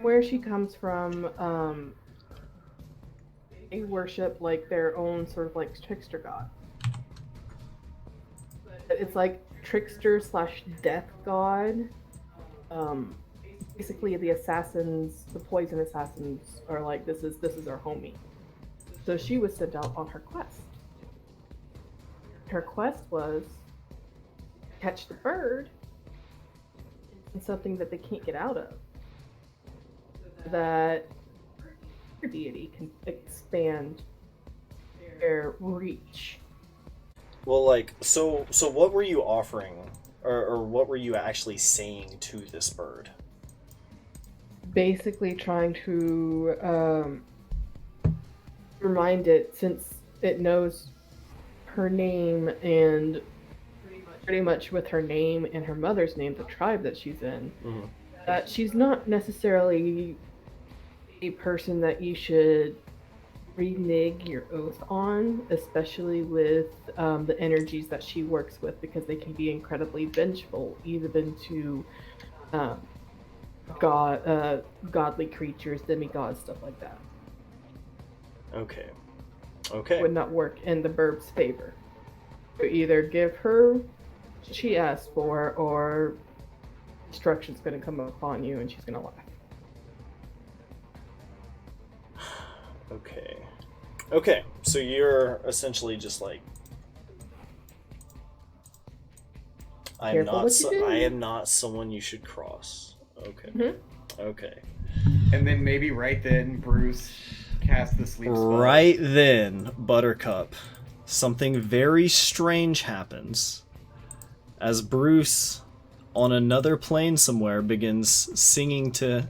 where she comes from, they worship like their own sort of like trickster god. It's like trickster / death god. Basically the assassins, the poison assassins are like, this is our homie. So she was sent out on her quest. Her quest was catch the bird in something that they can't get out of. That her deity can expand their reach. Well, like, so what were you offering, or what were you actually saying to this bird? Basically trying to remind it, since it knows her name and pretty much with her name and her mother's name, the tribe that she's in, Mm-hmm. that she's not necessarily a person that you should renege your oath on, especially with the energies that she works with, because they can be incredibly vengeful, even to um, godly creatures, demigods, stuff like that. Okay. Okay. Would not work in the bird's favor. You either give her what she asked for, or destruction's going to come upon you and she's going to laugh. Okay. Okay. So you're essentially just like, I am not someone you should cross. Okay. Mm-hmm. Okay. And then maybe right then, Bruce cast the sleep spell. Right then, Buttercup, something very strange happens as Bruce, on another plane somewhere, begins singing to,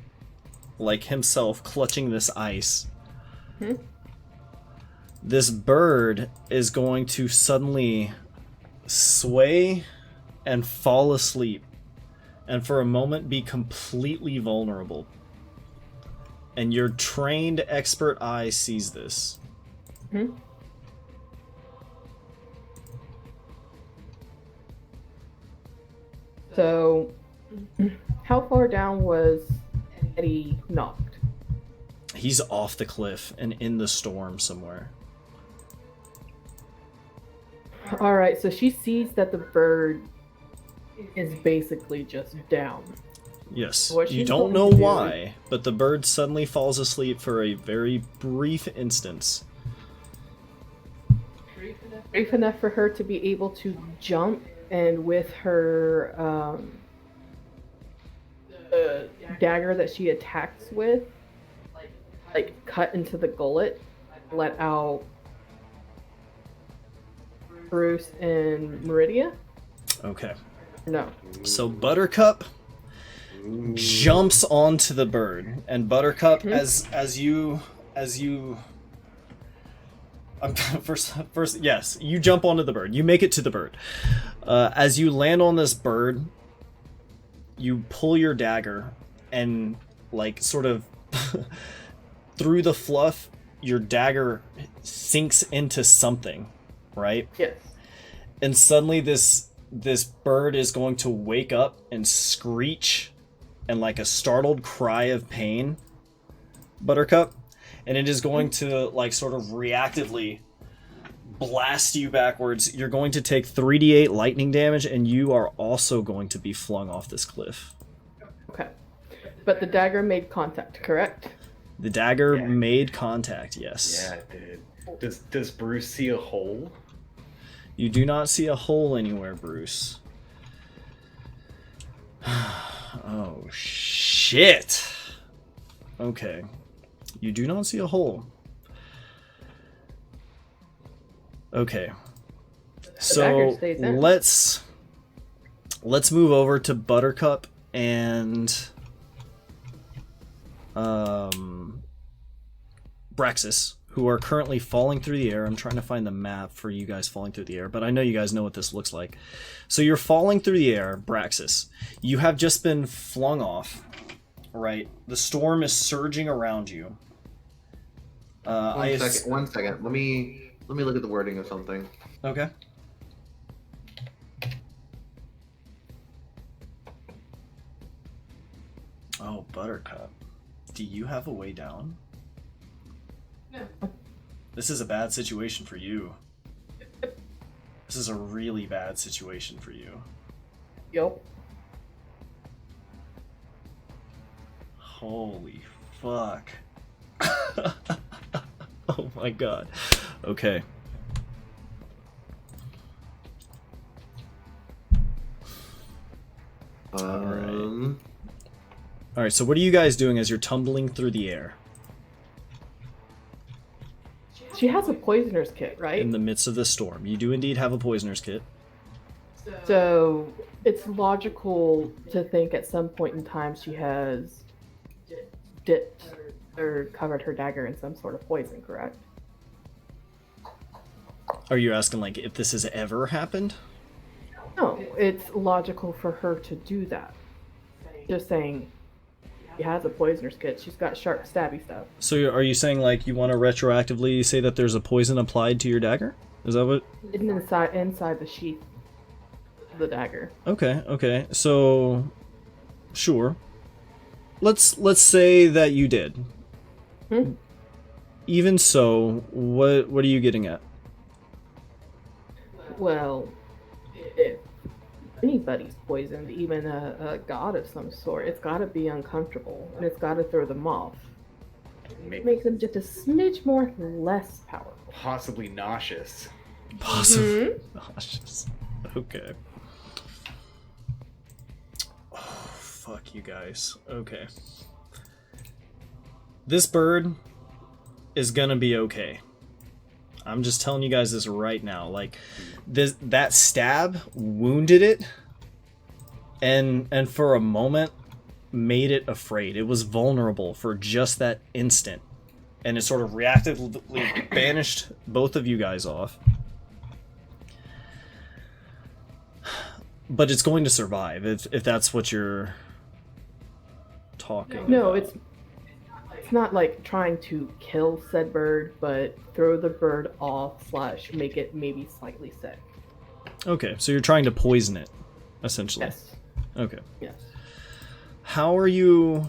like, himself, clutching this ice. Mm-hmm. This bird is going to suddenly sway and fall asleep, and for a moment be completely vulnerable. And your trained expert eye sees this. Mm-hmm. So, how far down was Eddie knocked? He's off the cliff and in the storm somewhere. Alright, so she sees that the bird is basically just down. Yes. What You she's don't going know to do- why, but the bird suddenly falls asleep for a very brief instance. Brief enough for her to be able to jump, and with her the dagger that she attacks with, like cut into the gullet, let out Bruce and Meridia? Okay. No. So Buttercup jumps onto the bird, and Buttercup, as you first, yes, you jump onto the bird. You make it to the bird. As you land on this bird, you pull your dagger, and like sort of through the fluff, your dagger sinks into something, right? Yes. And suddenly this bird is going to wake up and screech and like a startled cry of pain, Buttercup, and it is going to like sort of reactively blast you backwards. You're going to take 3d8 lightning damage, and you are also going to be flung off this cliff. Okay. But the dagger made contact, correct? The dagger Yeah. made contact, yes. Yeah, it did. Does Bruce see a hole? You do not see a hole anywhere, Bruce. Oh, shit. Okay. You do not see a hole. Okay. So dagger stays in. let's move over to Buttercup and Braxis, who are currently falling through the air. I'm trying to find the map for you guys falling through the air, but I know you guys know what this looks like. So you're falling through the air, Braxis. You have just been flung off, right? The storm is surging around you. One second. Let me look at the wording of something. Okay. Oh, Buttercup. Do you have a way down? No. This is a bad situation for you. This is a really bad situation for you. Yup. Holy fuck. Oh my god. Okay. Alright, so what are you guys doing as you're tumbling through the air? She has a poisoner's kit, right? In the midst of this storm. You do indeed have a poisoner's kit. So it's logical to think at some point in time she has dipped or covered her dagger in some sort of poison, correct? Are you asking, like, if this has ever happened? No, it's logical for her to do that. Just saying, she has a poisoner's kit. She's got sharp, stabby stuff. So are you saying, like, you want to retroactively say that there's a poison applied to your dagger? Is that what? Inside the sheath of the dagger. Okay. So, sure. Let's say that you did. Even so, what are you getting at? Well, if anybody's poisoned, even a god of some sort, it's got to be uncomfortable, and it's got to throw them off. Make them just a smidge more less powerful. Possibly nauseous. Possibly nauseous. Okay. Oh, fuck you guys. Okay. This bird is gonna be okay. I'm just telling you guys this right now. Like, that stab wounded it, and for a moment made it afraid. It was vulnerable for just that instant, and it sort of reactively banished both of you guys off. But it's going to survive if that's what you're talking No, about. it's not like trying to kill said bird, but throw the bird off / make it maybe slightly sick. Okay, so you're trying to poison it, essentially. Yes. Okay. Yes. How are you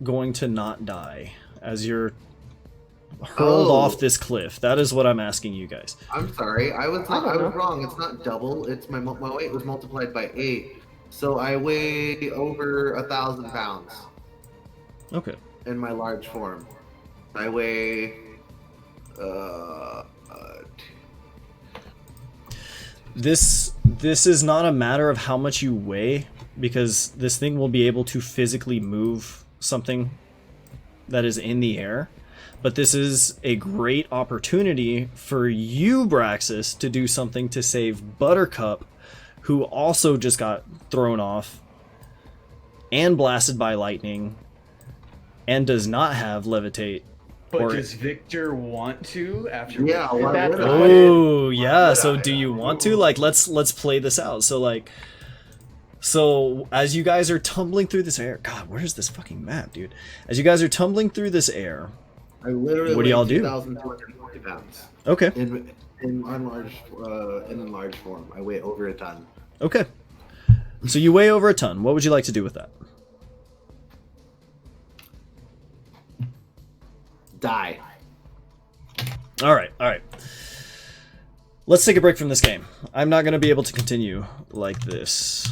going to not die as you're hurled off this cliff? That is what I'm asking you guys. I'm sorry. I was I don't know. wrong. It's not double. It's my weight was multiplied by 8. So I weigh over 1,000 pounds Okay. in my large form. I weigh This is not a matter of how much you weigh, because this thing will be able to physically move something that is in the air. But this is a great opportunity for you, Braxis, to do something to save Buttercup, who also just got thrown off and blasted by lightning and does not have levitate. But Or- does Victor want to after? yeah. Why That's would a- I? Oh yeah, would so I? do you want to? Like, let's play this out. So as you guys are tumbling through this air, God, where's this fucking map, dude? As you guys are tumbling through this air, I literally What do y'all do? 2,240 pounds okay, in enlarged form. I weigh over a ton. okay. So you weigh over a ton. What would you like to do with that? Die. All right. Let's take a break from this game. I'm not going to be able to continue like this.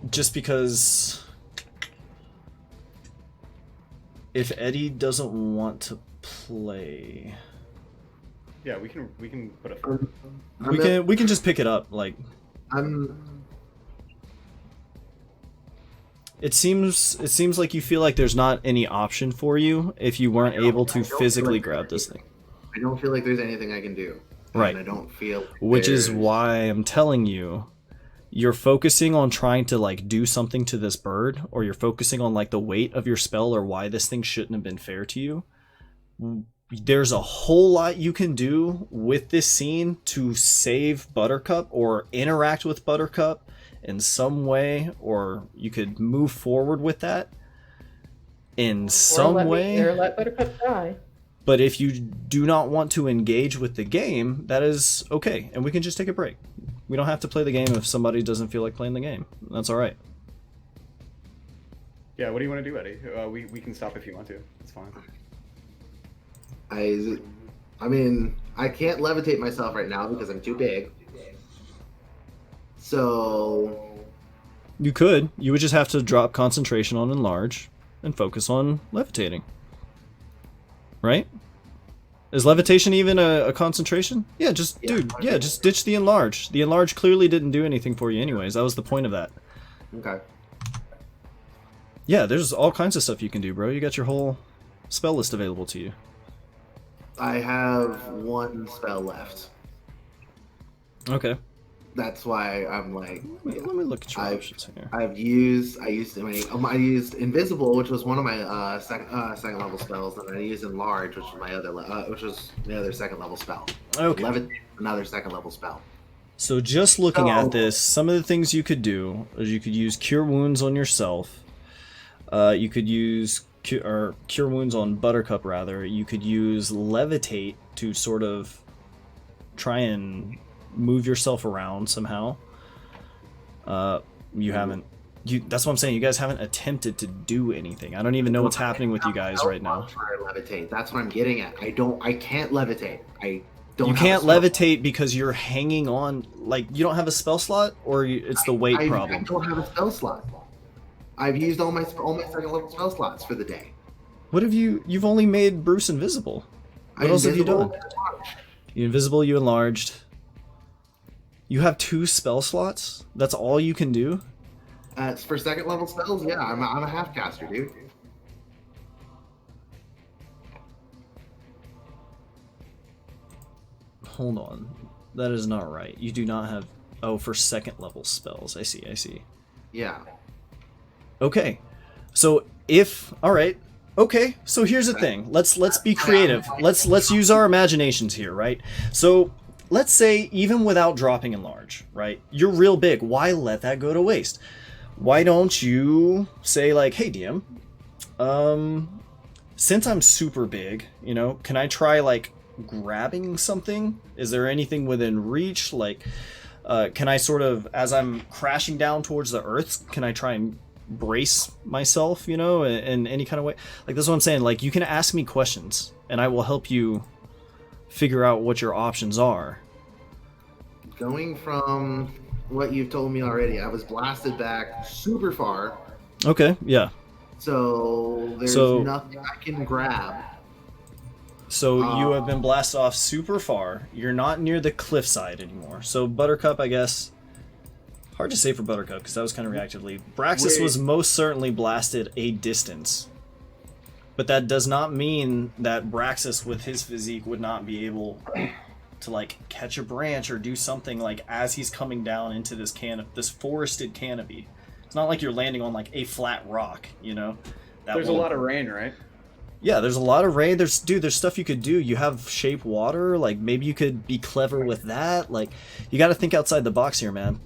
Just because if Eddie doesn't want to play, Yeah, we can put a. we can just pick it up. Like, it seems like you feel like there's not any option for you if you weren't able to physically grab this thing. I don't feel like there's anything I can do. Right. And I don't feel. Which is there's- why I'm telling you, you're focusing on trying to like do something to this bird, or you're focusing on like the weight of your spell, or why this thing shouldn't have been fair to you. There's a whole lot you can do with this scene to save Buttercup or interact with Buttercup in some way, or you could move forward with that in some way. Or let Buttercup die. But if you do not want to engage with the game, that is okay, and we can just take a break. We don't have to play the game if somebody doesn't feel like playing the game. That's all right. Yeah, what do you want to do, Eddie? We can stop if you want to. It's fine. I mean, I can't levitate myself right now because I'm too big. So You could. You would just have to drop concentration on enlarge and focus on levitating. Right? Is levitation even a concentration? Yeah, just just ditch the enlarge. The enlarge clearly didn't do anything for you anyways. That was the point of that. okay. Yeah, there's all kinds of stuff you can do, bro. You got your whole spell list available to you. I have one spell left. Okay. That's why I'm like, Let me look at your I've- options here. I used invisible, which was one of my second level spells, and I used enlarge, which was my other second level spell. Okay. Levitate, another second level spell. So just looking So- at this, some of the things you could do is you could use Cure Wounds on yourself. You could use Cure Wounds on Buttercup, rather. You could use Levitate to sort of try and move yourself around somehow. You haven't. That's what I'm saying. You guys haven't attempted to do anything. I don't even know what's happening with you guys right now. Levitate. That's what I'm getting at. I can't levitate. I don't. You have a can't spell. levitate because you're hanging on. Like, you don't have a spell slot, or it's the weight I problem. don't have a spell slot. I've used all my second level spell slots for the day. What have you? You've only made Bruce invisible. What else have you done? You invisible. You enlarged. You have 2 spell slots. That's all you can do. For second level spells, yeah, I'm a half caster, dude. Hold on. That is not right. You do not have... Oh, for second level spells. I see, I see. Yeah. Okay. So if... Alright. Okay, so here's the thing. Let's be creative. Let's use our imaginations here, right? So let's say even without dropping enlarge, right? You're real big. Why let that go to waste? Why don't you say like, hey DM, since I'm super big, you know, can I try like grabbing something? Is there anything within reach? Like, can I sort of, as I'm crashing down towards the earth, can I try and brace myself, you know, in any kind of way? Like, that's what I'm saying. Like, you can ask me questions and I will help you figure out what your options are. Going from what you've told me already, I was blasted back super far, Okay, yeah. so there's So- nothing I can grab. So you have been blasted off super far. You're not near the cliffside anymore. So Buttercup, I guess. Hard to say for Buttercup because that was kind of reactively. Braxis Wait. was most certainly blasted a distance. But that does not mean that Braxis with his physique would not be able to like catch a branch or do something like as he's coming down into this this forested canopy. It's not like you're landing on like a flat rock, you know. There's a lot of rain, right? Yeah, there's a lot of rain. There's stuff you could do. You have shape water. Like, maybe you could be clever with that. Like, you got to think outside the box here, man.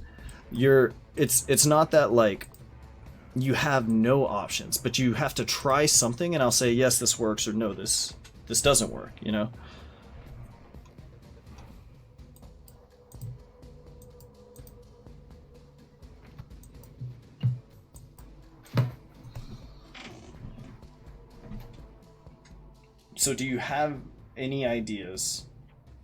It's not that like you have no options, but you have to try something, and I'll say yes, this works, or no, this doesn't work. You know. So do you have any ideas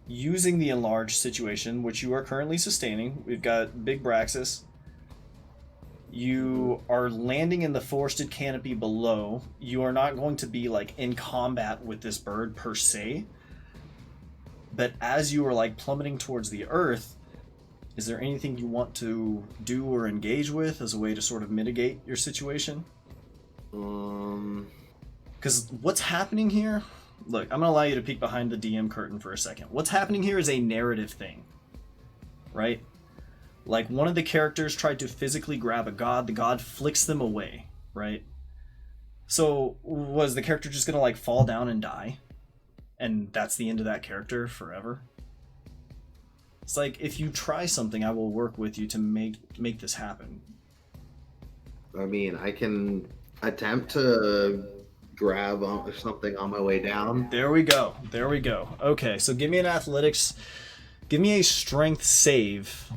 using the enlarged situation, which you are currently sustaining? We've got Big Braxis. You are landing in the forested canopy below. You are not going to be like in combat with this bird per se. But as you are like plummeting towards the earth, is there anything you want to do or engage with as a way to sort of mitigate your situation? Because what's happening here... Look, I'm going to allow you to peek behind the DM curtain for a second. What's happening here is a narrative thing, right? Like, one of the characters tried to physically grab a god, the god flicks them away, right? So, was the character just going to, like, fall down and die? And that's the end of that character forever? It's like, if you try something, I will work with you to make this happen. I mean, I can attempt to grab something on my way down. There we go. There we go. Okay, so give me an athletics. Give me a strength save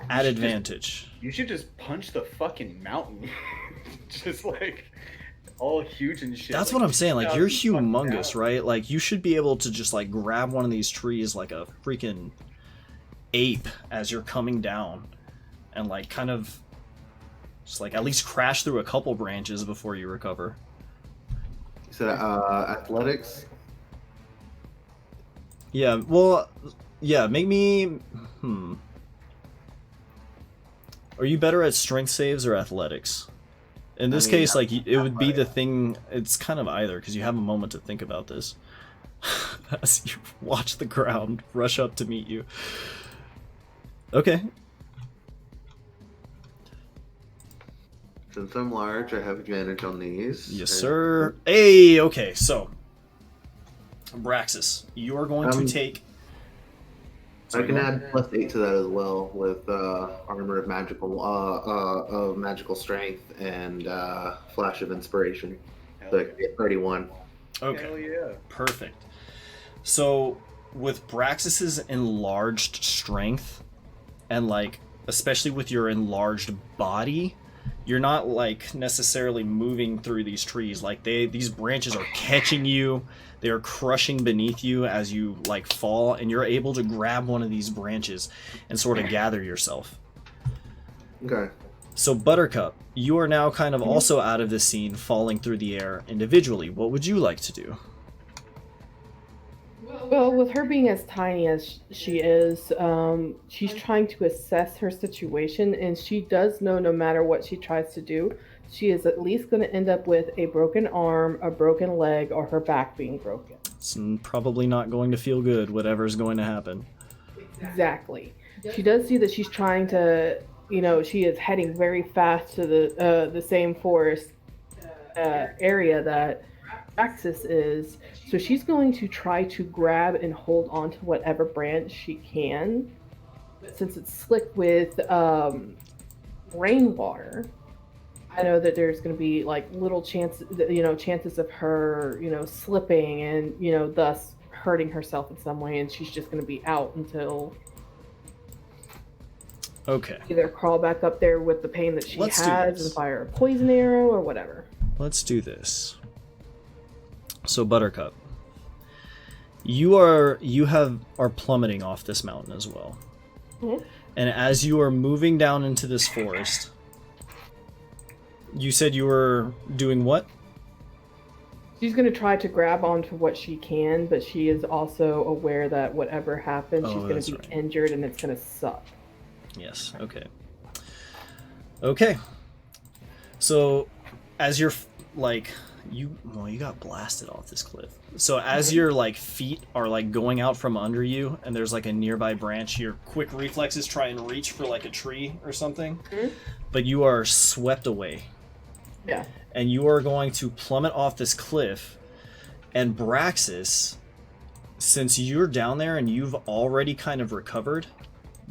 at advantage. You should just punch the fucking mountain. Just like all huge and shit. That's like, what I'm saying. Like, you're 2,000 fucking humongous, pounds. right? Like, you should be able to just like grab one of these trees like a freaking ape as you're coming down and like kind of just like at least crash through a couple branches before you recover. So, athletics. Yeah, well, yeah, make me... Are you better at strength saves or athletics? In this I mean, case, like it would be right. the thing. It's kind of either because you have a moment to think about this as you watch the ground rush up to meet you. Okay. Since I'm large, I have advantage on these. Yes, And- sir. Hey. Okay. So, Braxis, you are going to take. I Sorry, can go on. add +8 to that as well with armor of magical strength and flash of inspiration. So I can get 31. Okay. Hell yeah. Perfect. So, with Braxis's enlarged strength, and like, especially with your enlarged body, you're not like necessarily moving through these trees. Like these branches are catching you, they are crushing beneath you as you like fall, and you're able to grab one of these branches and sort of gather yourself. Okay. So, Buttercup, you are now kind of also out of the scene, falling through the air individually. What would you like to do? Well, with her being as tiny as she is, she's trying to assess her situation, and she does know no matter what she tries to do, she is at least going to end up with a broken arm, a broken leg, or her back being broken. It's probably not going to feel good, whatever's going to happen. Exactly. She does see that she's trying to, she is heading very fast to the same forest area that Praxis is. So she's going to try to grab and hold on to whatever branch she can. But since it's slick with rainwater, I know that there's going to be like little chances of her, slipping and, thus hurting herself in some way. And she's just going to be out until Okay, either crawl back up there with the pain that she Let's do has this. and fire a poison arrow or whatever. let's do this. So, Buttercup, you are plummeting off this mountain as well. Mhm. And as you are moving down into this forest, you said you were doing what? She's going to try to grab onto what she can, but she is also aware that whatever happens, she's going that's to be right. injured and it's going to suck. Yes, okay. Okay. So, as you're, you got blasted off this cliff. So, as your, feet are, going out from under you, and there's, a nearby branch, your quick reflexes try and reach for, a tree or something, but you are swept away. Yeah. And you are going to plummet off this cliff, and Braxis, since you're down there and you've already kind of recovered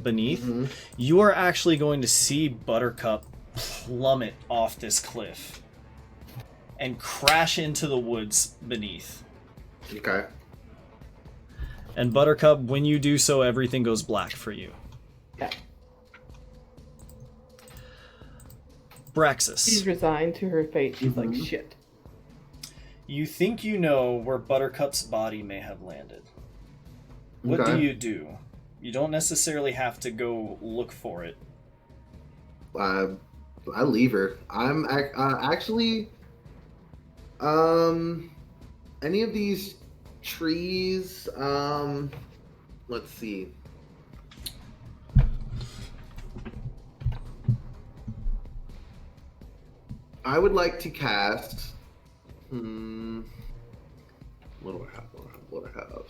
beneath, you are actually going to see Buttercup plummet off this cliff and crash into the woods beneath. Okay. And Buttercup, when you do so, everything goes black for you. Yeah. Braxis, She's resigned to her fate. She's like, shit. you think you know where Buttercup's body may have landed. What Okay. do you do? You don't necessarily have to go look for it. I leave her. I'm actually any of these trees. Let's see. I would like to cast. What do I have? What do I have?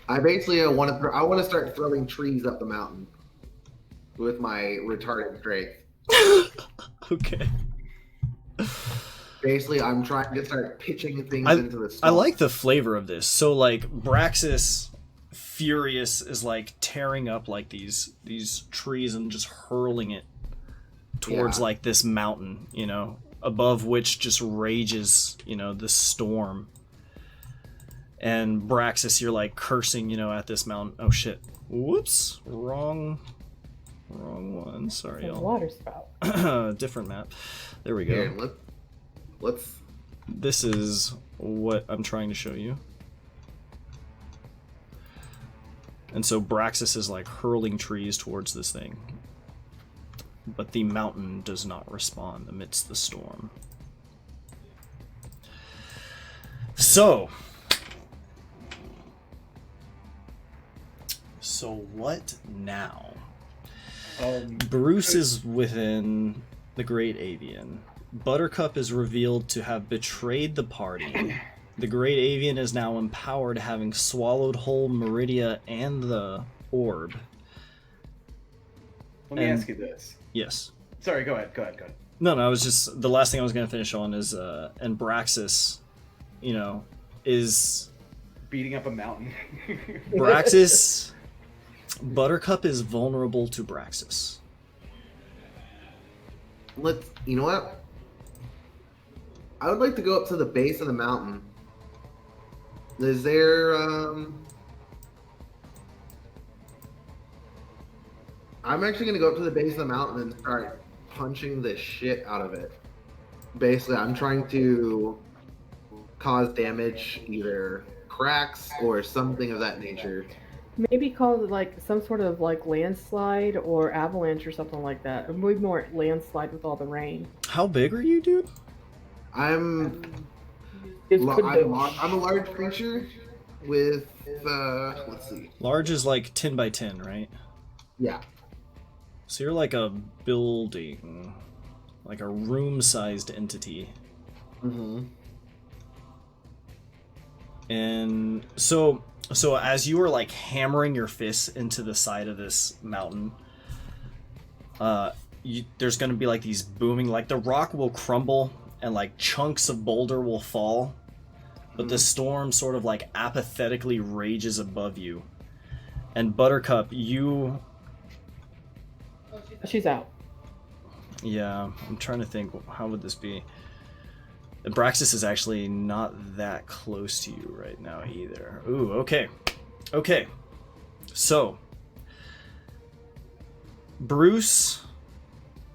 I basically want to start throwing trees up the mountain with my retarded strength. Okay. Basically, I'm trying to start pitching things into the I storm. like the flavor of this. So Braxis, furious, is tearing up these trees and just hurling it towards Yeah. this mountain, above which just rages, this storm. And Braxis, you're cursing, at this mountain. Oh shit! Whoops! Wrong one. Sorry, A y'all. water spout. Different map. There we go. Here, let's. This is what I'm trying to show you. And so Braxis is hurling trees towards this thing. But the mountain does not respond amidst the storm. So what now? Bruce is within the Great Avian. Buttercup is revealed to have betrayed the party. The great avian is now empowered, having swallowed whole Meridia and the orb. Let me And- ask you this. Yes. Sorry, go ahead. No, I was just... The last thing I was going to finish on is... and Braxis, you know, is... Beating up a mountain. Braxis... Buttercup is vulnerable to Braxis. You know what? I would like to go up to the base of the mountain. Is there, I'm actually gonna go up to the base of the mountain and start punching the shit out of it. Basically, I'm trying to cause damage, either cracks or something of that nature. Maybe call it like some sort of like landslide or avalanche or something like that. Or maybe more landslide with all the rain. How big are you, dude? I'm It's I'm Kundo. a large creature with, let's see. Large is like 10 by 10, right? Yeah. So you're like a building. Like a room-sized entity. Mm-hmm. And so as you are like hammering your fists into the side of this mountain, there's going to be like these booming, like the rock will crumble and like chunks of boulder will fall, but the storm sort of like apathetically rages above you. And Buttercup, you... She's out. Yeah, I'm trying to think, how would this be? Braxis is actually not that close to you right now either. Ooh, okay. Okay. So, Bruce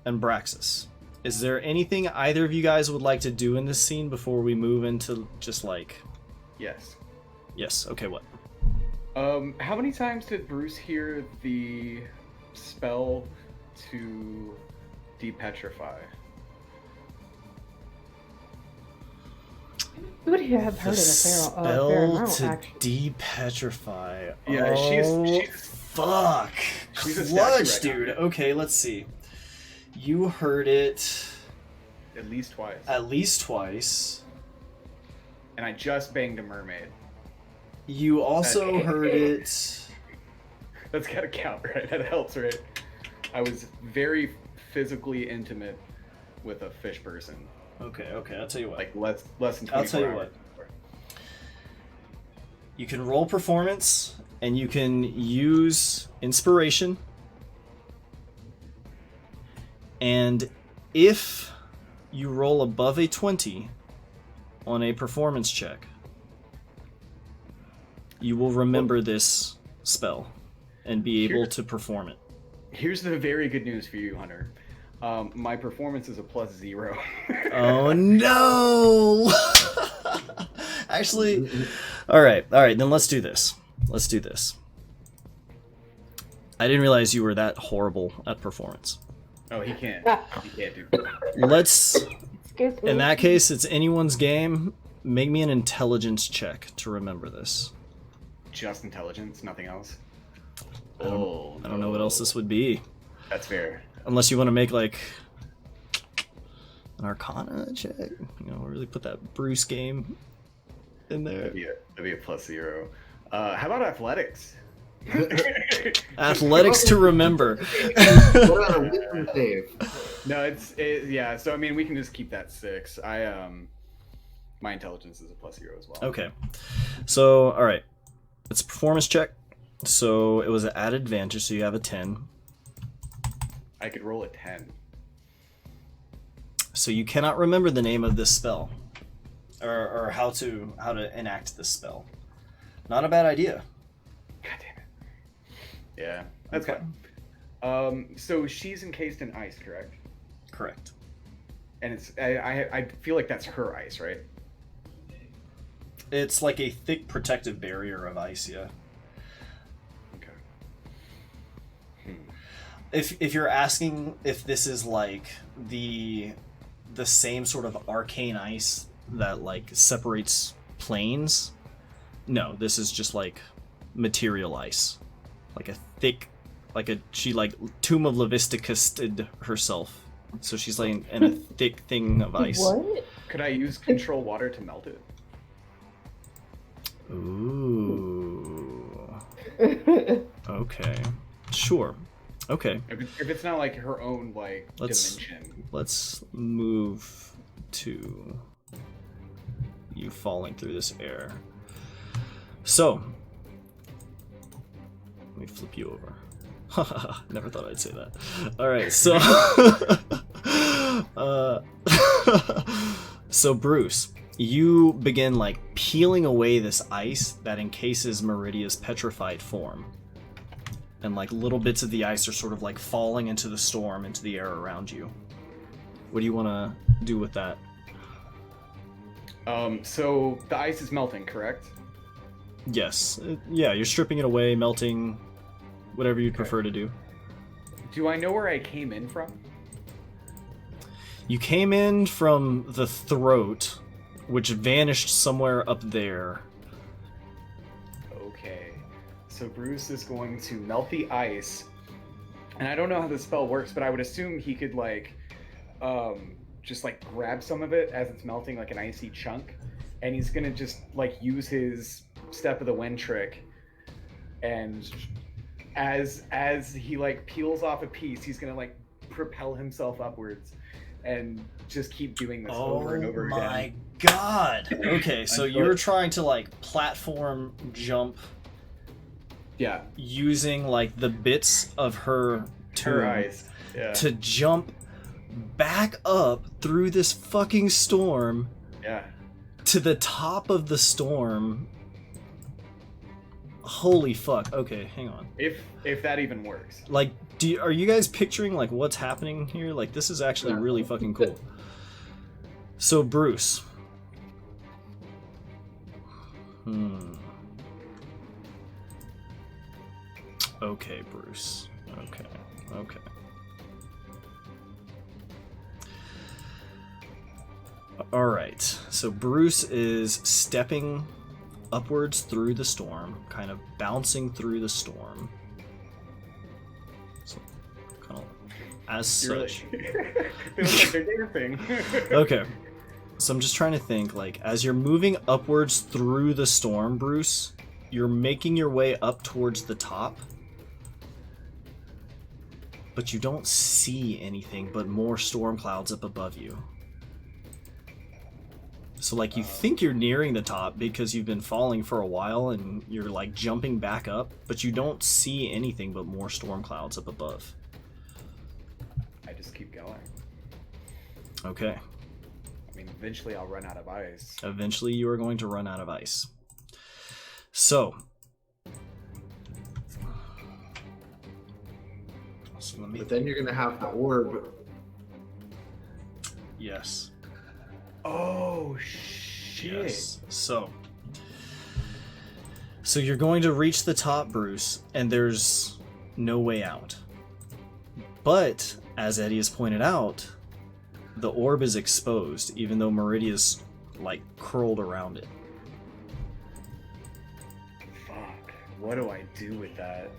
and Braxis, is there anything either of you guys would like to do in this scene before we move into just like... Yes. Yes, okay, what? How many times did Bruce hear the spell to depetrify? You would have heard The it a fair spell amount, to actually. depetrify. Yeah, oh, she's fuck. she's a statue Clutch, right now. dude. Okay, let's see. You heard it At least twice. at least twice. And I just banged a mermaid. You also Okay. heard it. That's gotta count, right? That helps, right? I was very physically intimate with a fish person. Okay, I'll tell you what. Like less than 24 I'll tell you hours. You can roll performance, and you can use inspiration. And if you roll above a 20 on a performance check, you will remember this spell and be able to perform it. Here's the very good news for you, Hunter. My performance is a +0. Oh no! Actually, all right, then let's do this. I didn't realize you were that horrible at performance. Oh, he can't. He can't do that. Let's, Excuse me. in that case, it's anyone's game. Make me an intelligence check to remember this. Just intelligence, nothing else. I don't know what else this would be. That's fair. Unless you want to make like an Arcana check, you know, really put that Bruce game in there. That'd be a +0. How about athletics? Athletics to remember. What about a wisdom save? No, yeah. So I mean, we can just keep that 6. My intelligence is a +0 as well. Okay, so all right, it's a performance check. So it was an added advantage, so you have a 10. I could roll a 10. So you cannot remember the name of this spell, or how to enact this spell. Not a bad idea. God damn it. Yeah, that's fine. So she's encased in ice, correct? Correct. And it's I feel like that's her ice, right? It's like a thick protective barrier of ice, yeah. Okay. If you're asking if this is like the same sort of arcane ice that like separates planes, no, this is just like material ice, like a thick, like she like Tomb of Levisticus'd herself So she's like in a thick thing of ice. What? Could I use control water to melt it? Ooh. Okay. Sure. Okay. If it's not like her own like Let's- dimension. Let's move to you falling through this air. So, let me flip you over. Never thought I'd say that. All right, so so Bruce, you begin like peeling away this ice that encases Meridia's petrified form. And like little bits of the ice are sort of like falling into the storm, into the air around you. What do you want to do with that? So the ice is melting, correct? Yes. Yeah, you're stripping it away, melting, whatever you'd Okay. prefer to do. Do I know where I came in from? You came in from the throat, which vanished somewhere up there. Okay. So Bruce is going to melt the ice. And I don't know how the spell works, but I would assume he could like just like grab some of it as it's melting like an icy chunk. And he's gonna just like use his step of the wind trick. And as he like peels off a piece, he's gonna like propel himself upwards and just keep doing this over and over again. God! Okay, so Until- you're trying to like platform jump Yeah, using like the bits of her her tomb eyes. Yeah, to jump back up through this fucking storm yeah. to the top of the storm. Holy fuck. Okay, hang on. If that even works. Like, are you guys picturing like what's happening here? Like, this is actually Yeah. really fucking cool. So, Bruce. Okay, Bruce. Okay. Alright, so Bruce is stepping upwards through the storm, kind of bouncing through the storm. So, kind of as You're such. like, they look like they're dancing. Okay. So I'm just trying to think, like, as you're moving upwards through the storm, Bruce, you're making your way up towards the top. But you don't see anything but more storm clouds up above you. So, like, you think you're nearing the top because you've been falling for a while and you're, like, jumping back up, but you don't see anything but more storm clouds up above. I just keep going. Okay. I mean, eventually I'll run out of ice. Eventually you are going to run out of ice. So let me... But then you're gonna have the orb. Yes. Oh shit! Yes. So you're going to reach the top, Bruce, and there's no way out. But, as Eddie has pointed out, the orb is exposed, even though Meridia's, like, curled around it. Fuck. What do I do with that?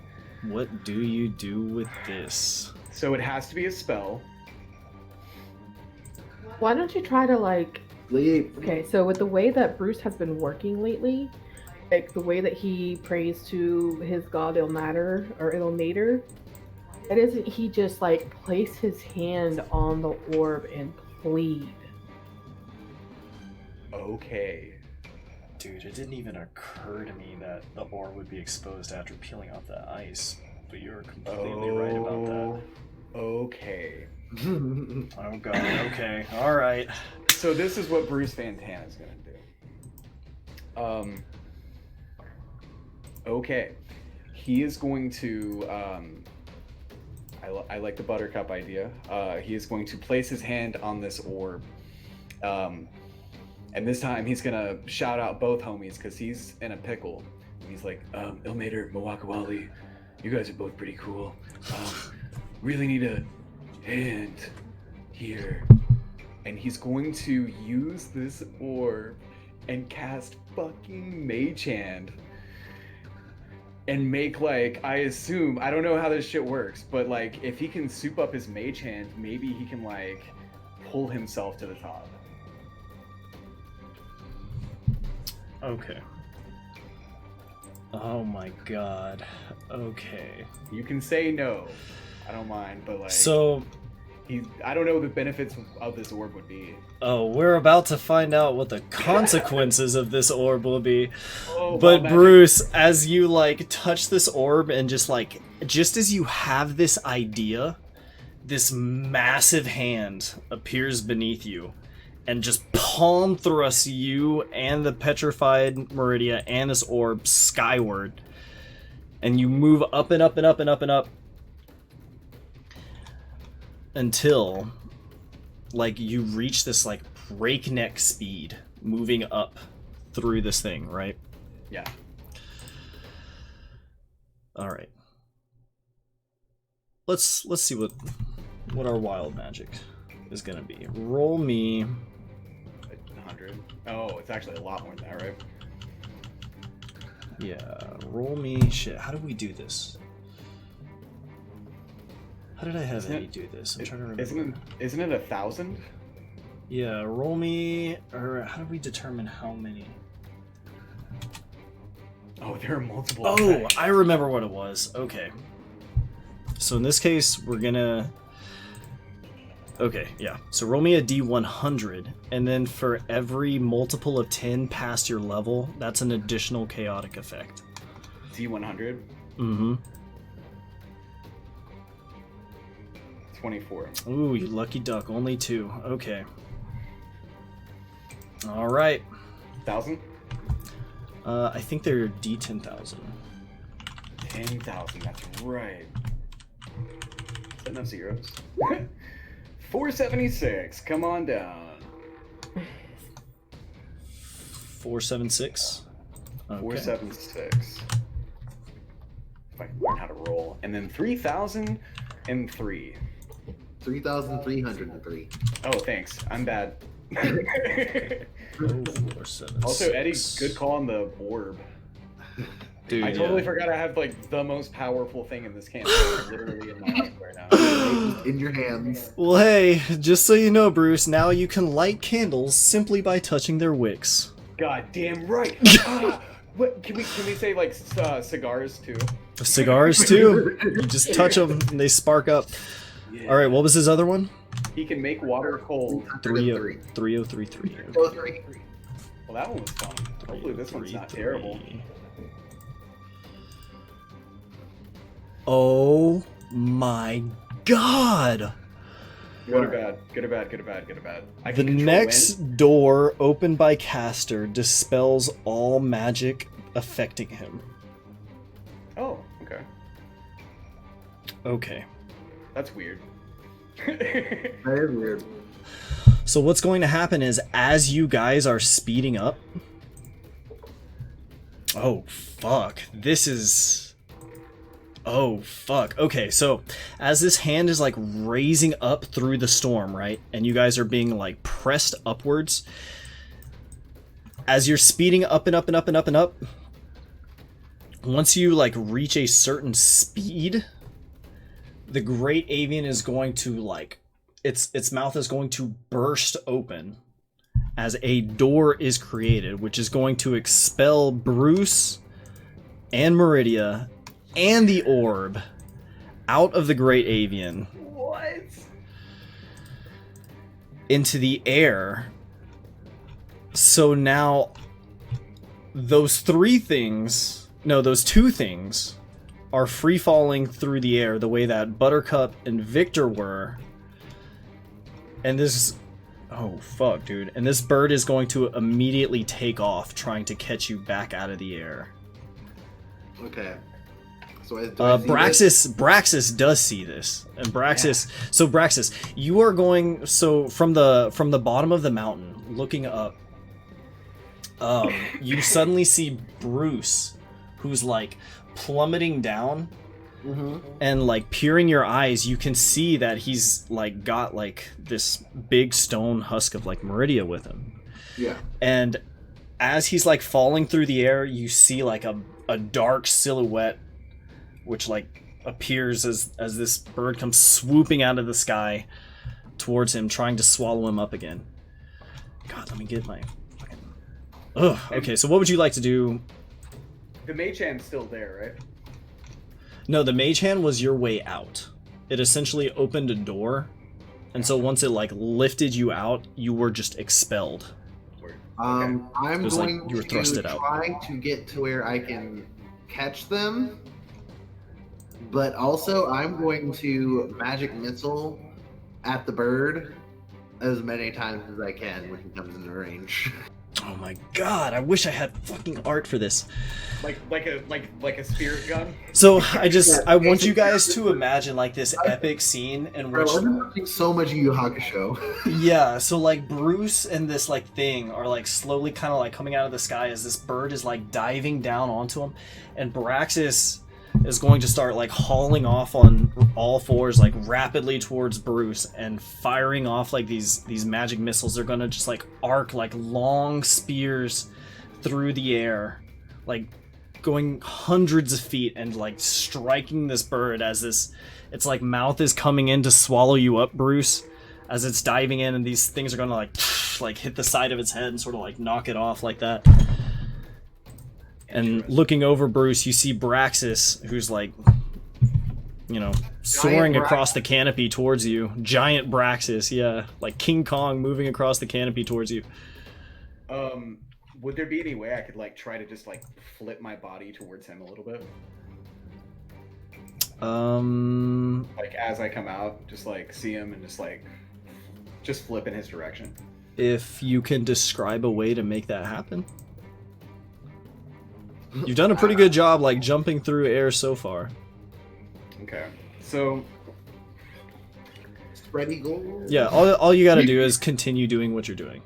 What do you do with this? So it has to be a spell. Why don't you try to like? Leap. Okay, so with the way that Bruce has been working lately, like the way that he prays to his god Ilmater or Ilmater, why doesn't he just like place his hand on the orb and plead? Okay. Dude, it didn't even occur to me that the orb would be exposed after peeling off that ice. But you're completely right about that. Okay. Oh god, okay, alright. So this is what Bruce Fantana is gonna do. Okay. He is going to. I like the buttercup idea. He is going to place his hand on this orb. And this time he's gonna shout out both homies because he's in a pickle. He's like, Ilmater, Mawakawali, you guys are both pretty cool. Really need a hand here. And he's going to use this orb and cast fucking Mage Hand. and make like I assume I don't know how this shit works, but like if he can soup up his mage hand, maybe he can like pull himself to the top. Okay. Oh my god. Okay. You can say no. I don't mind, but like So, I don't know what the benefits of this orb would be. oh, we're about to find out what the consequences of this orb will be. Oh, But magic. Bruce, as you like touch this orb and just as you have this idea, this massive hand appears beneath you and just palm thrusts you and the petrified Meridia and this orb skyward. And you move up and up and up and up and up until like you reach this like breakneck speed moving up through this thing, right? Yeah. All right. Let's see what our wild magic is gonna be. Roll me. 100. Oh, it's actually a lot more than that, right? Yeah, roll me. Shit. How do we do this? How did I have Isn't Eddie it- do this? I'm trying to remember. Isn't it 1,000? Yeah, roll me. Or how do we determine how many? Oh, there are multiple. Oh, effects. I remember what it was. Okay. So in this case, we're gonna. Okay, yeah. So roll me a D100, and then for every multiple of 10 past your level, that's an additional chaotic effect. D100. Mm-hmm. 24. Ooh, you lucky duck. Only 2. Okay. All right. 1,000. I think they're D10,000. 10,000. That's right. Is that enough zeros? 476. Come on down. 476. Okay. 476. If I can learn how to roll. And then 3,003. 3,303. Oh, thanks. I'm bad. Oh, 476. Also, Eddie, good call on the orb. Dude, I totally yeah. forgot I have like the most powerful thing in this campaign, literally in my hand right now. In your hands. Well, hey, just so you know, Bruce, now you can light candles simply by touching their wicks. God damn right. What can we say like cigars too? Cigars too. You just touch them and they spark up. Yeah. All right, what was his other one? He can make water cold. 3033. Oh, 3. Well, that one was fun. Hopefully this one's not terrible. Oh my god! Good or bad? Good or bad? Good or bad? Good or bad? I The can control next wind. door opened by caster dispels all magic affecting him. Oh, okay. Okay. That's weird. That is weird. So what's going to happen is as you guys are speeding up. Oh fuck. This is Oh fuck. Okay, so as this hand is like raising up through the storm, right? And you guys are being like pressed upwards. As you're speeding up and up and up and up and up, once you like reach a certain speed, the great avian is going to like its mouth is going to burst open as a door is created, which is going to expel Bruce and Meridia and the orb out of the great avian What? into the air. So now those two things are free falling through the air the way that Buttercup and Victor were. And this oh fuck, dude. And this bird is going to immediately take off trying to catch you back out of the air. Okay. So do I see this? Braxis does see this, and Braxis. So Braxis, you are going from the bottom of the mountain, looking up. You suddenly see Bruce, who's like plummeting down, and like peering your eyes. You can see that he's like got like this big stone husk of like Meridia with him, Yeah. and as he's like falling through the air, you see like a dark silhouette which like appears as this bird comes swooping out of the sky towards him, trying to swallow him up again. God, let me get my fucking... Ugh. Okay, so what would you like to do? The mage hand's still there, right? No, the mage hand was your way out. It essentially opened a door, and so once it like lifted you out, you were just expelled. I'm It was like going you were to thrusted out. try to get to where I can catch them, but also I'm going to magic missile at the bird as many times as I can when he comes into range. Oh my god, I wish I had fucking art for this. Like a spirit gun. So I want you guys to imagine like this epic scene in Bro, which I've been watching so much Yu Yu Hakusho. yeah, so like Bruce and this like thing are like slowly kind of like coming out of the sky as this bird is like diving down onto him, and Braxis is going to start like hauling off on all fours like rapidly towards Bruce and firing off like these magic missiles. They're gonna just like arc like long spears through the air, like going hundreds of feet and like striking this bird as its like mouth is coming in to swallow you up, Bruce, as it's diving in, and these things are gonna like hit the side of its head and sort of like knock it off like that. And looking over Bruce, you see Braxis, who's like, you know, soaring across the canopy towards you. Giant Braxis, yeah, like King Kong moving across the canopy towards you. Would there be any way I could like try to just like flip my body towards him a little bit? Like as I come out, just like see him and just flip in his direction. If you can describe a way to make that happen. You've done a pretty good job like jumping through air so far. Okay. So Spread eagle. Yeah, all you gotta do is continue doing what you're doing.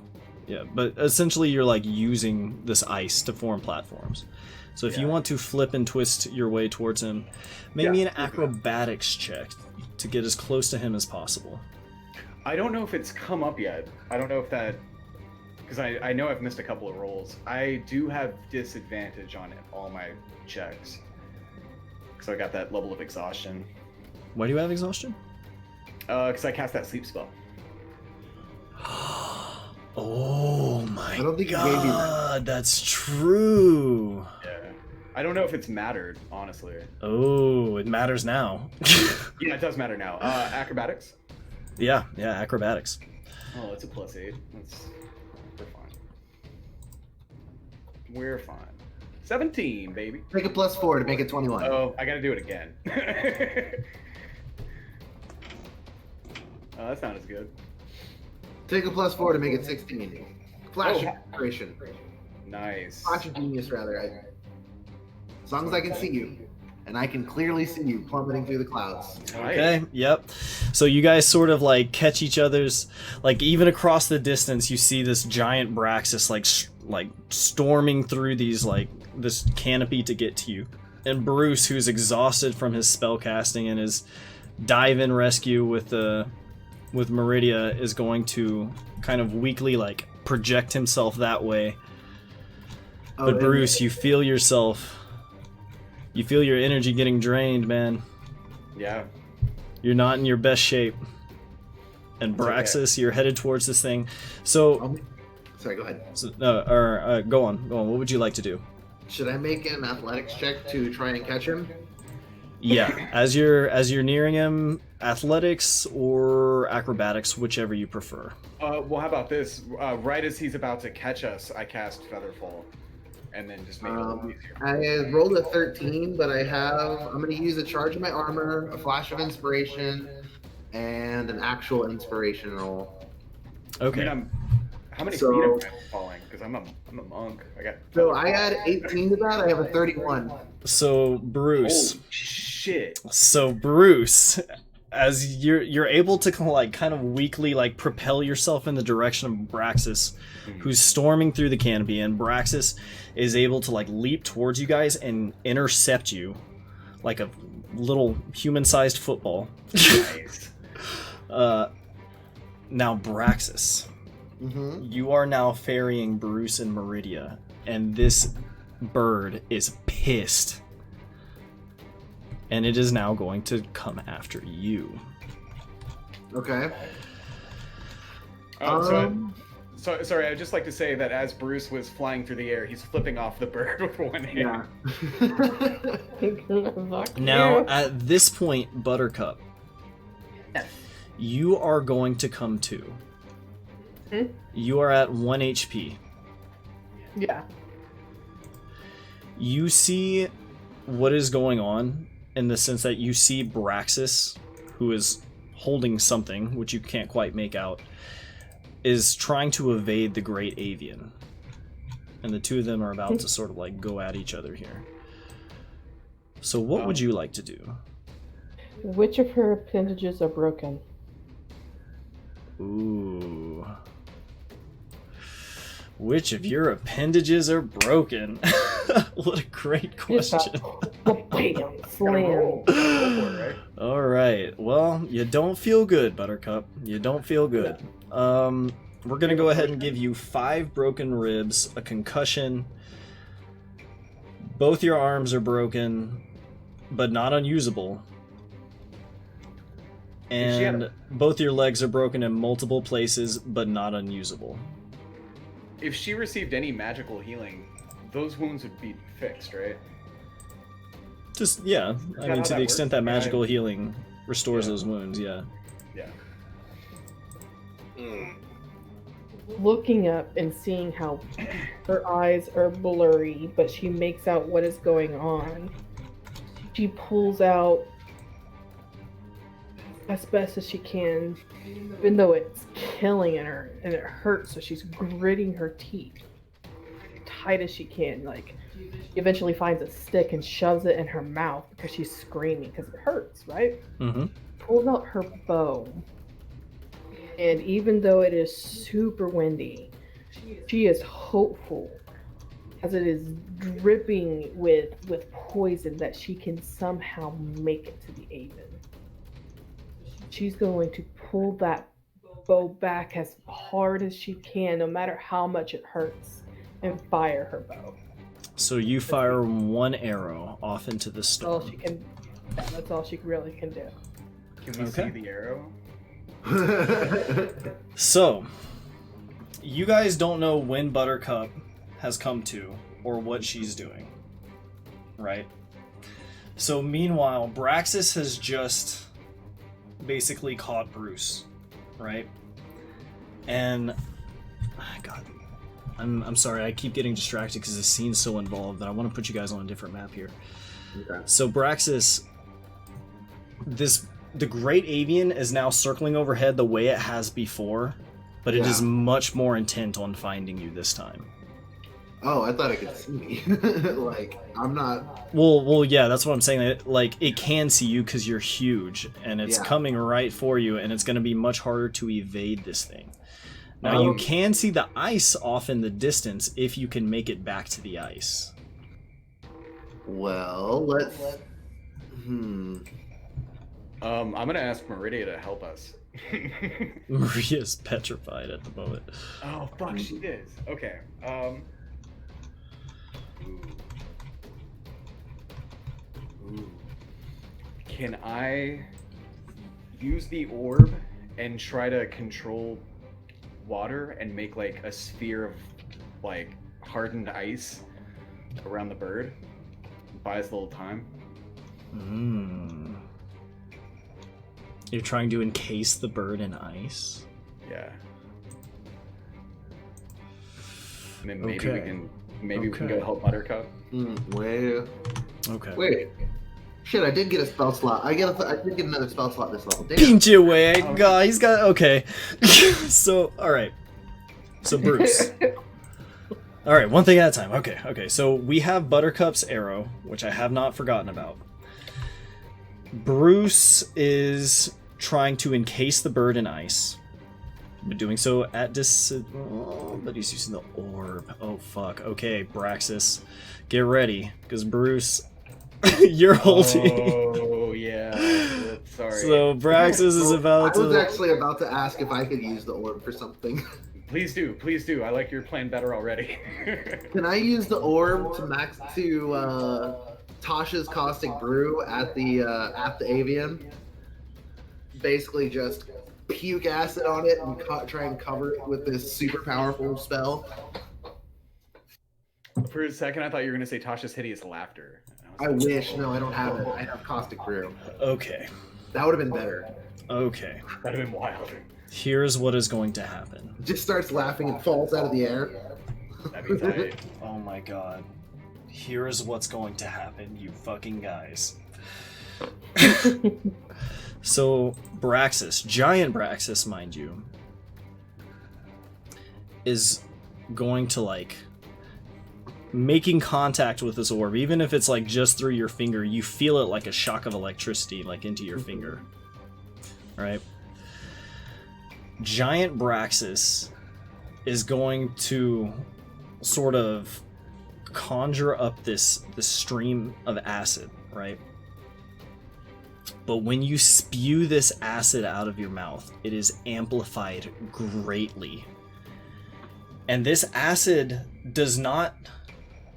Yeah, but essentially you're like using this ice to form platforms. So if you want to flip and twist your way towards him, make me an acrobatics check to get as close to him as possible. I don't know if it's come up yet. I don't know if that, because I know I've missed a couple of rolls. I do have disadvantage on all my checks. So I got that level of exhaustion. Why do you have exhaustion? Because I cast that sleep spell. Oh my I don't think it gave you god, that's true. Yeah. I don't know if it's mattered, honestly. Oh, it matters now. Yeah, it does matter now. Acrobatics? yeah, acrobatics. Oh, that's a +8. We're fine. We're fine. 17, baby. Make a +4 to make it 21. Oh, I gotta do it again. Oh, that's not as good. Take a +4 to make it 16. Flash Oh. of inspiration. Nice. Flash of genius, rather. As long as I can see you, and I can clearly see you plummeting through the clouds. Okay, yep. So you guys sort of like catch each other's, like even across the distance you see this giant Braxis like storming through these like this canopy to get to you. And Bruce, who's exhausted from his spell casting and his dive-in rescue with Meridia, is going to kind of weakly like project himself that way. But Bruce, you feel your energy getting drained, man. Yeah. You're not in your best shape. And Braxis, you're headed towards this thing. So, Sorry, go ahead. go on. What would you like to do? Should I make an athletics check to try and catch him? Yeah, as you're nearing him, athletics or acrobatics, whichever you prefer. Well, how about this? Right as he's about to catch us, I cast Featherfall. And then just make it a little easier. I rolled a 13, but I'm going to use a charge of my armor, a flash of inspiration, and an actual inspiration roll. Okay. I mean, how many So- feet am I falling? Because I'm a monk. So I add 18 to that. I have a 31. So Bruce. Oh, shit. So Bruce, as you're able to like kind of weakly like propel yourself in the direction of Braxis, who's storming through the canopy, and Braxis is able to like leap towards you guys and intercept you like a little human-sized football. Nice. Now Braxis, Mm-hmm. You are now ferrying Bruce and Meridia, and this bird is pissed. And it is now going to come after you. Okay. Sorry, I'd just like to say that as Bruce was flying through the air, he's flipping off the bird with one hand. Yeah. Now, at this point, Buttercup, Yes. you are going to come to. You are at 1 HP. Yeah. You see what is going on in the sense that you see Braxis, who is holding something, which you can't quite make out, is trying to evade the Great Avian. And the two of them are about to sort of like go at each other here. So what would you like to do? Which of her appendages are broken? Ooh. Which of your appendages are broken? What a great question. Bam, slam. Alright, well, you don't feel good, Buttercup. You don't feel good. We're gonna go ahead and give you 5 broken ribs, a concussion. Both your arms are broken, but not unusable. And both your legs are broken in multiple places, but not unusable. If she received any magical healing, those wounds would be fixed, right? Just, yeah. I mean, how to that the extent that works? magical healing restores Yeah. those wounds, yeah. Yeah. Looking up and seeing how her eyes are blurry, but she makes out what is going on. She pulls out as best as she can, even though it's killing her and it hurts, so she's gritting her teeth tight as she can. Like, she eventually finds a stick and shoves it in her mouth because she's screaming because it hurts, right? Mm-hmm. Pulls out her bow, and even though it is super windy, she is hopeful, as it is dripping with poison, that she can somehow make it to the Avian. She's going to pull that bow back as hard as she can, no matter how much it hurts, and fire her bow. So you fire 1 arrow off into the That's all storm. she can. That's all she really can do. Can we Okay. see the arrow? So, you guys don't know when Buttercup has come to or what she's doing, right? So meanwhile, Braxis has just basically caught Bruce, right? And God, I'm sorry, I keep getting distracted because the scene's so involved that I want to put you guys on a different map here. Okay. So Braxis, the Great Avian is now circling overhead the way it has before, but it is Yeah. much more intent on finding you this time. Oh, I thought it could see me. Like, I'm not. Well, yeah, that's what I'm saying. Like, it can see you because you're huge, and it's Yeah. coming right for you, and it's going to be much harder to evade this thing. Now, you can see the ice off in the distance if you can make it back to the ice. Well, let's. I'm gonna ask Meridia to help us. Maria's petrified at the moment. Oh fuck, she is. Okay. Ooh. Can I use the orb and try to control water and make like a sphere of like hardened ice around the bird? Buy us a little time. You're trying to encase the bird in ice? Yeah. And then maybe Okay. we can Okay. go help Buttercup. Wait. Okay. Wait. Shit, I did get a spell slot. I did get another spell slot this level. Damn. Pinche way, God, he's got okay. So, all right. So Bruce. All right, one thing at a time. Okay. So we have Buttercup's arrow, which I have not forgotten about. Bruce is trying to encase the bird in ice, but doing so at but he's using the orb. Oh fuck. Okay, Braxis, get ready, because Bruce, you're holding. Oh yeah. Sorry. So Braxis is about I was to. actually about to ask if I could use the orb for something. Please do, please do. I like your plan better already. Can I use the orb to max to Tasha's caustic brew at the Avian? Basically, just puke acid on it and try and cover it with this super powerful spell. For a second, I thought you were going to say Tasha's hideous laughter. I wish. No, I don't have it. I have caustic brew. Okay. That would have been better. Okay. That'd have been wild. Here's what is going to happen. Just starts laughing and falls out of the air. That'd be tight. Oh my god. Here is what's going to happen, you fucking guys. So, Braxis, giant Braxis, mind you, is going to, like, making contact with this orb, even if it's, like, just through your finger, you feel it like a shock of electricity, like, into your finger. Right? Giant Braxis is going to sort of conjure up this stream of acid, right? But when you spew this acid out of your mouth, it is amplified greatly. And this acid does not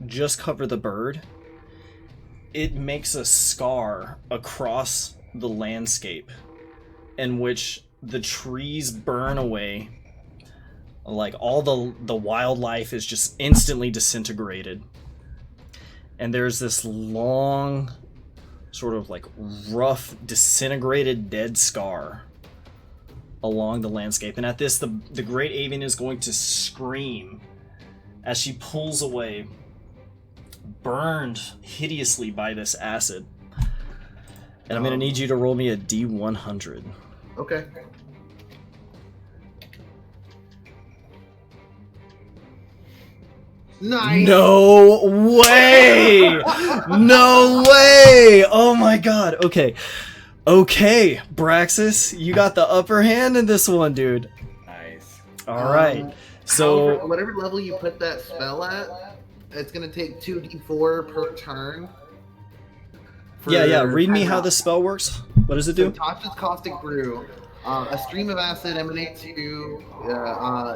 just cover the bird, it makes a scar across the landscape in which the trees burn away. Like, all the wildlife is just instantly disintegrated. And there's this long, sort of like rough, disintegrated, dead scar along the landscape. And at this, the great Avian is going to scream as she pulls away, burned hideously by this acid. And I'm going to need you to roll me a D100. Okay. Nice. No way! No way! Oh my god. Okay. Okay, Braxis, you got the upper hand in this one, dude. Nice. Alright. So, However, whatever level you put that spell at, it's gonna take 2d4 per turn. yeah, read me how the spell works. What does it do? So Tasha's Caustic Brew. A stream of acid emanates to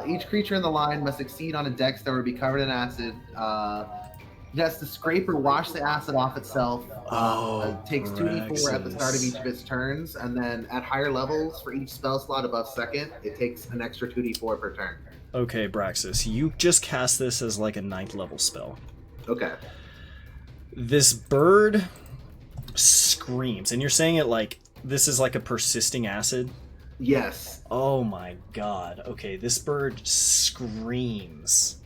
each creature in the line must succeed on a dex that would be covered in acid. It has to scrape or wash the acid off itself. It takes 2d4 at the start of each of its turns, and then at higher levels, for each spell slot above second, it takes an extra 2d4 per turn. Okay, Braxis, you just cast this as like a 9th level spell. Okay. This bird screams, and you're saying it like this is like a persisting acid? Yes. Oh my god. Okay, this bird screams.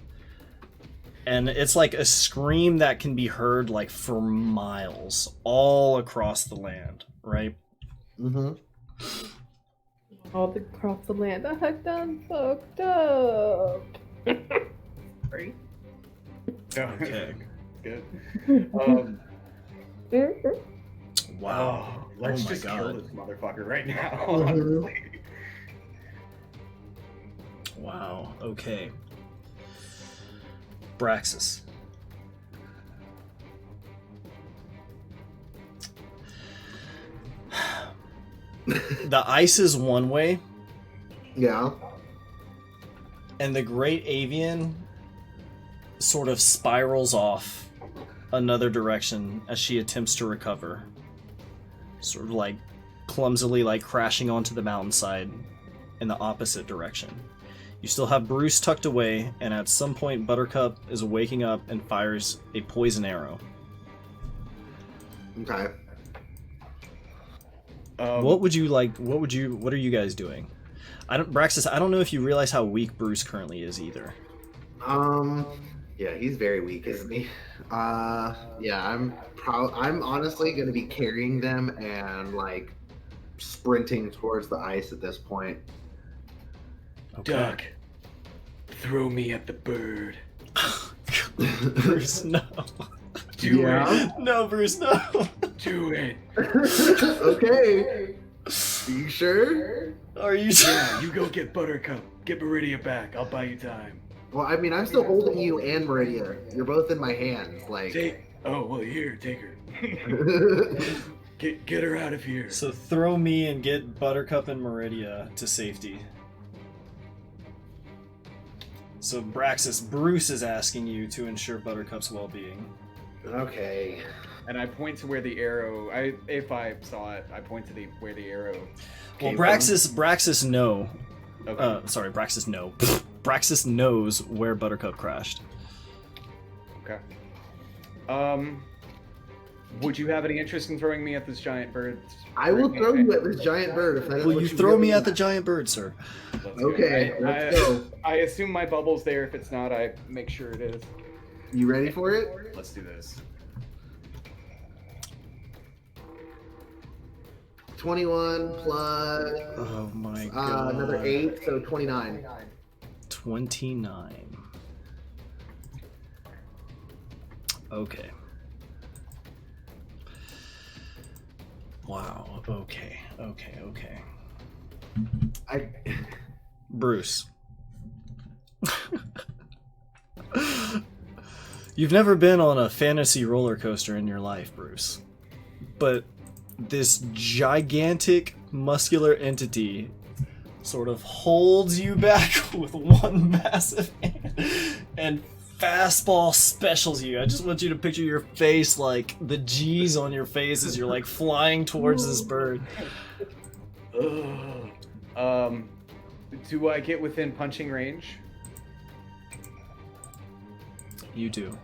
And it's like a scream that can be heard like for miles all across the land, right? Mm-hmm. All across the land, I had done fucked up. Sorry. Okay. Good. Wow. Oh, let's Oh my just God. kill this motherfucker right now. Mhm. honestly. Wow. Okay. Braxis. The ice is one way, Yeah. and the great Avian sort of spirals off another direction as she attempts to recover. Sort of like clumsily like crashing onto the mountainside in the opposite direction. You still have Bruce tucked away, and at some point Buttercup is waking up and fires a poison arrow. Okay. What are you guys doing? Braxis, I don't know if you realize how weak Bruce currently is either. Yeah, he's very weak, isn't he? Yeah, I'm honestly gonna be carrying them and like sprinting towards the ice at this point. Okay. Duck, throw me at the bird. Bruce, no. Do Yeah. No, Bruce, no. Do it. Okay. Are you sure? Are you Yeah, you go get Buttercup. Get Meridia back. I'll buy you time. Well, I mean, I'm still holding you and Meridia. You're both in my hands. Like. Oh, well, here, take her. Get her out of here. So throw me and get Buttercup and Meridia to safety. So Braxis, Bruce is asking you to ensure Buttercup's well-being. Okay. And I point to where the arrow. If I saw it, I point to where the arrow. Well, came Braxis no. from. Okay. Sorry, Braxis no. Braxis knows where Buttercup crashed. Okay. Would you have any interest in throwing me at this giant bird? I will throw you at this giant bird if that is Will what you you throw me really at the want. giant bird, sir? Let's go. Okay, let's go. I assume my bubble's there. If it's not, I make sure it is. You ready for it? Let's do this. 21 plus Oh my god. another 8, so 29. 29. Okay. Wow. Okay. I Bruce. You've never been on a fantasy roller coaster in your life, Bruce. But this gigantic muscular entity sort of holds you back with one massive hand and fastball specials you. I just want you to picture your face, like the G's on your face as you're like flying towards this bird. Ugh. Do I get within punching range? You do.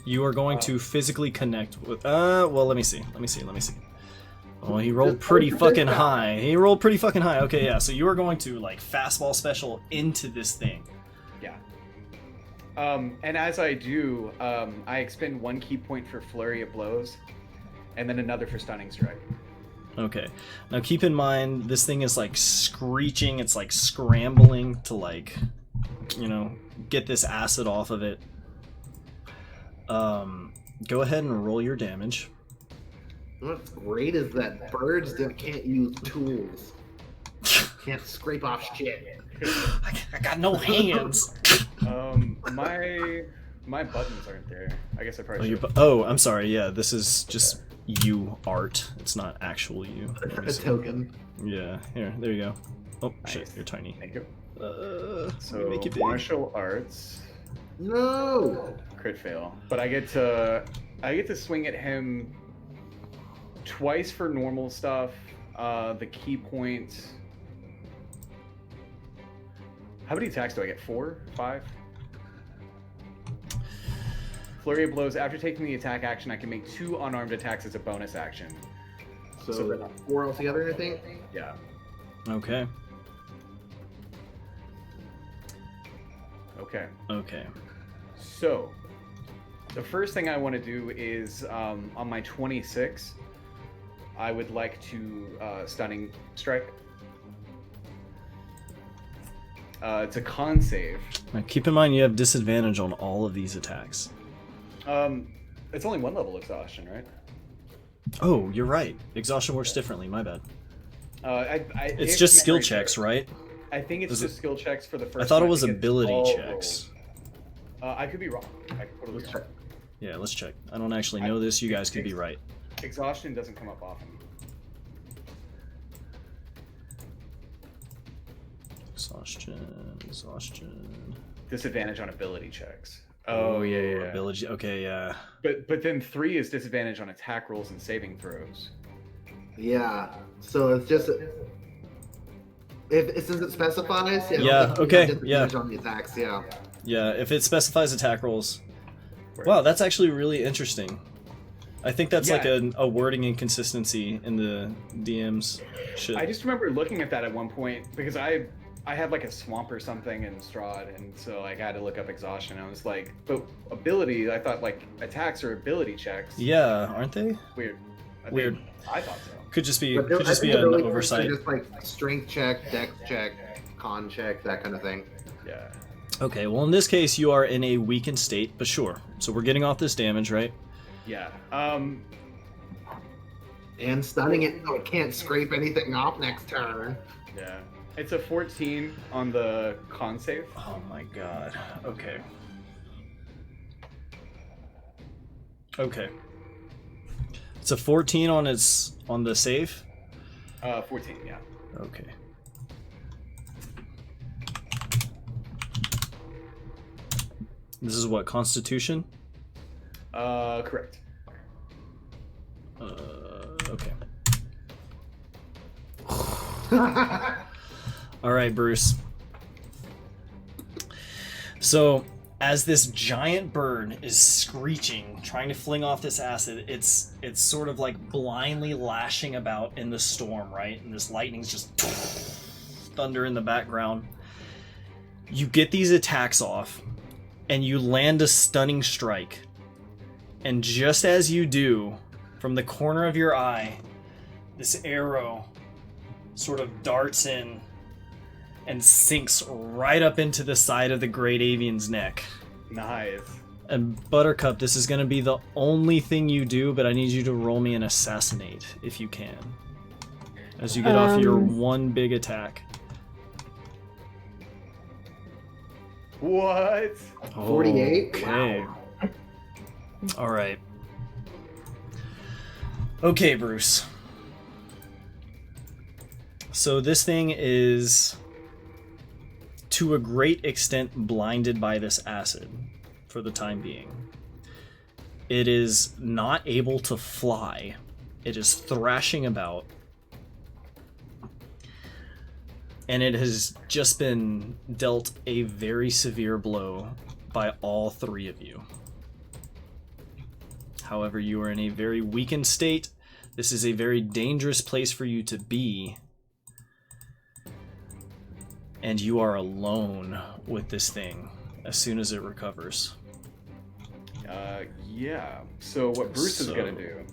You are going to physically connect with. Well, let me see. Well, he rolled pretty fucking high. Okay, yeah. So you are going to like fastball special into this thing. Yeah. And as I do, I expend 1 key point for flurry of blows, and then another for stunning strike. Okay. Now keep in mind, this thing is like screeching. It's like scrambling to like, get this acid off of it. Go ahead and roll your damage. What's great is that birds can't use tools. Can't scrape off shit. I got no hands. My buttons aren't there. I guess I probably should. I'm sorry. Yeah, this is just you art. It's not actual you. Let me A see. token. Yeah, here, there you go. Oh shit, Nice. you're tiny. Thank you. So make it big. Martial arts, No. crit fail, but I get to swing at him twice for normal stuff. The key point. How many attacks do I get? 4? 5? Flurry of blows. After taking the attack action, I can make 2 unarmed attacks as a bonus action. So 4 altogether, I think. Yeah. Okay. Okay. So, the first thing I want to do is on my 26, I would like to stunning strike. It's a con save. Now keep in mind you have disadvantage on all of these attacks. It's only 1 level exhaustion, right? Oh, you're right. Exhaustion works differently. My bad. It's Just skill checks, right? I think it's just skill checks for the first. I thought it one. was think it's ability all checks. rolls. I could be wrong. I could totally be Let's wrong. check. Yeah, let's check. I don't actually know this. You guys could be right. Exhaustion doesn't come up often. Exhaustion. Disadvantage on ability checks. Oh yeah. Ability. Okay, yeah. But then 3 is disadvantage on attack rolls and saving throws. Yeah. So it's just since it specifies. I don't Yeah, think we okay, have disadvantage on the attacks. Yeah. Yeah, if it specifies attack rolls. Right. Wow, that's actually really interesting. I think that's like Yeah. a wording inconsistency in the DM's shit. I just remember looking at that at one point because I had like a swamp or something in Strahd, and so like, I had to look up exhaustion. I was like, but ability, I thought like attacks are ability checks. Yeah, aren't they? Weird. Weird. I thought so. Could just be But could just I be think an ability checks are oversight. Just like strength check, dex check, con check, that kind of thing. Yeah. Okay, well in this case you are in a weakened state, but sure. So we're getting off this damage, right? Yeah. And stunning it so it can't scrape anything off next turn. Yeah. It's a 14 on the con save. Oh my god. Okay. Okay. It's a 14 on the save. 14, yeah. Okay. This is what, Constitution? Correct. Okay. All right, Bruce. So, as this giant bird is screeching, trying to fling off this acid, it's sort of like blindly lashing about in the storm, right? And this lightning's just thunder in the background. You get these attacks off, and you land a stunning strike. And just as you do, from the corner of your eye, this arrow sort of darts in and sinks right up into the side of the great avian's neck. Nice. And Buttercup, this is going to be the only thing you do, but I need you to roll me an assassinate, if you can. As you get off your one big attack. What? 48? Okay. Alright. Okay, Bruce. So this thing is, to a great extent, blinded by this acid for the time being. It is not able to fly. It is thrashing about. And it has just been dealt a very severe blow by all three of you. However, you are in a very weakened state. This is a very dangerous place for you to be. And you are alone with this thing as soon as it recovers. Yeah. So what Bruce is gonna do?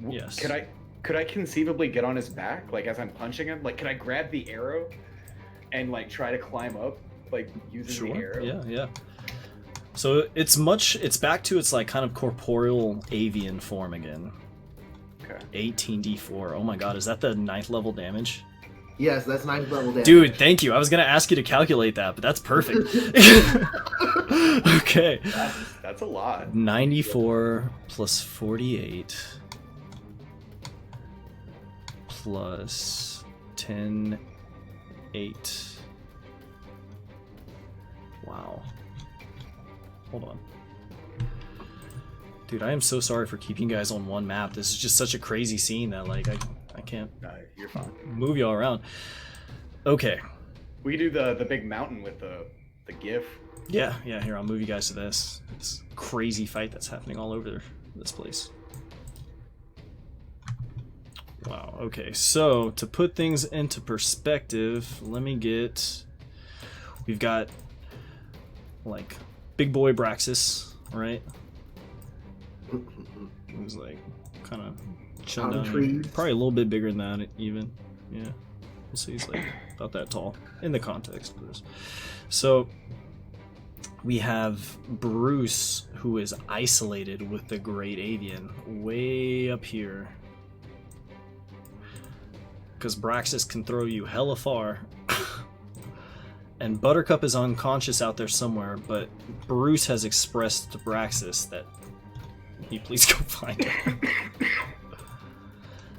Yes. Could I conceivably get on his back, like as I'm punching him? Like, could I grab the arrow and like try to climb up, like using the arrow? Yeah. So it's back to its like kind of corporeal avian form again. Okay. 18d4. Oh my god, is that the 9th level damage? Yes, that's 9th level damage. Dude, thank you. I was gonna ask you to calculate that, but that's perfect. Okay. That's a lot. 94 plus 48 plus 10, 8. Wow. Hold on. Dude, I am so sorry for keeping you guys on one map. This is just such a crazy scene that like I can't No, you're fine. move you all around. Okay. We do the big mountain with the GIF. Yeah, here, I'll move you guys to this crazy fight that's happening all over this place. Wow, okay, so to put things into perspective, we've got like big boy Braxis, right? Who's like kind of chin down here. Probably a little bit bigger than that even. Yeah, we'll see, he's like about that tall in the context of this. So we have Bruce, who is isolated with the Great Avian, way up here. Because Braxis can throw you hella far. And Buttercup is unconscious out there somewhere, but Bruce has expressed to Braxis that he please go find him.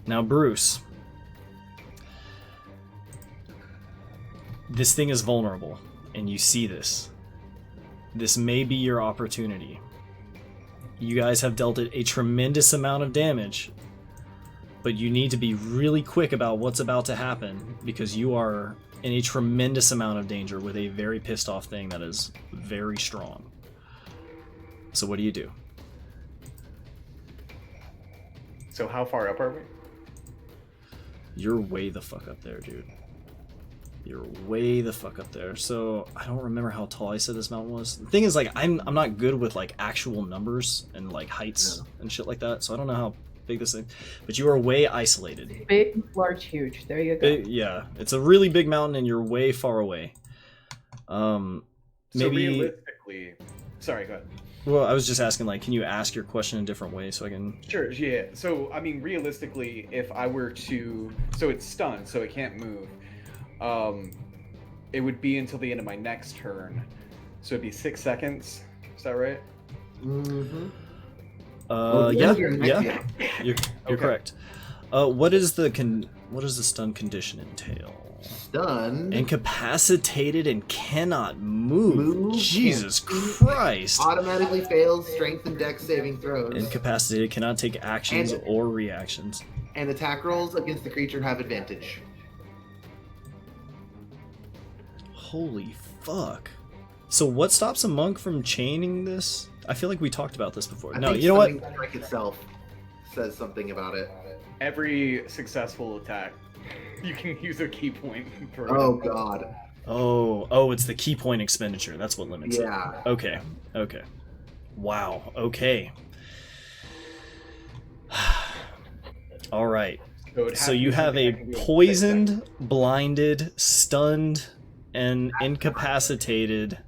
Now, Bruce, this thing is vulnerable, and you see this. This may be your opportunity. You guys have dealt it a tremendous amount of damage, but you need to be really quick about what's about to happen because you are in a tremendous amount of danger with a very pissed off thing that is very strong. So what do you do? So how far up are we? You're way the fuck up there, dude. You're way the fuck up there. So I don't remember how tall I said this mountain was. The thing is, like, I'm not good with like actual numbers and like heights and shit like that. So I don't know how big this thing. But you are way isolated. Big, large, huge. There you go. Yeah, it's a really big mountain, and you're way far away. So Maybe. realistically, sorry, go ahead. Well, I was just asking, like, can you ask your question in a different way so I can? Sure, yeah. So, I mean, realistically, if I were to... So it's stunned, so it can't move. It would be until the end of my next turn. So it'd be 6 seconds. Is that right? Mm-hmm. Yeah, You're you're Okay. correct. What is the stun condition entail? Stunned. Incapacitated and cannot move. Move, Jesus can't Christ. Automatically fails strength and dex saving throws. Incapacitated, cannot take actions And- or reactions. And attack rolls against the creature have advantage. Holy fuck. So what stops a monk from chaining this? I feel like we talked about this before. I No, think you know what? Stunning Strike itself says something about it. Every successful attack, you can use a key point for. Oh god. Oh, it's the key point expenditure. That's what limits Yeah. it. Okay. Wow. Okay. All right. So, it'd So to you be have something a I can do in poisoned, blinded, stunned, and incapacitated,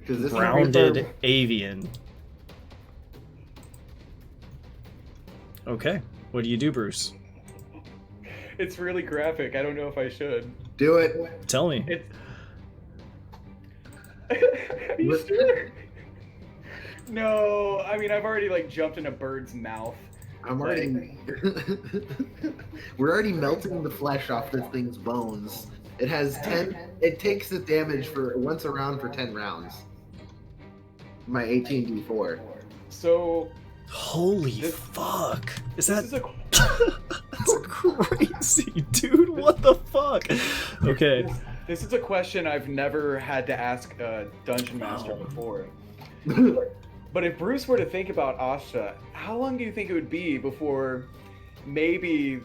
'Cause this grounded avian. Okay. What do you do, Bruce? It's really graphic. I don't know if I should. Do it. Tell me. It's. Are you sure? No, I mean I've already like jumped in a bird's mouth. I'm already. We're already melting the flesh off this thing's bones. It has 10. It takes the damage for once a round for 10 rounds. My 18d4. So Holy This- fuck. Is this that... is a That's crazy, dude. What the fuck? Okay. this is a question I've never had to ask a dungeon master before. But if Bruce were to think about Asha, how long do you think it would be before maybe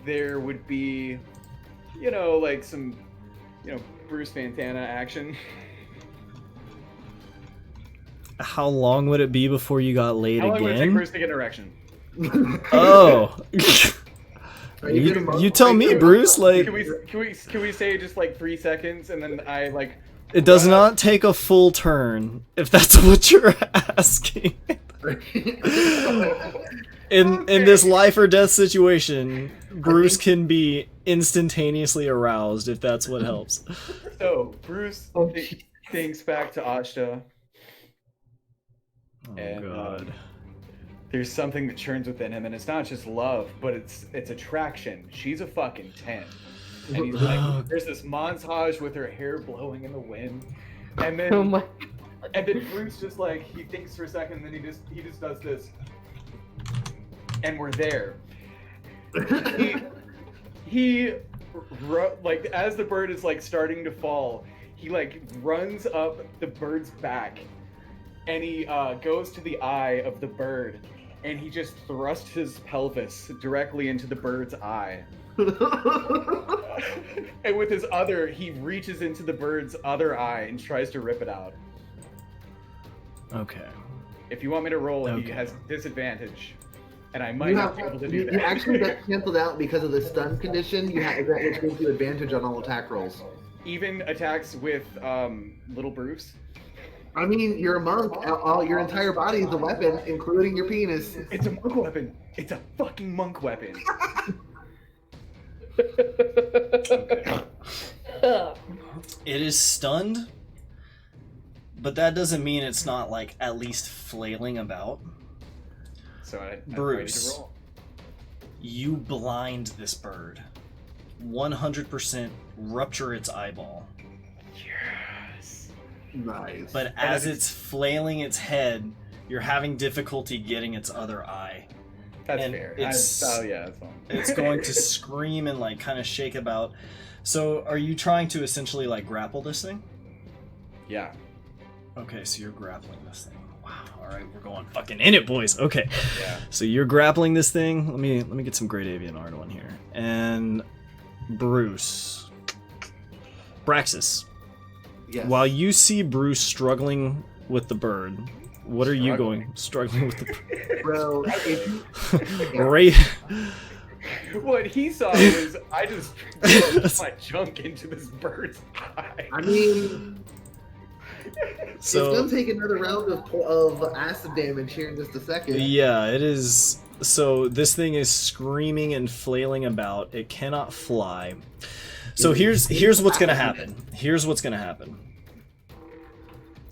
there would be, like some, Bruce Fantana action? How long would it be before you got laid How long would it take again? Bruce to get an erection? Oh. Are you you, getting you tell me, Bruce. Like, Can we say just like 3 seconds and then I like it does not take a full turn, if that's what you're asking. In this life or death situation, Bruce can be instantaneously aroused if that's what helps. So Bruce Oh, thinks back to Ashta. Oh And, god. There's something that churns within him, and it's not just love, but it's attraction. She's a fucking 10. And he's like, there's this montage with her hair blowing in the wind, and then Oh my. and then Bruce just like he thinks for a second, and then he just does this, and we're there. He like as the bird is like starting to fall, he like runs up the bird's back, and he goes to the eye of the bird, and he just thrusts his pelvis directly into the bird's eye. And with his other, he reaches into the bird's other eye and tries to rip it out. Okay. If you want me to roll, he Okay. has disadvantage, and I might You not have be able to do you that. actually get canceled out because of the stun condition. Which gives you advantage on all attack rolls. Even attacks with little Bruce. I mean, you're a monk. All your entire body is a weapon, including your penis. It's a monk weapon. It's a fucking monk weapon. It is stunned, but that doesn't mean it's not like at least flailing about. So I'm ready to Bruce. roll. You blind this bird. 100% rupture its eyeball. Yes. Nice. But as it's flailing its head, you're having difficulty getting its other eye. That's And fair. it's- Yeah, that's fine. It's going to scream and like kind of shake about. So are you trying to essentially like grapple this thing? Yeah. Okay, so you're grappling this thing. Wow. All right, we're going fucking in it, boys. Okay. Yeah. So you're grappling this thing. Let me get some great avian art on here. And Bruce, Braxis. yes. While you see Bruce struggling with the bird, what are you Struggling? going struggling with the bird? Bro, if you, Right. What he saw was I just threw my junk into this bird's eye. I mean, it's So gonna take another round of acid damage here in just a second. yeah, it is. So this thing is screaming and flailing about. It cannot fly. So here's what's gonna happen. Here's what's gonna happen.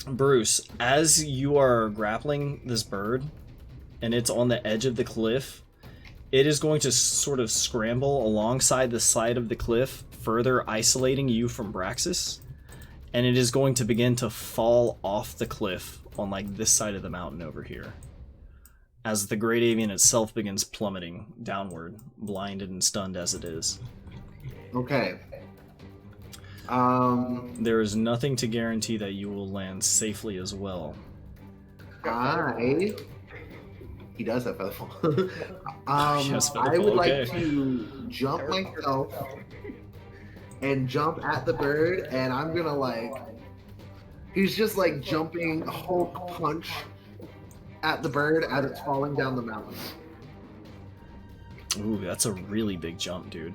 Bruce, as you are grappling this bird, and it's on the edge of the cliff, it is going to sort of scramble alongside the side of the cliff, further isolating you from Braxis, and it is going to begin to fall off the cliff on like this side of the mountain over here, as the great avian itself begins plummeting downward, blinded and stunned as it is. Okay. There is nothing to guarantee that you will land safely as well. He does have featherfall. Yes, I would featherfall, like okay. to jump myself and jump at the bird, and I'm gonna like. He's just like jumping Hulk punch at the bird as it's falling down the mountain. Ooh, that's a really big jump, dude.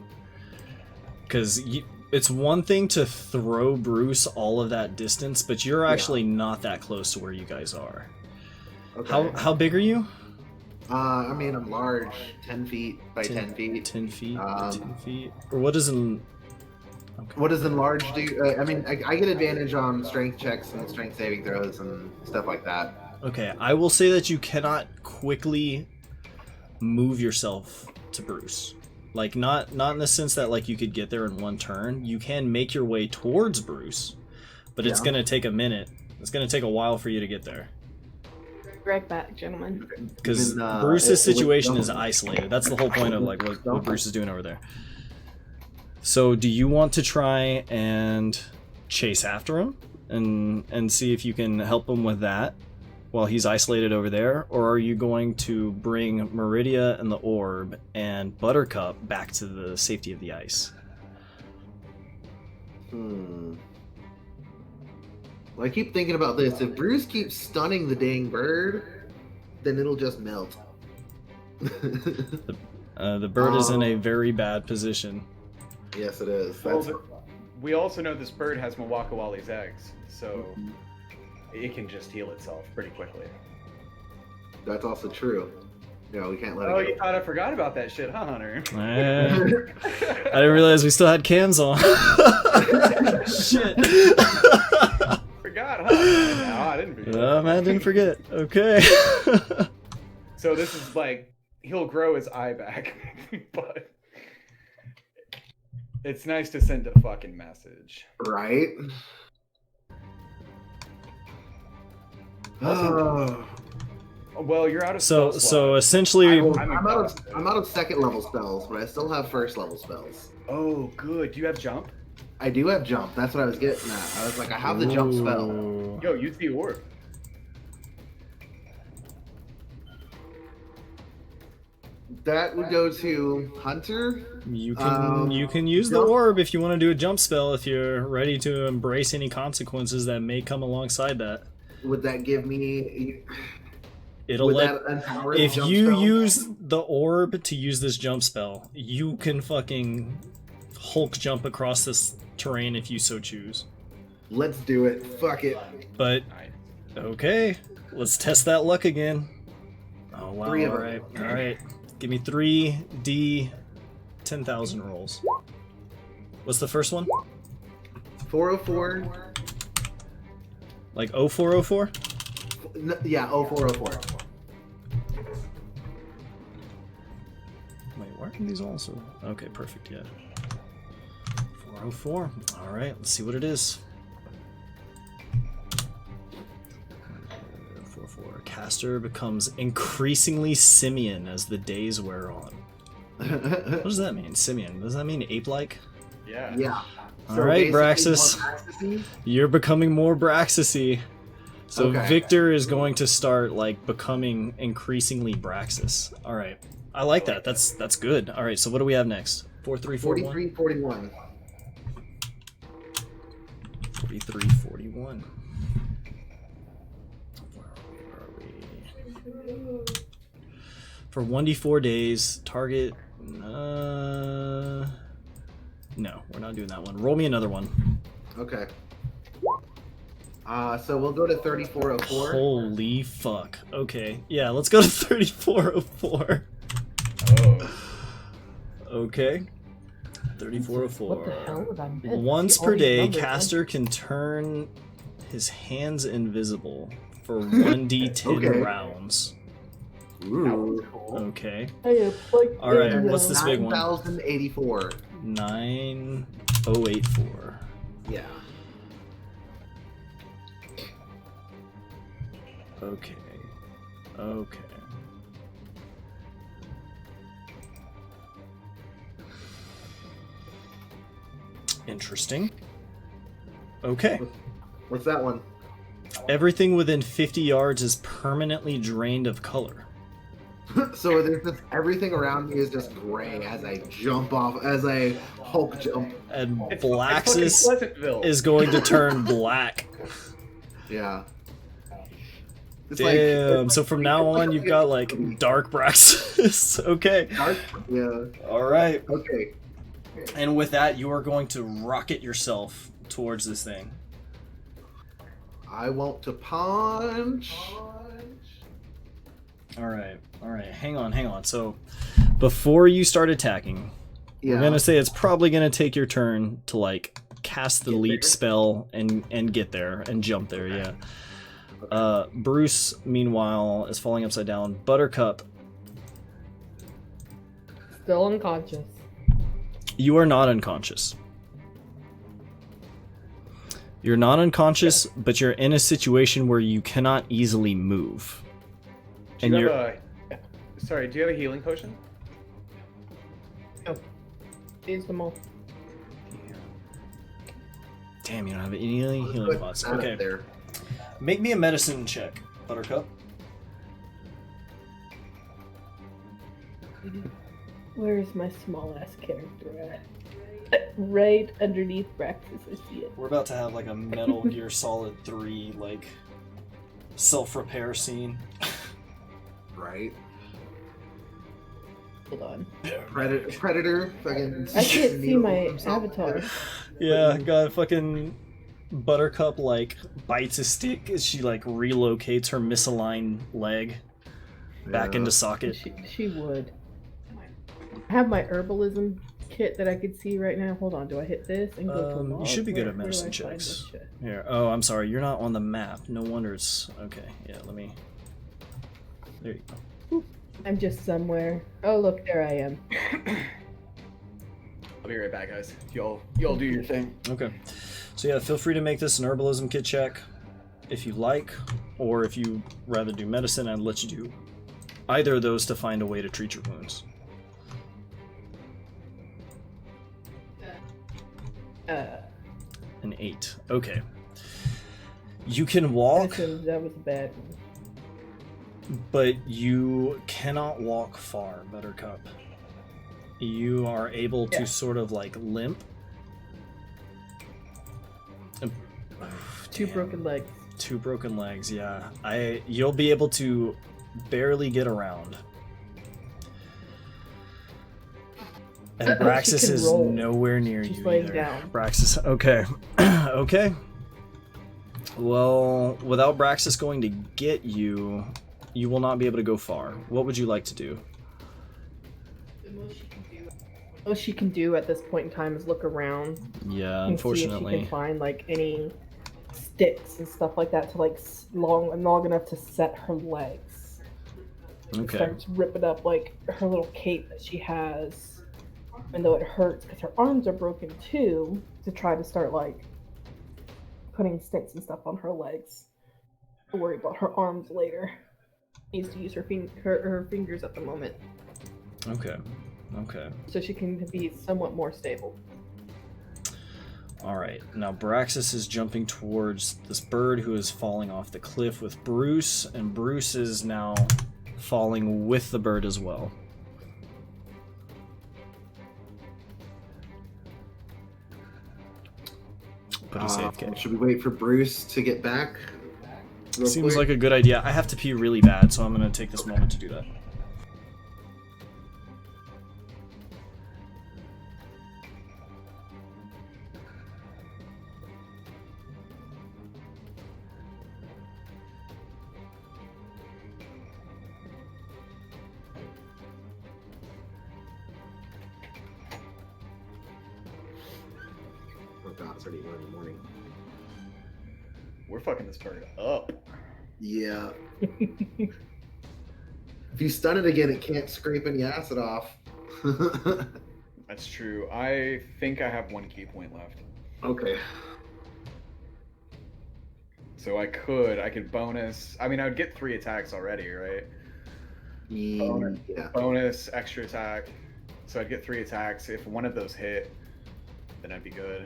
Because it's one thing to throw Bruce all of that distance, but you're actually not that close to where you guys are. Okay. How big are you? I mean, I'm large, 10 feet by 10 feet. 10 feet? Um, 10 feet? Or what is in... Okay. What does enlarge do? I mean, I get advantage on strength checks and strength saving throws and stuff like that. Okay, I will say that you cannot quickly move yourself to Bruce. Like, not in the sense that, like, you could get there in one turn. You can make your way towards Bruce, but it's Yeah. going to take a minute. It's going to take a while for you to get there. Right back, gentlemen. Because Then, Bruce's it would situation is jump. isolated. That's the whole point of, like, what Bruce is doing over there. So, do you want to try and chase after him and see if you can help him with that while he's isolated over there? Or are you going to bring Meridia and the Orb and Buttercup back to the safety of the ice? Well, I keep thinking about this. If Bruce keeps stunning the dang bird, then it'll just melt. The bird is in a very bad position. Yes, it is. Well, That's, we also know this bird has Mawakawali's eggs, so it can just heal itself pretty quickly. that's also true. No, we can't let Oh, it you go. thought I forgot about that shit, huh, Hunter? I didn't realize we still had cams on. Shit. Forgot, huh? No, I didn't forget. Man, didn't forget. Okay. So this is like, he'll grow his eye back, but it's nice to send a fucking message. Right? Oh. Well, you're out of So spell so slots. essentially, I'm out of second level spells, but I still have first level spells. Oh, good. Do you have jump? I do have jump. That's what I was getting at. I was like, I have the jump spell. Ooh. Yo, use the orb. That would go to Hunter. You can use the jump. orb if you want to do a jump spell if you're ready to embrace any consequences that may come alongside that. Would that give me? It'll Would let that empower the if jump you spell? use the orb to use this jump spell, you can fucking Hulk jump across this terrain if you so choose. Let's do it. Fuck it. But Nice. okay, let's test that luck again. Oh wow! Three of All them. right, all right. Give me 3D 10,000 rolls. What's the first one? 404. Like 0404? Yeah, 0404. Wait, why are these also? Okay, perfect. Yeah. 404. All right, let's see what it is. 404. Caster becomes increasingly simian as the days wear on. What does that mean, simian? Does that mean ape-like? Yeah. Yeah. All right, basically, Braxis. more Braxis-y. You're becoming more Braxis-y. So Okay. Victor is going to start like becoming increasingly Braxis. All right, I like that. That's good. All right, so what do we have next? 4341. 4341. 4341. Where are we? For 1d4 days, target. No, we're not doing that one. Roll me another one. Okay. So we'll go to 3404. Holy fuck. Okay, yeah, let's go to 3404. Oh. Okay. 3404. What the hell did I miss? Once All per these day, numbers, caster can turn his hands invisible for 1d10 Okay. rounds. Ooh. Cool. Okay. Hey, it's like All right, in, what's this big one? 9,084. 9084. Yeah. Okay. Okay. Interesting. Okay. What's that one? Everything within 50 yards is permanently drained of color. So there's just everything around me is just gray as I jump off, as I Hulk jump. And It's fucking Blaxus Pleasantville. is going to turn black. Yeah. It's Damn. So from now on, you've got like Dark Braxis. Okay. dark. Yeah. All right. Okay. And with that, you are going to rocket yourself towards this thing. I want to punch. All right. All right. Hang on. Hang on. So before you start attacking, Yeah. we're gonna say it's probably gonna take your turn to like cast the Get leap there? spell and get there and jump there. Yeah. Bruce, meanwhile, is falling upside down. Buttercup, still unconscious. you are not unconscious. You're not unconscious, but you're in a situation where you cannot easily move. Do you have Sorry, do you have a healing potion? Use them all. Damn, you don't have any healing pots. Not up Okay. there. Make me a medicine check, Buttercup. Where's my small ass character at? Right underneath Braxis, I see it. We're about to have like a Metal Gear Solid 3 like self-repair scene. Right. Hold on. Predator. Fucking. I can't see my himself. avatar. Yeah, got fucking Buttercup like bites a stick as she like relocates her misaligned leg back Yeah. into socket. She would. I have my herbalism kit that I could see right now. Hold on, do I hit this and go to a You log? should be good Where- at where do medicine I find checks. this shit? Here. Oh, I'm sorry. You're not on the map. No wonder it's okay. Yeah, let me. There you go. I'm just somewhere. Oh, look, there I am. I'll be right back, guys. Y'all do your thing. Okay. So yeah, feel free to make this an herbalism kit check if you like, or if you rather do medicine, I'd let you do either of those to find a way to treat your wounds. An 8. Okay. You can walk, That was a bad one. but you cannot walk far, Buttercup. You are able to Yeah. sort of like limp. Two Damn. broken legs. 2 broken legs, yeah. You'll be able to barely get around. And She Braxis can is roll. nowhere near She's you laying either. down. Braxis, okay. Okay. Well, without Braxis going to get you, you will not be able to go far. What would you like to do? All she can do at this point in time is look around Yeah, and see if she unfortunately. can find like any sticks and stuff like that to like long enough to set her legs. Okay. Starts ripping up like her little cape that she has, even though it hurts because her arms are broken too. To try to start like putting sticks and stuff on her legs. Don't worry about her arms later. Needs to use her fingers at the moment Okay. Okay. so she can be somewhat more stable. All right. Now Braxis is jumping towards this bird who is falling off the cliff with Bruce, and Bruce is now falling with the bird as well. But he's AFK. Should we wait for Bruce to get back? real Seems quick? like a good idea. I have to pee really bad, so I'm gonna take this moment to do that. Oh god, it's already 1 in the morning. We're fucking this bird up. Yeah. If you stun it again, it can't scrape any acid off. That's true. I think I have 1 key point left. Okay. So I could bonus. I mean, I would get 3 attacks already, right? Yeah. Bonus, extra attack. So I'd get 3 attacks. If one of those hit, then I'd be good.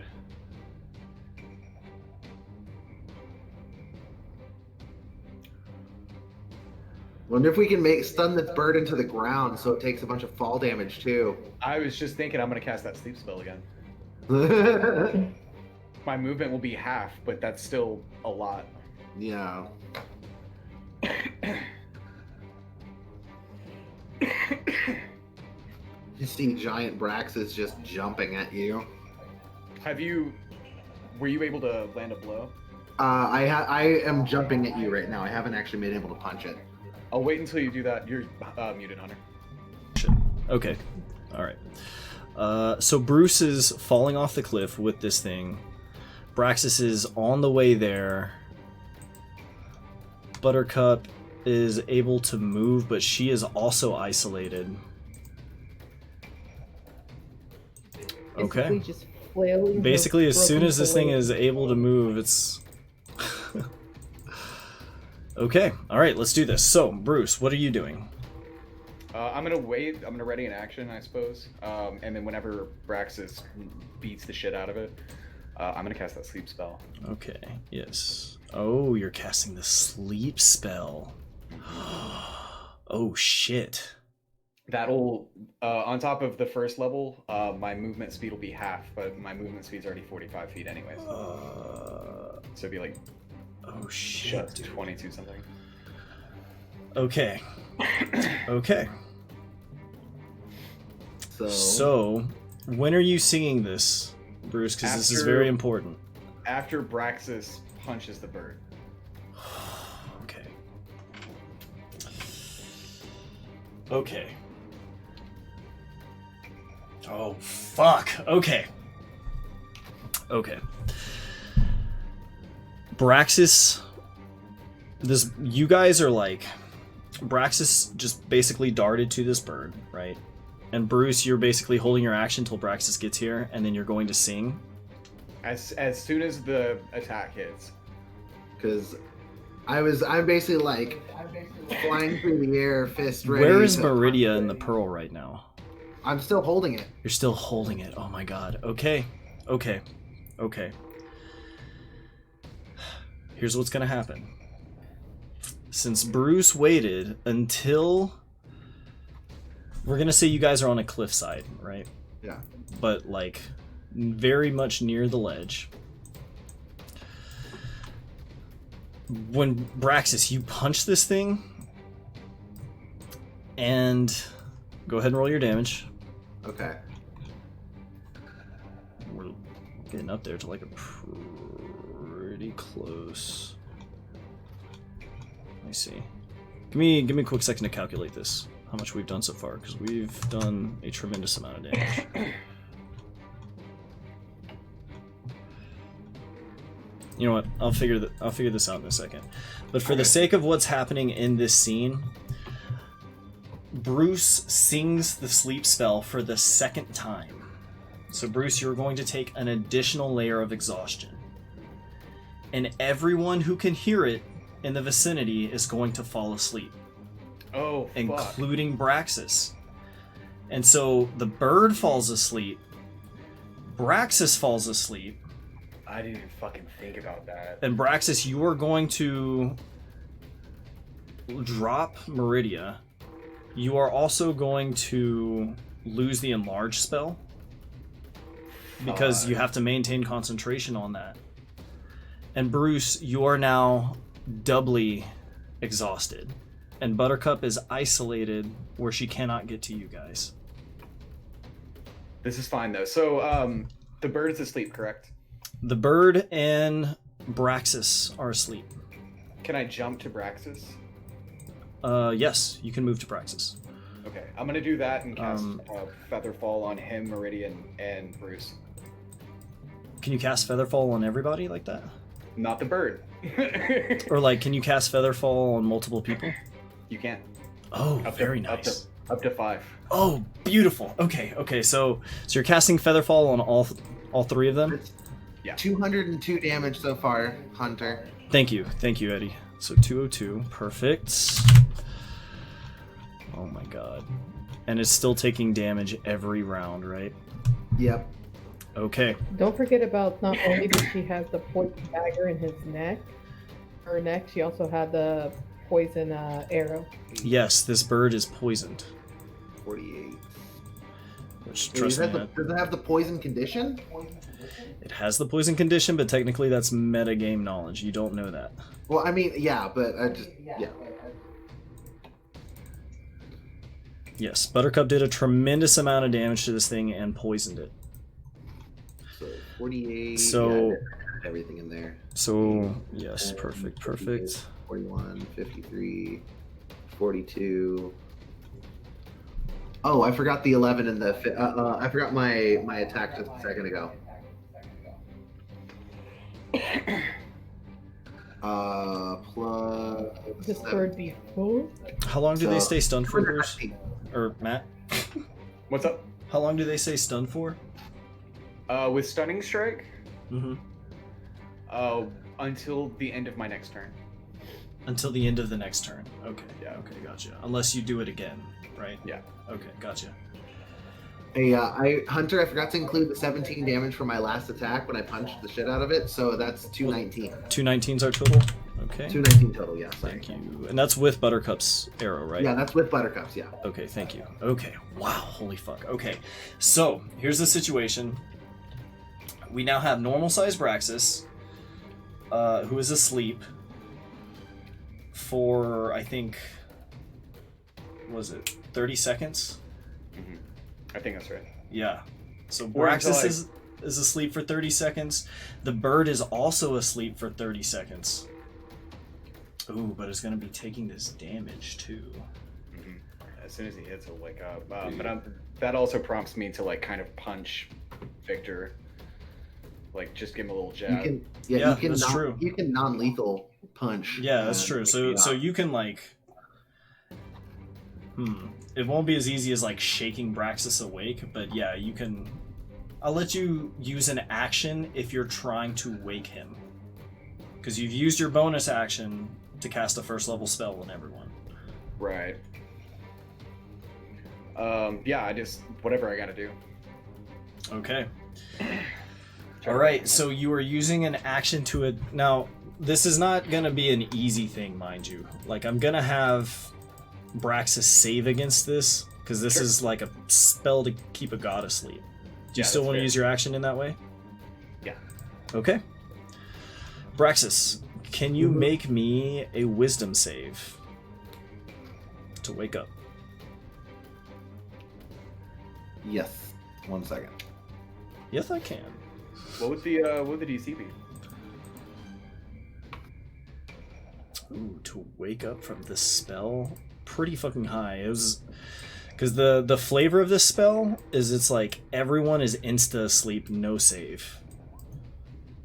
Wonder if we can stun the bird into the ground so it takes a bunch of fall damage too. I was just thinking I'm gonna cast that sleep spell again. My movement will be half, but that's still a lot. Yeah. You see giant Braxis just jumping at you. Were you able to land a blow? I am jumping at you right now. I haven't actually been able to punch it. I'll wait until you do that. You're muted, Hunter. Shit. Okay. All right. So Bruce is falling off the cliff with this thing. Braxis is on the way there. Buttercup is able to move, but she is also isolated. Okay. Basically just flailing. Basically, her as soon broken as this thing blade. is able to move, it's... Okay. All right, let's do this. So, Bruce, what are you doing? I'm gonna wait. I'm gonna ready an action, I suppose. And then whenever Braxis beats the shit out of it, I'm gonna cast that sleep spell. Okay, yes. Oh, you're casting the sleep spell. Oh, shit. That'll, on top of the first level, my movement speed will be half, but my movement speed's already 45 feet anyways. So it'd be like, Oh, shit, dude. 22 something. Okay. Okay. So, when are you singing this, Bruce? Because this is very important. After Braxis punches the bird. Okay. Okay. Oh, fuck. Okay. Okay. Braxis, you guys are like, Braxis just basically darted to this bird, right? And Bruce, you're basically holding your action until Braxis gets here, and then you're going to sing. As soon as the attack hits. Because I'm basically like flying through the air, fist ready. Where is Meridia and the pearl right now? I'm still holding it. You're still holding it. Oh my god. Okay. Okay. Okay. Here's what's gonna happen. Since Bruce waited until... We're gonna say you guys are on a cliffside, right? Yeah. But, like, very much near the ledge. When Braxis, you punch this thing, and go ahead and roll your damage. Okay. We're getting up there to like a pretty close. Let me see. Give me a quick second to calculate this. How much we've done so far, because we've done a tremendous amount of damage. You know what? I'll figure this out in a second. But for the sake of what's happening in this scene, Bruce sings the sleep spell for the second time. So Bruce, you're going to take an additional layer of exhaustion. And everyone who can hear it in the vicinity is going to fall asleep. Oh, fuck. Including Braxis. And so the bird falls asleep. Braxis falls asleep. I didn't even fucking think about that. And Braxis, you are going to drop Meridia. You are also going to lose the enlarge spell, because you have to maintain concentration on that. And Bruce, you are now doubly exhausted. And Buttercup is isolated where she cannot get to you guys. This is fine though. So, the bird is asleep, correct? The bird and Braxis are asleep. Can I jump to Braxis? Yes, you can move to Braxis. Okay, I'm gonna do that and cast Featherfall on him, Meridian, and Bruce. Can you cast Featherfall on everybody like that? Not the bird. Or like, can you cast Featherfall on multiple people? You can. Oh, Up very to, nice. Up to 5. Oh, beautiful. Okay. So you're casting Featherfall on all three of them. It's Yeah. 202 damage so far, Hunter. Thank you, Eddie. So 202, perfect. Oh my god. And it's still taking damage every round, right? Yep. Okay. Don't forget about not only does she have the poison dagger in her neck, she also had the poison arrow. Yes, this bird is poisoned. 48. Which, Wait, trust me, does it have the poison condition? it has the poison condition, but technically that's metagame knowledge. You don't know that. Well, I mean, yeah, but I just, yeah. Yes, Buttercup did a tremendous amount of damage to this thing and poisoned it. So 48. So- yeah, everything in there. So, yes, perfect. 41, 53, 42. Oh, I forgot the 11 and the. I forgot my attack just a second ago. Plus. This 7. bird be full. How long do they So- stay stunned for, Bruce? Or Matt? What's up? How long do they stay stunned for? With Stunning Strike, Mm-hmm. until the end of my next turn. Until the end of the next turn. Okay. Yeah. Okay, gotcha. Unless you do it again, right? Yeah. Okay, gotcha. Hey, Hunter, I forgot to include the 17 damage for my last attack when I punched the shit out of it, so that's 219. 219's our total? Okay. 219 total, yeah. Sorry. Thank you. And that's with Buttercup's arrow, right? Yeah, that's with Buttercups, yeah. Okay, thank you. Okay. Wow, holy fuck. Okay. So, here's the situation. We now have normal sized Braxis, who is asleep for, I think, what was it 30 seconds? Mm-hmm. I think that's right. Yeah. So Or until Braxis I- is asleep for 30 seconds. The bird is also asleep for 30 seconds. Ooh, but it's going to be taking this damage too. Mm-hmm. As soon as he hits, he'll wake up. That also prompts me to like kind of punch Victor. Like just give him a little You jab. can, Yeah, you can that's true. You can non-lethal punch. Yeah, that's true. So yeah. you can like it won't be as easy as like shaking Braxis awake, but yeah, you can. I'll let you use an action if you're trying to wake him. Because you've used your bonus action to cast a first level spell on everyone. Right. Yeah, I just whatever I gotta do. Okay. Alright, so you are using an action to it. Now, this is not going to be an easy thing, mind you. Like, I'm going to have Braxis save against this, because this Sure. is like a spell to keep a god asleep. Do you Yeah, still that's want to fair. use your action in that way? Yeah. Okay. Braxis, can you make me a wisdom save to wake up? Yes. 1 second. Yes, I can. What would the DC be? Ooh, to wake up from this spell, pretty fucking high. It was because the flavor of this spell is it's like everyone is insta asleep, no save.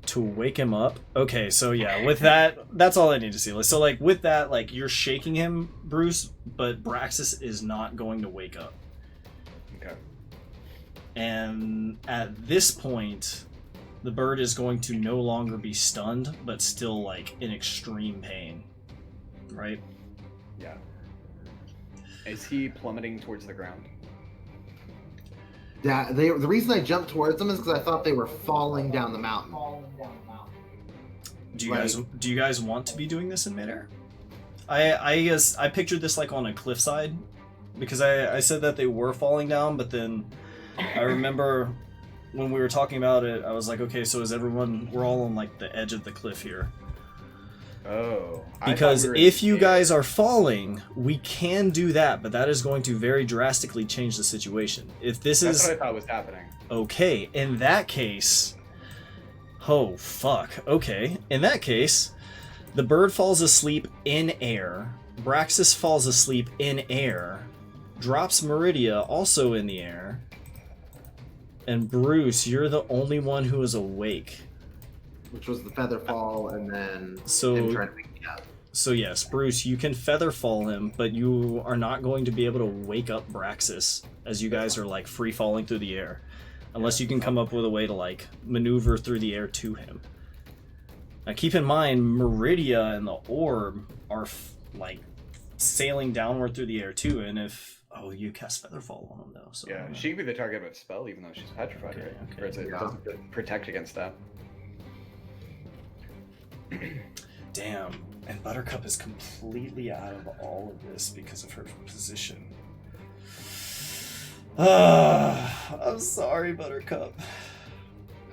To wake him up, okay. So yeah, with that, that's all I need to see. So like with that, like you're shaking him, Bruce, but Braxis is not going to wake up. Okay. And at this point, the bird is going to no longer be stunned, but still like in extreme pain. Right? Yeah. Is he plummeting towards the ground? Yeah, the reason I jumped towards them is because I thought they were falling down the mountain. Do you guys want to be doing this in midair? I guess I pictured this like on a cliffside, because I said that they were falling down, but then I remember when we were talking about it, I was like, okay, so is everyone? We're all on like the edge of the cliff here. Oh. Because if you guys are falling, we can do that, but that is going to very drastically change the situation. If this That's is what I thought was happening. okay, in that case, oh fuck. Okay, in that case, the bird falls asleep in air. Braxis falls asleep in air. Drops Meridia also in the air. And Bruce, you're the only one who is awake. Which was the feather fall, and then So- him trying to pick me up. So yes, Bruce, you can feather fall him, but you are not going to be able to wake up Braxis as you guys are like free falling through the air, unless you can come up with a way to like maneuver through the air to him. Now keep in mind, Meridia and the orb are like sailing downward through the air too, and if you cast featherfall on him though, so Yeah, she could be the target of a spell, even though she's petrified, Okay, right? okay. Or it doesn't protect against that. damn. And Buttercup is completely out of all of this because of her position. I'm sorry, Buttercup.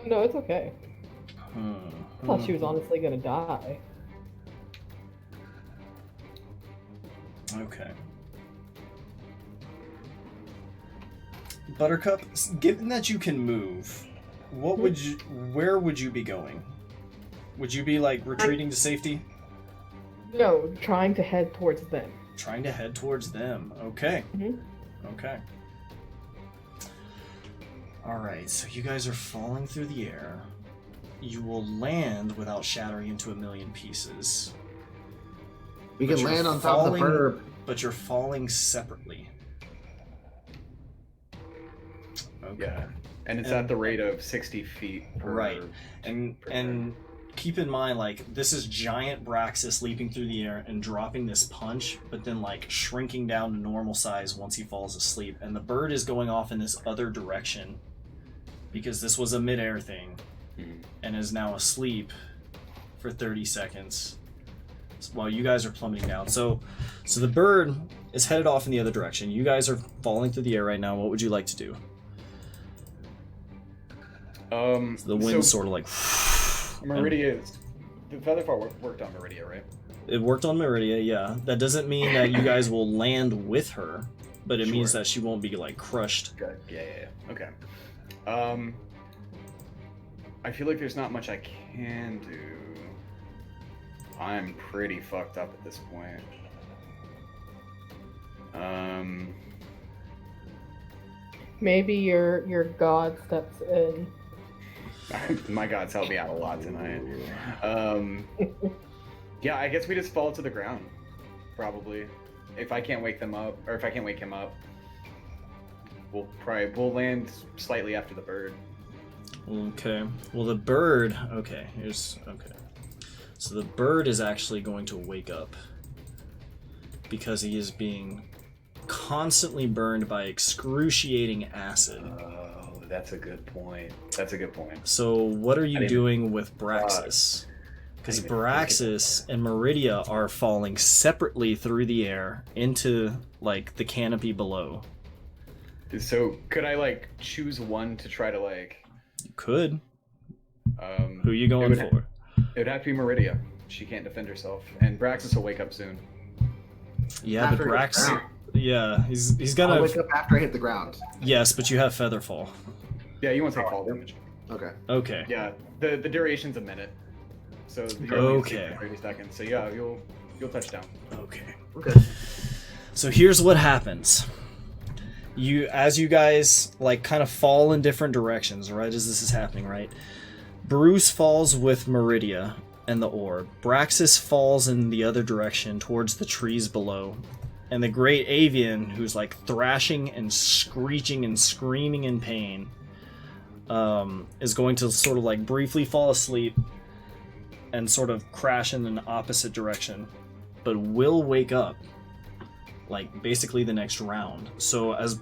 No, it's okay. I thought she was honestly gonna die. Okay. Buttercup, given that you can move, where would you be going? Would you be like retreating to safety? No, trying to head towards them. Trying to head towards them. Okay. Mhm. Okay. Alright, so you guys are falling through the air. You will land without shattering into a million pieces. We But can you're land on top of the falling- bird. But you're falling separately. Okay. Yeah, and it's And- at the rate of 60 feet per. Right. And per and keep in mind, like, this is giant Braxis leaping through the air and dropping this punch, but then like shrinking down to normal size once he falls asleep. And the bird is going off in this other direction because this was a midair thing Mhm. and is now asleep for 30 seconds while you guys are plummeting down. So the bird is headed off in the other direction. You guys are falling through the air right now. What would you like to do? The wind's sort of like Meridia, the featherfall worked on Meridia, right? It worked on Meridia, yeah. That doesn't mean that you guys will land with her, but it means Sure. that she won't be like crushed. Good. Yeah. Okay. I feel like there's not much I can do. I'm pretty fucked up at this point. Maybe your god steps in. My God's helped me out a lot tonight. Yeah, I guess we just fall to the ground, probably. If I can't wake them up, or if I can't wake him up, we'll land slightly after the bird. Okay. Well, the bird. Okay. So the bird is actually going to wake up because he is being constantly burned by excruciating acid. Oh, that's a good point. So what are you didn't- doing with Braxis? Because I didn't even think about Braxis and Meridia are falling separately through the air into like the canopy below. So could I like choose one to try to like? You could. Who Who you going for? It would have to be Meridia. She can't defend herself, and Braxis will wake up soon. Yeah, After but I hit the Brax. ground. Yeah, he's I'll gonna. wake up after I hit the ground. Yes, but you have Featherfall. Yeah, you won't take fall damage. Okay. Okay. Yeah, the duration's a minute, so you're Okay. 30 seconds. So yeah, you'll touch down. Okay. Okay. So here's what happens. As you guys like kind of fall in different directions, right? As this is happening, right? Bruce falls with Meridia and the orb. Braxis falls in the other direction towards the trees below. And the great Avian, who's like thrashing and screeching and screaming in pain, is going to sort of like briefly fall asleep and sort of crash in an opposite direction, but will wake up like basically the next round. So as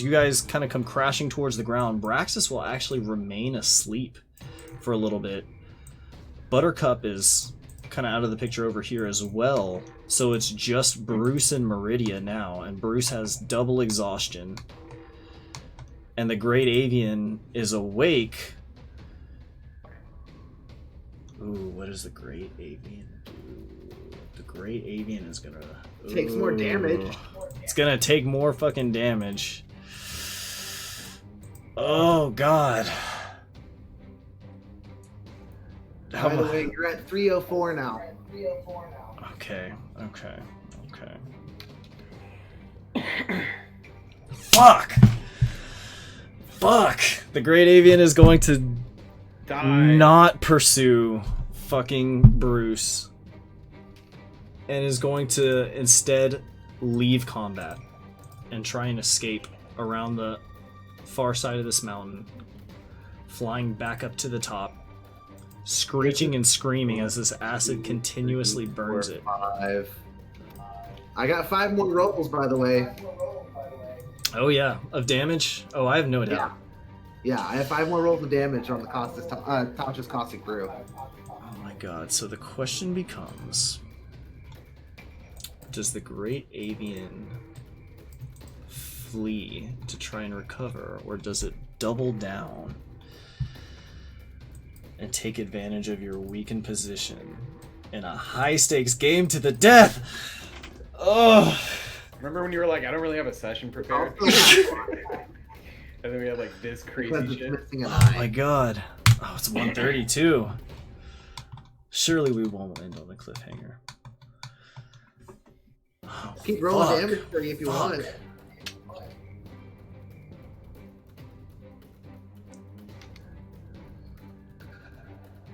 you guys kind of come crashing towards the ground, Braxis will actually remain asleep for a little bit. Buttercup is kind of out of the picture over here as well. So it's just Bruce and Meridia now, and Bruce has double exhaustion. And the Great Avian is awake. Ooh, what does the Great Avian do? The Great Avian is gonna... Takes more damage. It's gonna take more fucking damage. Oh, God. By the way, you're at 304 now. Okay. Fuck! The Great Avian is going to Die. not pursue fucking Bruce. and is going to instead leave combat and try and escape around the far side of this mountain, flying back up to the top, screeching and screaming as this acid continuously burns it. 5. I got 5 more rolls, by the way. Oh yeah, of damage? Oh, I have no doubt. Yeah, I have 5 more rolls of damage on the Tasha's Caustic Brew. Oh my god, so the question becomes, does the great avian flee to try and recover, or does it double down and take advantage of your weakened position in a high-stakes game to the death? Oh, Remember when you were like, I don't really have a session prepared? And then we had like this crazy shit. oh my god. Oh, it's 1:32. Surely we won't end on a cliffhanger. Oh, Keep rolling fuck. damage for you if you Fuck. want.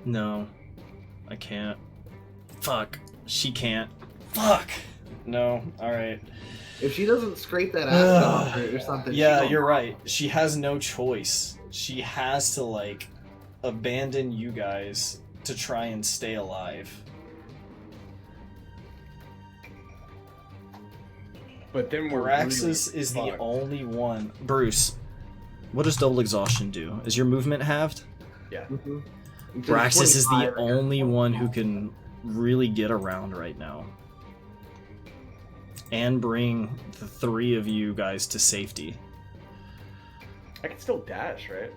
No, I can't. Fuck. She can't. Fuck. No. Alright. If she doesn't scrape that acid off or something, Yeah, she you're right. She has no choice. She has to, like, abandon you guys to try and stay alive. But then we're Braxis really is the fucked. only one. Bruce, what does double exhaustion do? Is your movement halved? Yeah. Mhm. Braxis is the 25. only one who can really get around right now. And bring the 3 of you guys to safety. I can still dash, right?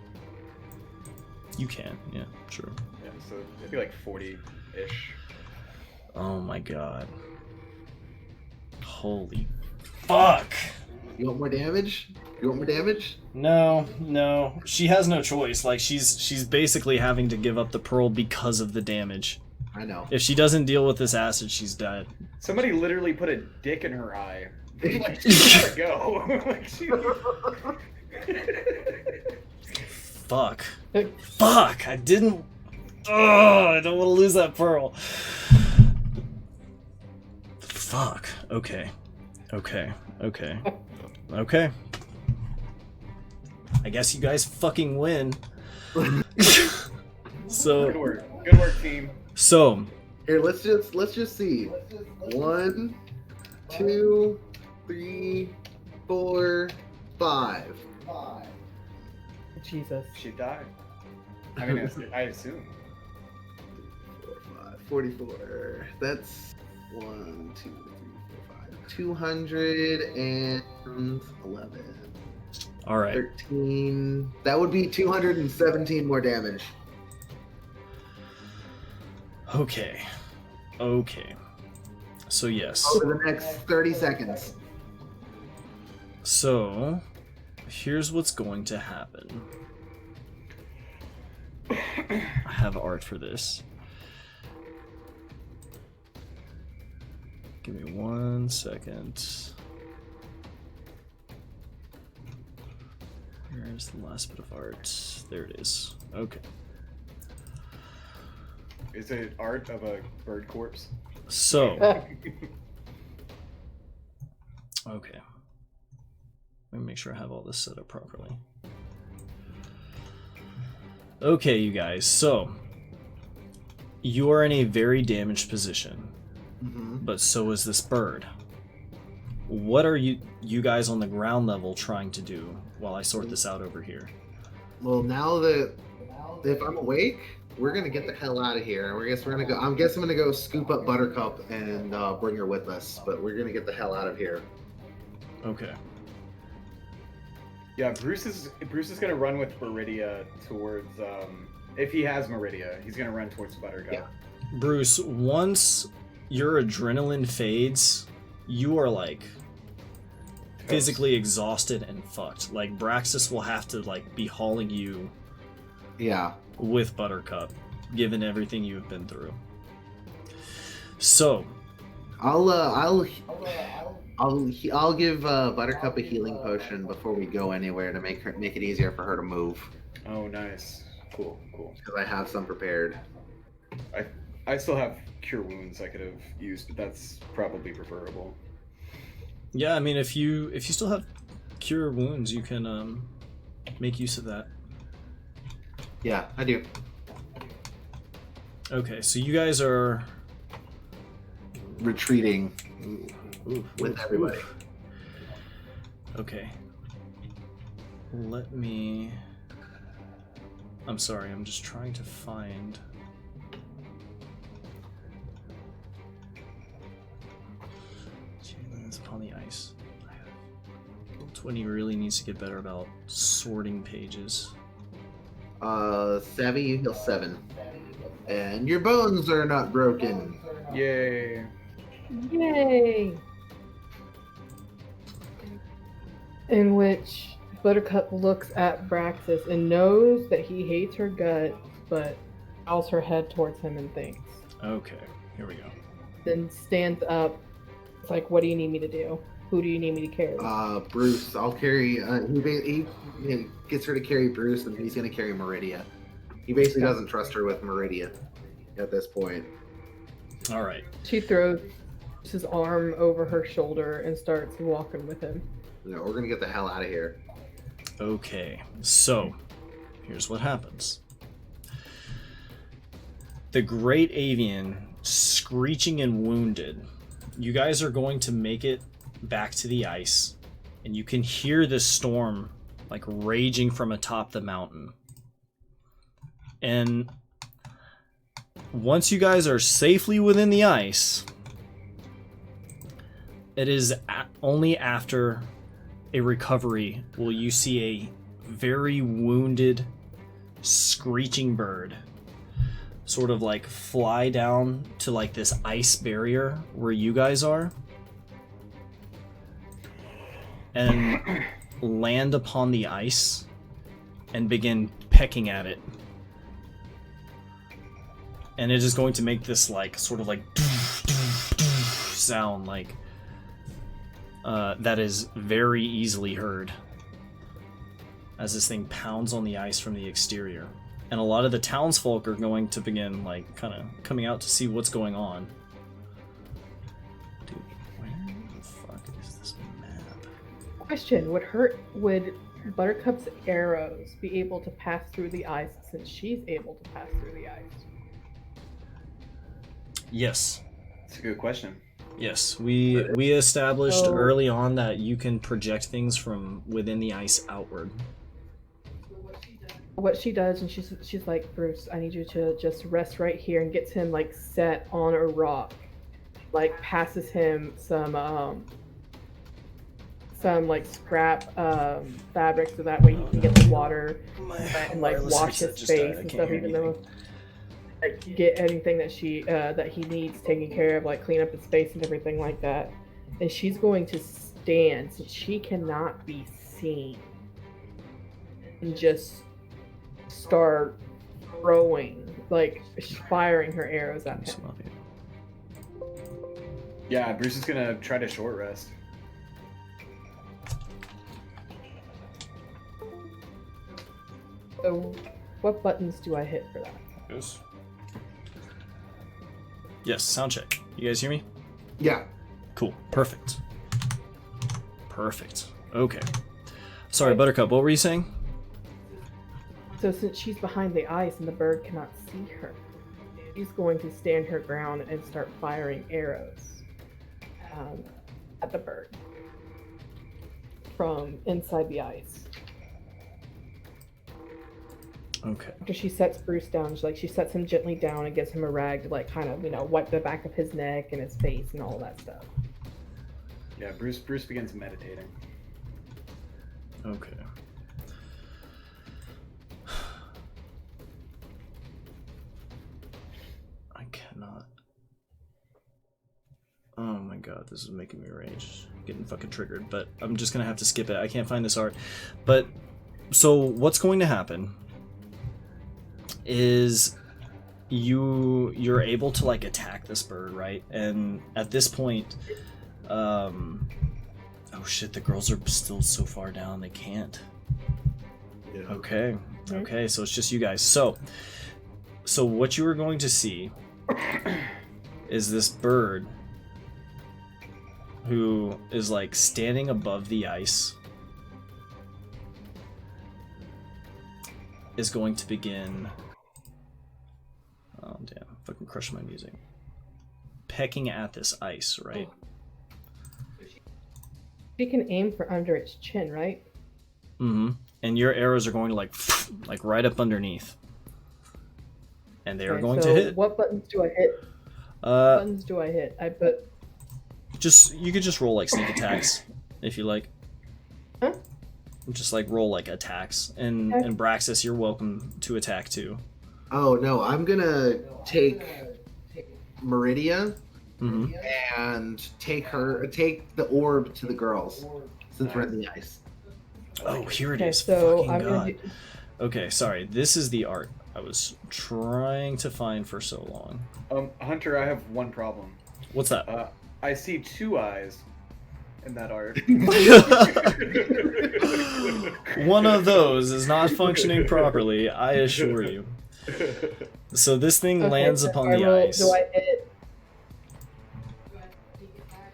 You can, yeah, sure. Yeah, so it'd be like 40-ish. Oh my god. Holy fuck! You want more damage? You want more damage? No, no. She has no choice. Like, she's basically having to give up the pearl because of the damage. I know. If she doesn't deal with this acid, she's dead. Somebody literally put a dick in her eye. Like, she's gotta go. Like, she... Fuck. Fuck! I didn't... Ugh, I don't want to lose that pearl. Fuck. Okay. Okay. Okay. Okay. I guess you guys fucking win. So... Good work. Good work, team. So... Here, let's just see. 1, 2, 3, 4, 5. Jesus. She died. I mean, I assume. 4, 5, 44. That's 1, 2, 3, 4, 5. 211. Alright. 13. That would be 217 more damage. Okay. Okay. So yes. Over the next 30 seconds. So here's what's going to happen. I have art for this. Give me 1 second. Where's the last bit of art? There it is. Okay. Is it art of a bird corpse? So, okay. Let me make sure I have all this set up properly. Okay, you guys, so you are in a very damaged position, but so is this bird. What are you guys on the ground level trying to do while I sort this out over here? Well, now that if I'm awake, we're gonna get the hell out of here. I guess we're gonna go. I'm guessing I'm gonna go scoop up Buttercup and bring her with us. But we're gonna get the hell out of here. Okay. Yeah, Bruce is gonna run with Meridia towards if he has Meridia, he's gonna run towards Buttercup. Yeah. Bruce, once your adrenaline fades, you are like physically exhausted and fucked. Like Braxis will have to like be hauling you Yeah. with Buttercup, given everything you've been through. So, I'll give Buttercup a healing potion before we go anywhere to make it easier for her to move. Oh, nice. Cool, cool. Because I have some prepared. I still have cure wounds I could have used, but that's probably preferable. Yeah, I mean, if you still have cure wounds, you can make use of that. Yeah, I do. Okay, so you guys are Retreating ooh, with everybody. Okay. Let me. I'm sorry, I'm just trying to find. Lands upon the ice. 20 really needs to get better about sorting pages. Savvy, you heal 7. And your bones are not broken. Yay! Yay! In which Buttercup looks at Braxis and knows that he hates her gut, but bows her head towards him and thinks. Okay, here we go. Then stands up. It's like, what do you need me to do? Who do you need me to carry? Bruce, I'll carry. He gets her to carry Bruce, and he's going to carry Meridia. He basically doesn't trust her with Meridia at this point. All right. She throws his arm over her shoulder and starts walking with him. No, we're going to get the hell out of here. Okay, so here's what happens. The great Avian, screeching and wounded. You guys are going to make it back to the ice, and you can hear the storm like raging from atop the mountain. And once you guys are safely within the ice, it is only after a recovery will you see a very wounded, screeching bird sort of like fly down to like this ice barrier where you guys are and land upon the ice and begin pecking at it. And it is going to make this like sort of like sound like that is very easily heard as this thing pounds on the ice from the exterior. And a lot of the townsfolk are going to begin like kind of coming out to see what's going on. Dude, where the fuck is this map? Question: would Buttercup's arrows be able to pass through the ice since she's able to pass through the ice? Yes. That's a good question. Yes, we established early on that you can project things from within the ice outward. What she does, and she's like, Bruce, I need you to just rest right here, and gets him like set on a rock, like passes him some like scrap fabric so that way he can get the water and like wash his face and stuff, even though like, get anything that he needs taken care of, like clean up his face and everything like that. And she's going to stand since she cannot be seen and just start throwing, like firing her arrows at him. Yeah, Bruce is gonna try to short rest. So what buttons do I hit for that? Yes, sound check. You guys hear me? Yeah. Cool. Perfect. Okay. Sorry, Buttercup, what were you saying? So since she's behind the ice and the bird cannot see her, she's going to stand her ground and start firing arrows at the bird from inside the ice. Okay. After she sets Bruce down, she sets him gently down and gives him a rag to like kind of, wipe the back of his neck and his face and all that stuff. Yeah, Bruce begins meditating. Okay. I cannot. Oh my god, this is making me rage. Getting fucking triggered, but I'm just gonna have to skip it. I can't find this art. But, so what's going to happen is you're able to like attack this bird, right? And at this point, oh shit, the girls are still so far down they can't. Yeah. Okay, so it's just you guys. So what you are going to see is this bird who is like standing above the ice is going to begin. Oh damn! Fucking crush my music. Pecking at this ice, right? She can aim for under its chin, right? Mm-hmm. And your arrows are going to like right up underneath, and they are Okay, going so to hit. What buttons do I hit? What buttons do I hit? I put. You could just roll like sneak attacks if you like. Huh? Just like roll like attacks, and Okay. and Braxis, you're welcome to attack too. Oh no, I'm gonna take Meridia Mm-hmm. and take the orb to the girls since we're in the ice. Oh, here it Okay, is. so Fucking I'm god. gonna do. Okay, sorry. This is the art I was trying to find for so long. Hunter, I have one problem. What's that? I see 2 eyes in that art. One of those is not functioning properly, I assure you. So this thing Okay, lands so upon I the roll- ice. Do I hit?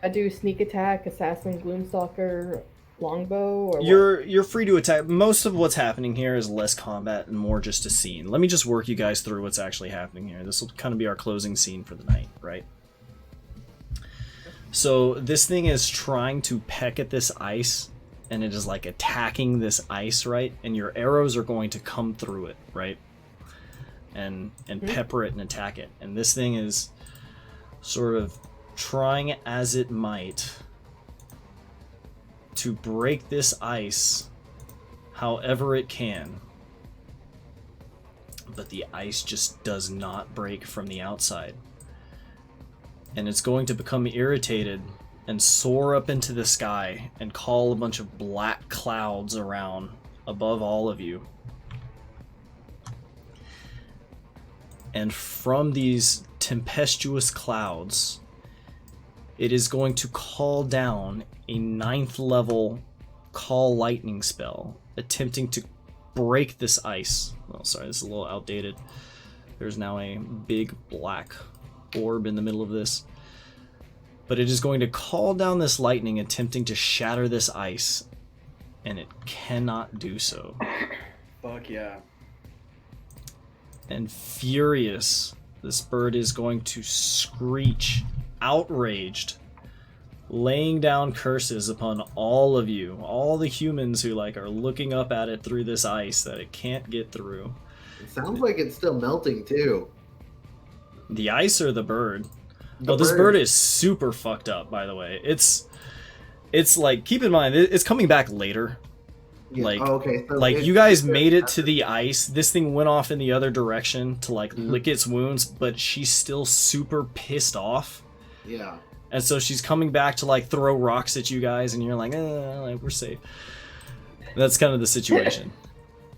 I do sneak attack, assassin, gloomstalker, longbow, or what? You're free to attack. Most of what's happening here is less combat and more just a scene. Let me just work you guys through what's actually happening here. This will kind of be our closing scene for the night, right? So this thing is trying to peck at this ice, and it is like attacking this ice, right? And your arrows are going to come through it, right? And pepper it and attack it. And this thing is sort of trying as it might to break this ice however it can. But the ice just does not break from the outside. And it's going to become irritated and soar up into the sky and call a bunch of black clouds around above all of you. And from these tempestuous clouds, it is going to call down a 9th level call lightning spell, attempting to break this ice. Oh, sorry, this is a little outdated. There's now a big black orb in the middle of this. But it is going to call down this lightning, attempting to shatter this ice, and it cannot do so. Fuck yeah. And furious, this bird is going to screech, outraged, laying down curses upon all of you, all the humans who are looking up at it through this ice that it can't get through. It sounds like it's still melting too. The ice or the bird? The This bird. bird is super fucked up, by the way. It's like, keep in mind, it's coming back later. Yeah. Like, oh, okay. So Like, it's- you guys made it to the ice. This thing went off in the other direction to, lick its wounds, but she's still super pissed off. Yeah. And so she's coming back to, throw rocks at you guys, and you're like, we're safe. That's kind of the situation.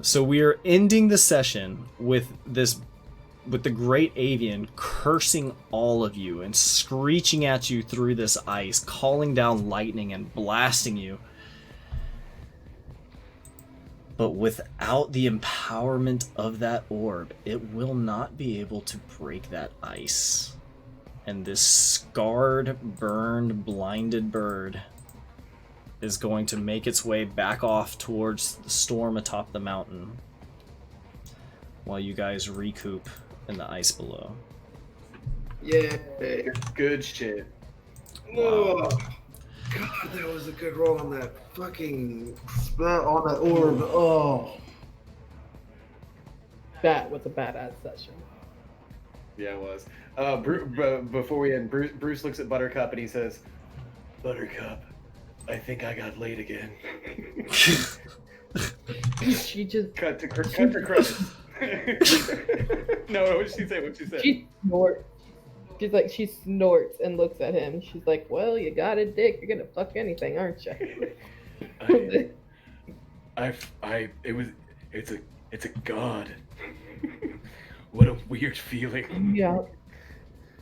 So we are ending the session with the great Avian cursing all of you and screeching at you through this ice, calling down lightning and blasting you. But without the empowerment of that orb, it will not be able to break that ice. And this scarred, burned, blinded bird is going to make its way back off towards the storm atop the mountain while you guys recoup in the ice below. Yeah. Good shit. Oh, God, that was a good roll on that fucking spell on that orb. Oh. That was a badass session. Yeah, it was. Before we end, Bruce looks at Buttercup and he says, "Buttercup, I think I got laid again." She just cut to credits. No, what did she say? What did she say? she snorts. She snorts and looks at him. She's like, "Well, you got a dick. You're gonna fuck anything, aren't you?" It's a god. What a weird feeling. Yeah.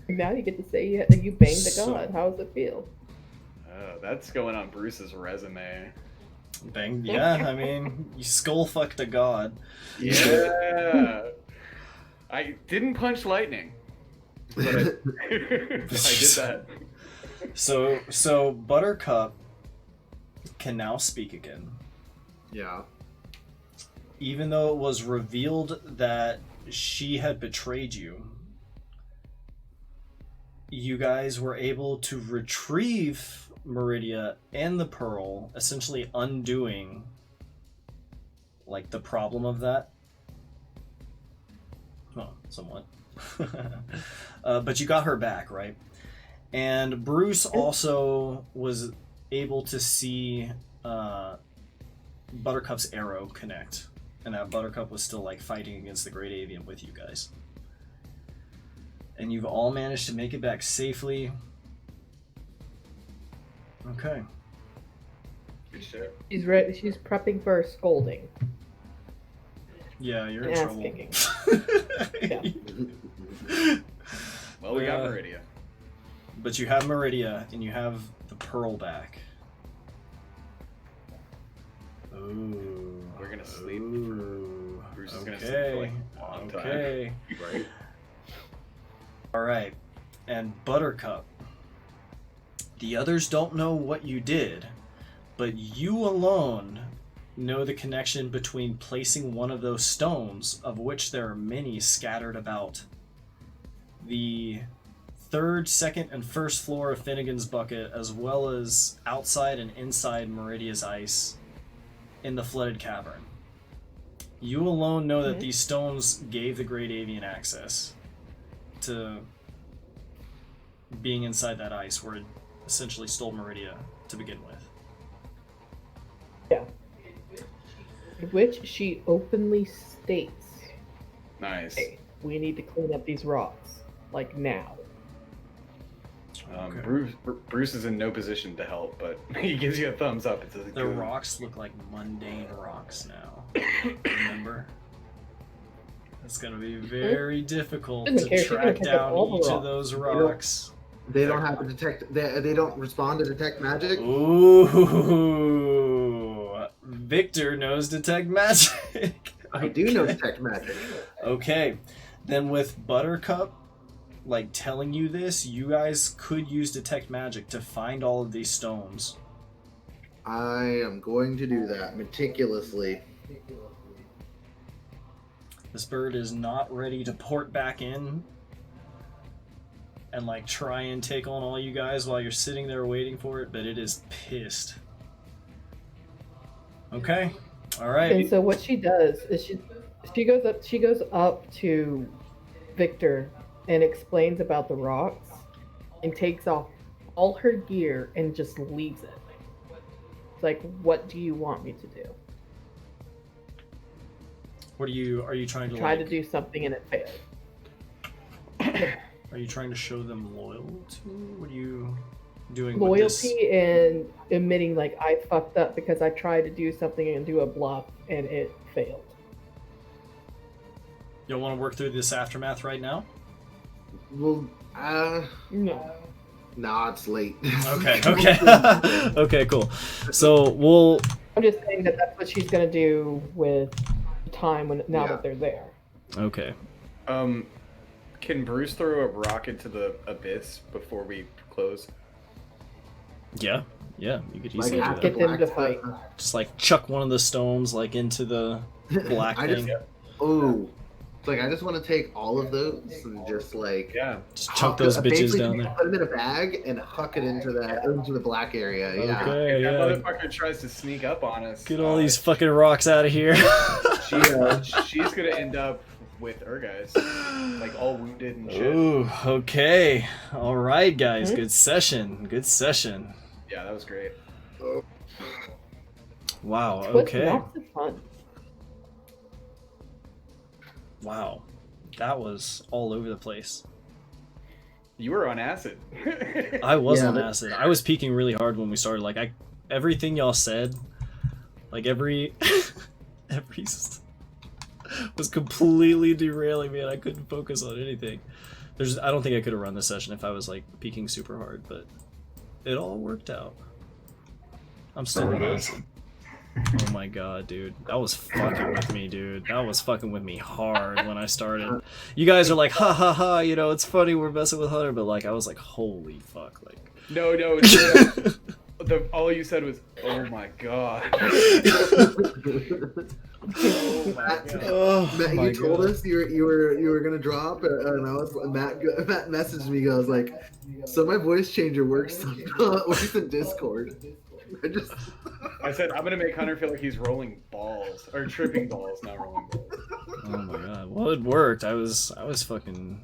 Now you get to say you banged a So- god. How does it feel? Oh, that's going on Bruce's resume. Bang. Yeah, I mean, you skull fucked a god. Yeah. I didn't punch lightning. But I did that. So Buttercup can now speak again. Yeah. Even though it was revealed that she had betrayed you, you guys were able to retrieve Meridia and the Pearl, essentially undoing like the problem of that. Well, somewhat. But you got her back, right? And Bruce also was able to see Buttercup's arrow connect, and that Buttercup was still like fighting against the Great Avian with you guys. And you've all managed to make it back safely. Okay. Good shit. She's ready. She's prepping for a scolding. Yeah, you're in Ass trouble. kicking. Yeah. Well, we got Meridia. But you have Meridia, and you have the Pearl back. Ooh. We're gonna sleep Ooh. Bruce is gonna sleep for like a long time. Okay. Right. Alright. And Buttercup. The others don't know what you did, but you alone know the connection between placing one of those stones, of which there are many scattered about the third, second, and first floor of Finnegan's Bucket, as well as outside and inside Meridia's ice in the flooded cavern. You alone know that these stones gave the Great Avian access to being inside that ice, where it essentially stole Meridia to begin with. Yeah. Which she openly states, Nice. hey, we need to clean up these rocks, like now. Okay. Bruce is in no position to help, but he gives you a thumbs up. It's a The good. rocks look like mundane rocks now. Remember? It's gonna be very difficult Doesn't care, to she's gonna track pick up down all the each of rocks. those rocks. They don't have to detect. They don't respond to detect magic. Ooh, Victor knows detect magic. I do know detect magic. Okay, then with Buttercup, like telling you this, you guys could use detect magic to find all of these stones. I am going to do that meticulously. This bird is not ready to port back in and like try and take on all you guys while you're sitting there waiting for it, but it is pissed. Okay, all right. And so what she does is she goes up to Victor and explains about the rocks and takes off all her gear and just leaves it. It's like, what do you want me to do? What are you trying to Try like, to do something and it failed. Are you trying to show them loyalty? What are you doing with this? Loyalty and admitting like I fucked up because I tried to do something and do a bluff and it failed. You'll want to work through this aftermath right now? Well, No. nah, it's late. Okay, okay. Okay, cool. So we'll I'm just saying that that's what she's gonna do with time now Yeah. that they're there. okay. Can Bruce throw a rock into the abyss before we close? Yeah, you could Like easily do after that. Get them to black fight. stuff. Just like chuck one of the stones like into the black I thing. just, oh, like I just want to take all of those and just like Yeah. Just huck chuck those it- bitches basically down there. Put them in a bag and huck it into the black area. Yeah. Okay, If that yeah. motherfucker tries to sneak up on us, Get all these fucking rocks out of here. she's gonna end up with her guys, like all wounded and shit. Ooh, okay. All right, guys. Good session. Good session. Yeah, that was great. Wow. It was Okay. lots of fun. Wow. That was all over the place. You were on acid. I was Yeah, on but- acid. I was peaking really hard when we started. Like everything y'all said, like every was completely derailing me, and I couldn't focus on anything. I don't think I could have run this session if I was like peaking super hard, but it all worked out. I'm still on acid. Oh my god, dude. That was fucking with me, dude. That was fucking with me hard when I started. You guys are like, ha ha ha, you know, it's funny we're messing with Hunter, but like I was like, holy fuck, like No, all you said was, "Oh my god." Oh my god. oh Matt, my you told God. us you were gonna drop, and Matt messaged me. I was like, so my voice changer works works in Discord. I said I'm gonna make Hunter feel like he's rolling balls or tripping balls, not rolling balls. Oh my god. Well, it worked. I was fucking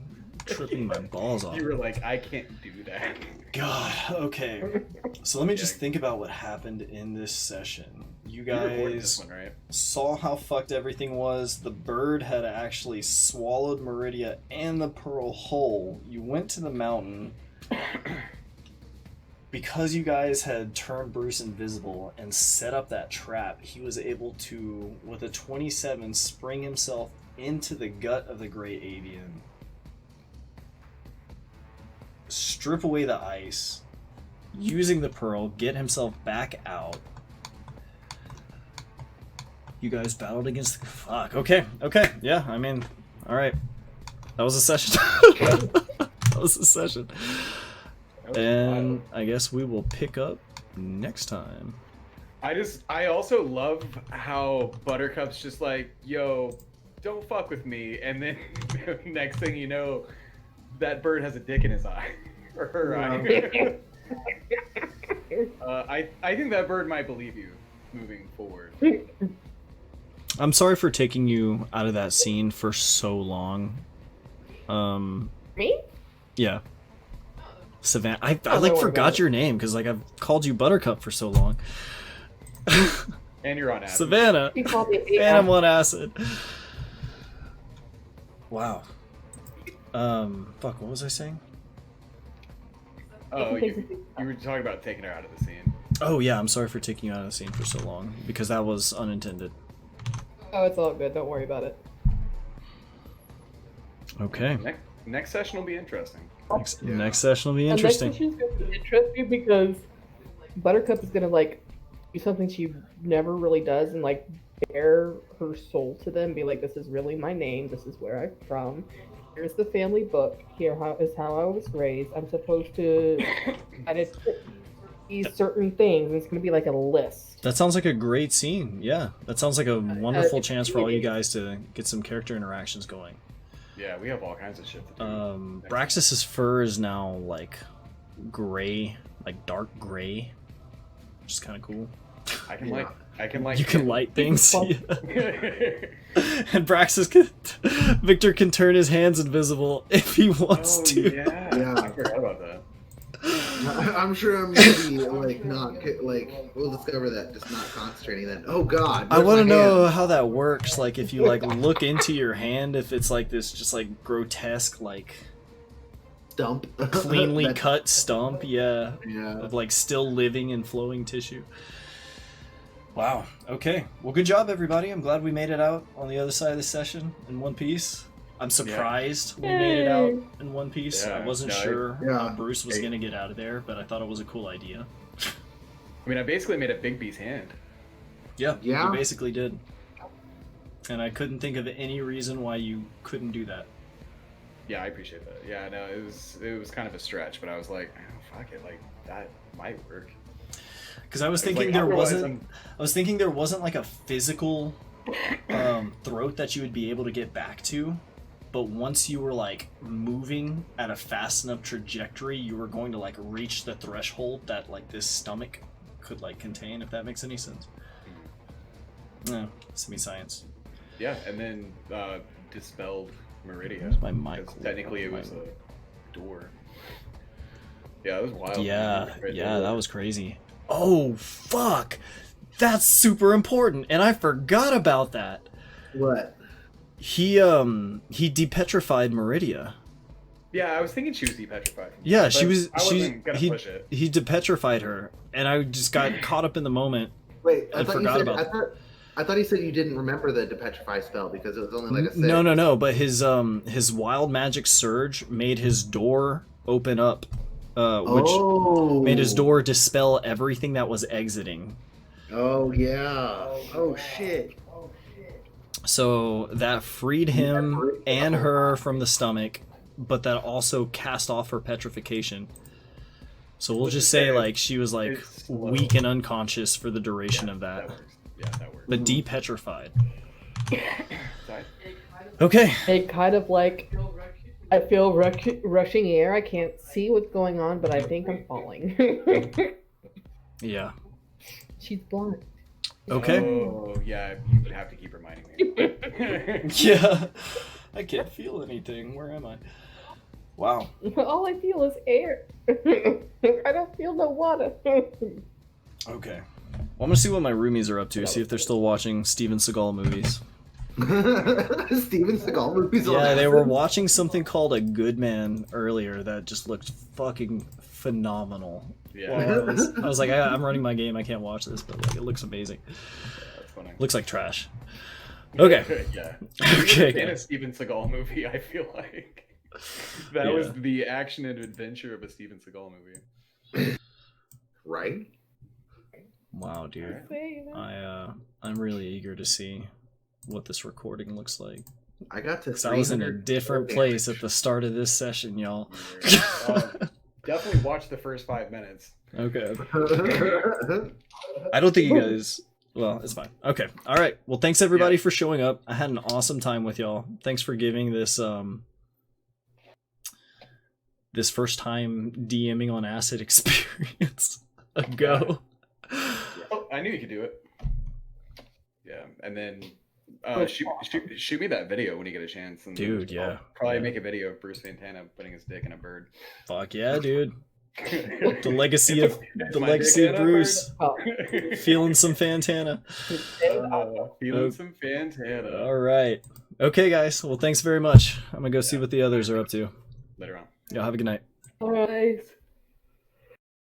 tripping my balls off. You were like, I can't do that. God, okay. So let me just think about what happened in this session. You You recorded guys this one, right? saw how fucked everything was. The bird had actually swallowed Meridia and the pearl whole. You went to the mountain. Because you guys had turned Bruce invisible and set up that trap, he was able to, with a 27, spring himself into the gut of the great avian. Strip away the ice, using the pearl, get himself back out. You guys battled against the... Fuck, okay, yeah, I mean, alright. That was a session. That was a session. That was And wild. I guess we will pick up next time. I also love how Buttercup's just like, yo, don't fuck with me, and then next thing you know, that bird has a dick in his eye. Or her eye. I think that bird might believe you moving forward. I'm sorry for taking you out of that scene for so long. Me? Yeah. Savannah. I Oh, like don't worry about forgot it. your name because like I've called you Buttercup for so long. And you're on acid. Savannah. You called me And I'm on acid. Wow. Fuck, what was I saying? Oh, you were talking about taking her out of the scene. Oh yeah, I'm sorry for taking you out of the scene for so long because that was unintended. Oh, it's all good. Don't worry about it. Okay. Next session will be interesting. Next session will be And interesting. next session's gonna be interesting because Buttercup is gonna like do something she never really does and like bare her soul to them. Be like, this is really my name. This is where I'm from. Here's the family book. Here is how I was raised. I'm supposed to kind of these certain things. And it's gonna be like a list. That sounds like a great scene. Yeah, that sounds like a wonderful it- chance for all it you is. guys to get some character interactions going. Yeah, we have all kinds of shit to do. Braxis's fur is now like gray, like dark gray, which is kind of cool. I can like You can light things. fun. Yeah. And Victor can turn his hands invisible if he wants Oh, to. yeah. Yeah. I forgot about that. I'm sure I'm gonna be like not like we'll discover that just not concentrating. Then oh god, I where's want to my know hand? how that works. Like if you like look into your hand, if it's like this, just like grotesque, like Stump cleanly That- cut stump. Yeah. Yeah. Of like still living and flowing tissue. Wow. Okay. Well, good job, everybody. I'm glad we made it out on the other side of the session in one piece. I'm surprised we made it out in one piece. I Yeah, wasn't no, sure yeah. how Bruce was gonna get out of there, but I thought it was a cool idea. I mean, I basically made a Big B's hand. Yeah. Yeah. You basically did. And I couldn't think of any reason why you couldn't do that. Yeah, I appreciate that. Yeah, no, it was kind of a stretch, but I was like, oh, fuck it, like that might work. Because I was It's thinking like, there otherwise wasn't. I was thinking there wasn't like a physical throat that you would be able to get back to, but once you were like moving at a fast enough trajectory, you were going to like reach the threshold that like this stomach could like contain. If that makes any sense. No, semi-science. Yeah, and then dispelled Meridia. Where's my mic? Because technically it was a door. Yeah, it was wild. Yeah, Right yeah, there. that was crazy. Oh fuck, that's super important, and I forgot about that. What? He depetrified Meridia. Yeah, I was thinking she was depetrified. Yeah, But she was. I wasn't gonna push it. He depetrified her, and I just got caught up in the moment. Wait, I I thought you forgot said about I thought he said you didn't remember the depetrify spell because it was only like a six. No. But his wild magic surge made his door open up, which Oh. made his door dispel everything that was exiting. Oh yeah. Oh shit. So that freed him and her from the stomach, but that also cast off her petrification. So we'll just say like she was like It's slow. weak and unconscious for the duration Yeah, of that, works. Yeah, that works. but depetrified. Sorry. Okay. It kind of like I feel rushing air. I can't see what's going on, but I think I'm falling. Yeah. She's blind. Okay. Oh, yeah, you would have to keep reminding me. Yeah. I can't feel anything. Where am I? Wow. All I feel is air. I don't feel no water. Okay. Well, I'm gonna see what my roomies are up to. See if they're still watching Steven Seagal movies. Steven Seagal movies. on Yeah, they were acid? watching something called A Good Man earlier that just looked fucking phenomenal. Yeah, Well, I was like, I'm running my game. I can't watch this, but like, it looks amazing. that's funny. Looks like trash. Okay. Yeah. Okay, In a guys. Steven Seagal movie, I feel like that was the action and adventure of a Steven Seagal movie. Right? Wow, dude. I'm really eager to see what this recording looks like. I got to. 'Cause I was in a 300 different place at the start of this session, y'all. Definitely watch the first 5 minutes. Okay. I don't think you guys. Well, it's fine. Okay. All right. Well, thanks everybody for showing up. I had an awesome time with y'all. Thanks for giving this this first time DMing on acid experience a go. Oh, I knew you could do it. Yeah, and then shoot me that video when you get a chance. And Dude, yeah. I'll probably make a video of Bruce Santana putting his dick in a bird. Fuck yeah, dude. The legacy It's of it's the my legacy dick of in a Bruce. Oh, bird. Feeling some Fantana. Feeling some Fantana. All right. Okay, guys. Well, thanks very much. I'm gonna go see what the others are up to. Later on. Y'all have a good night. all right.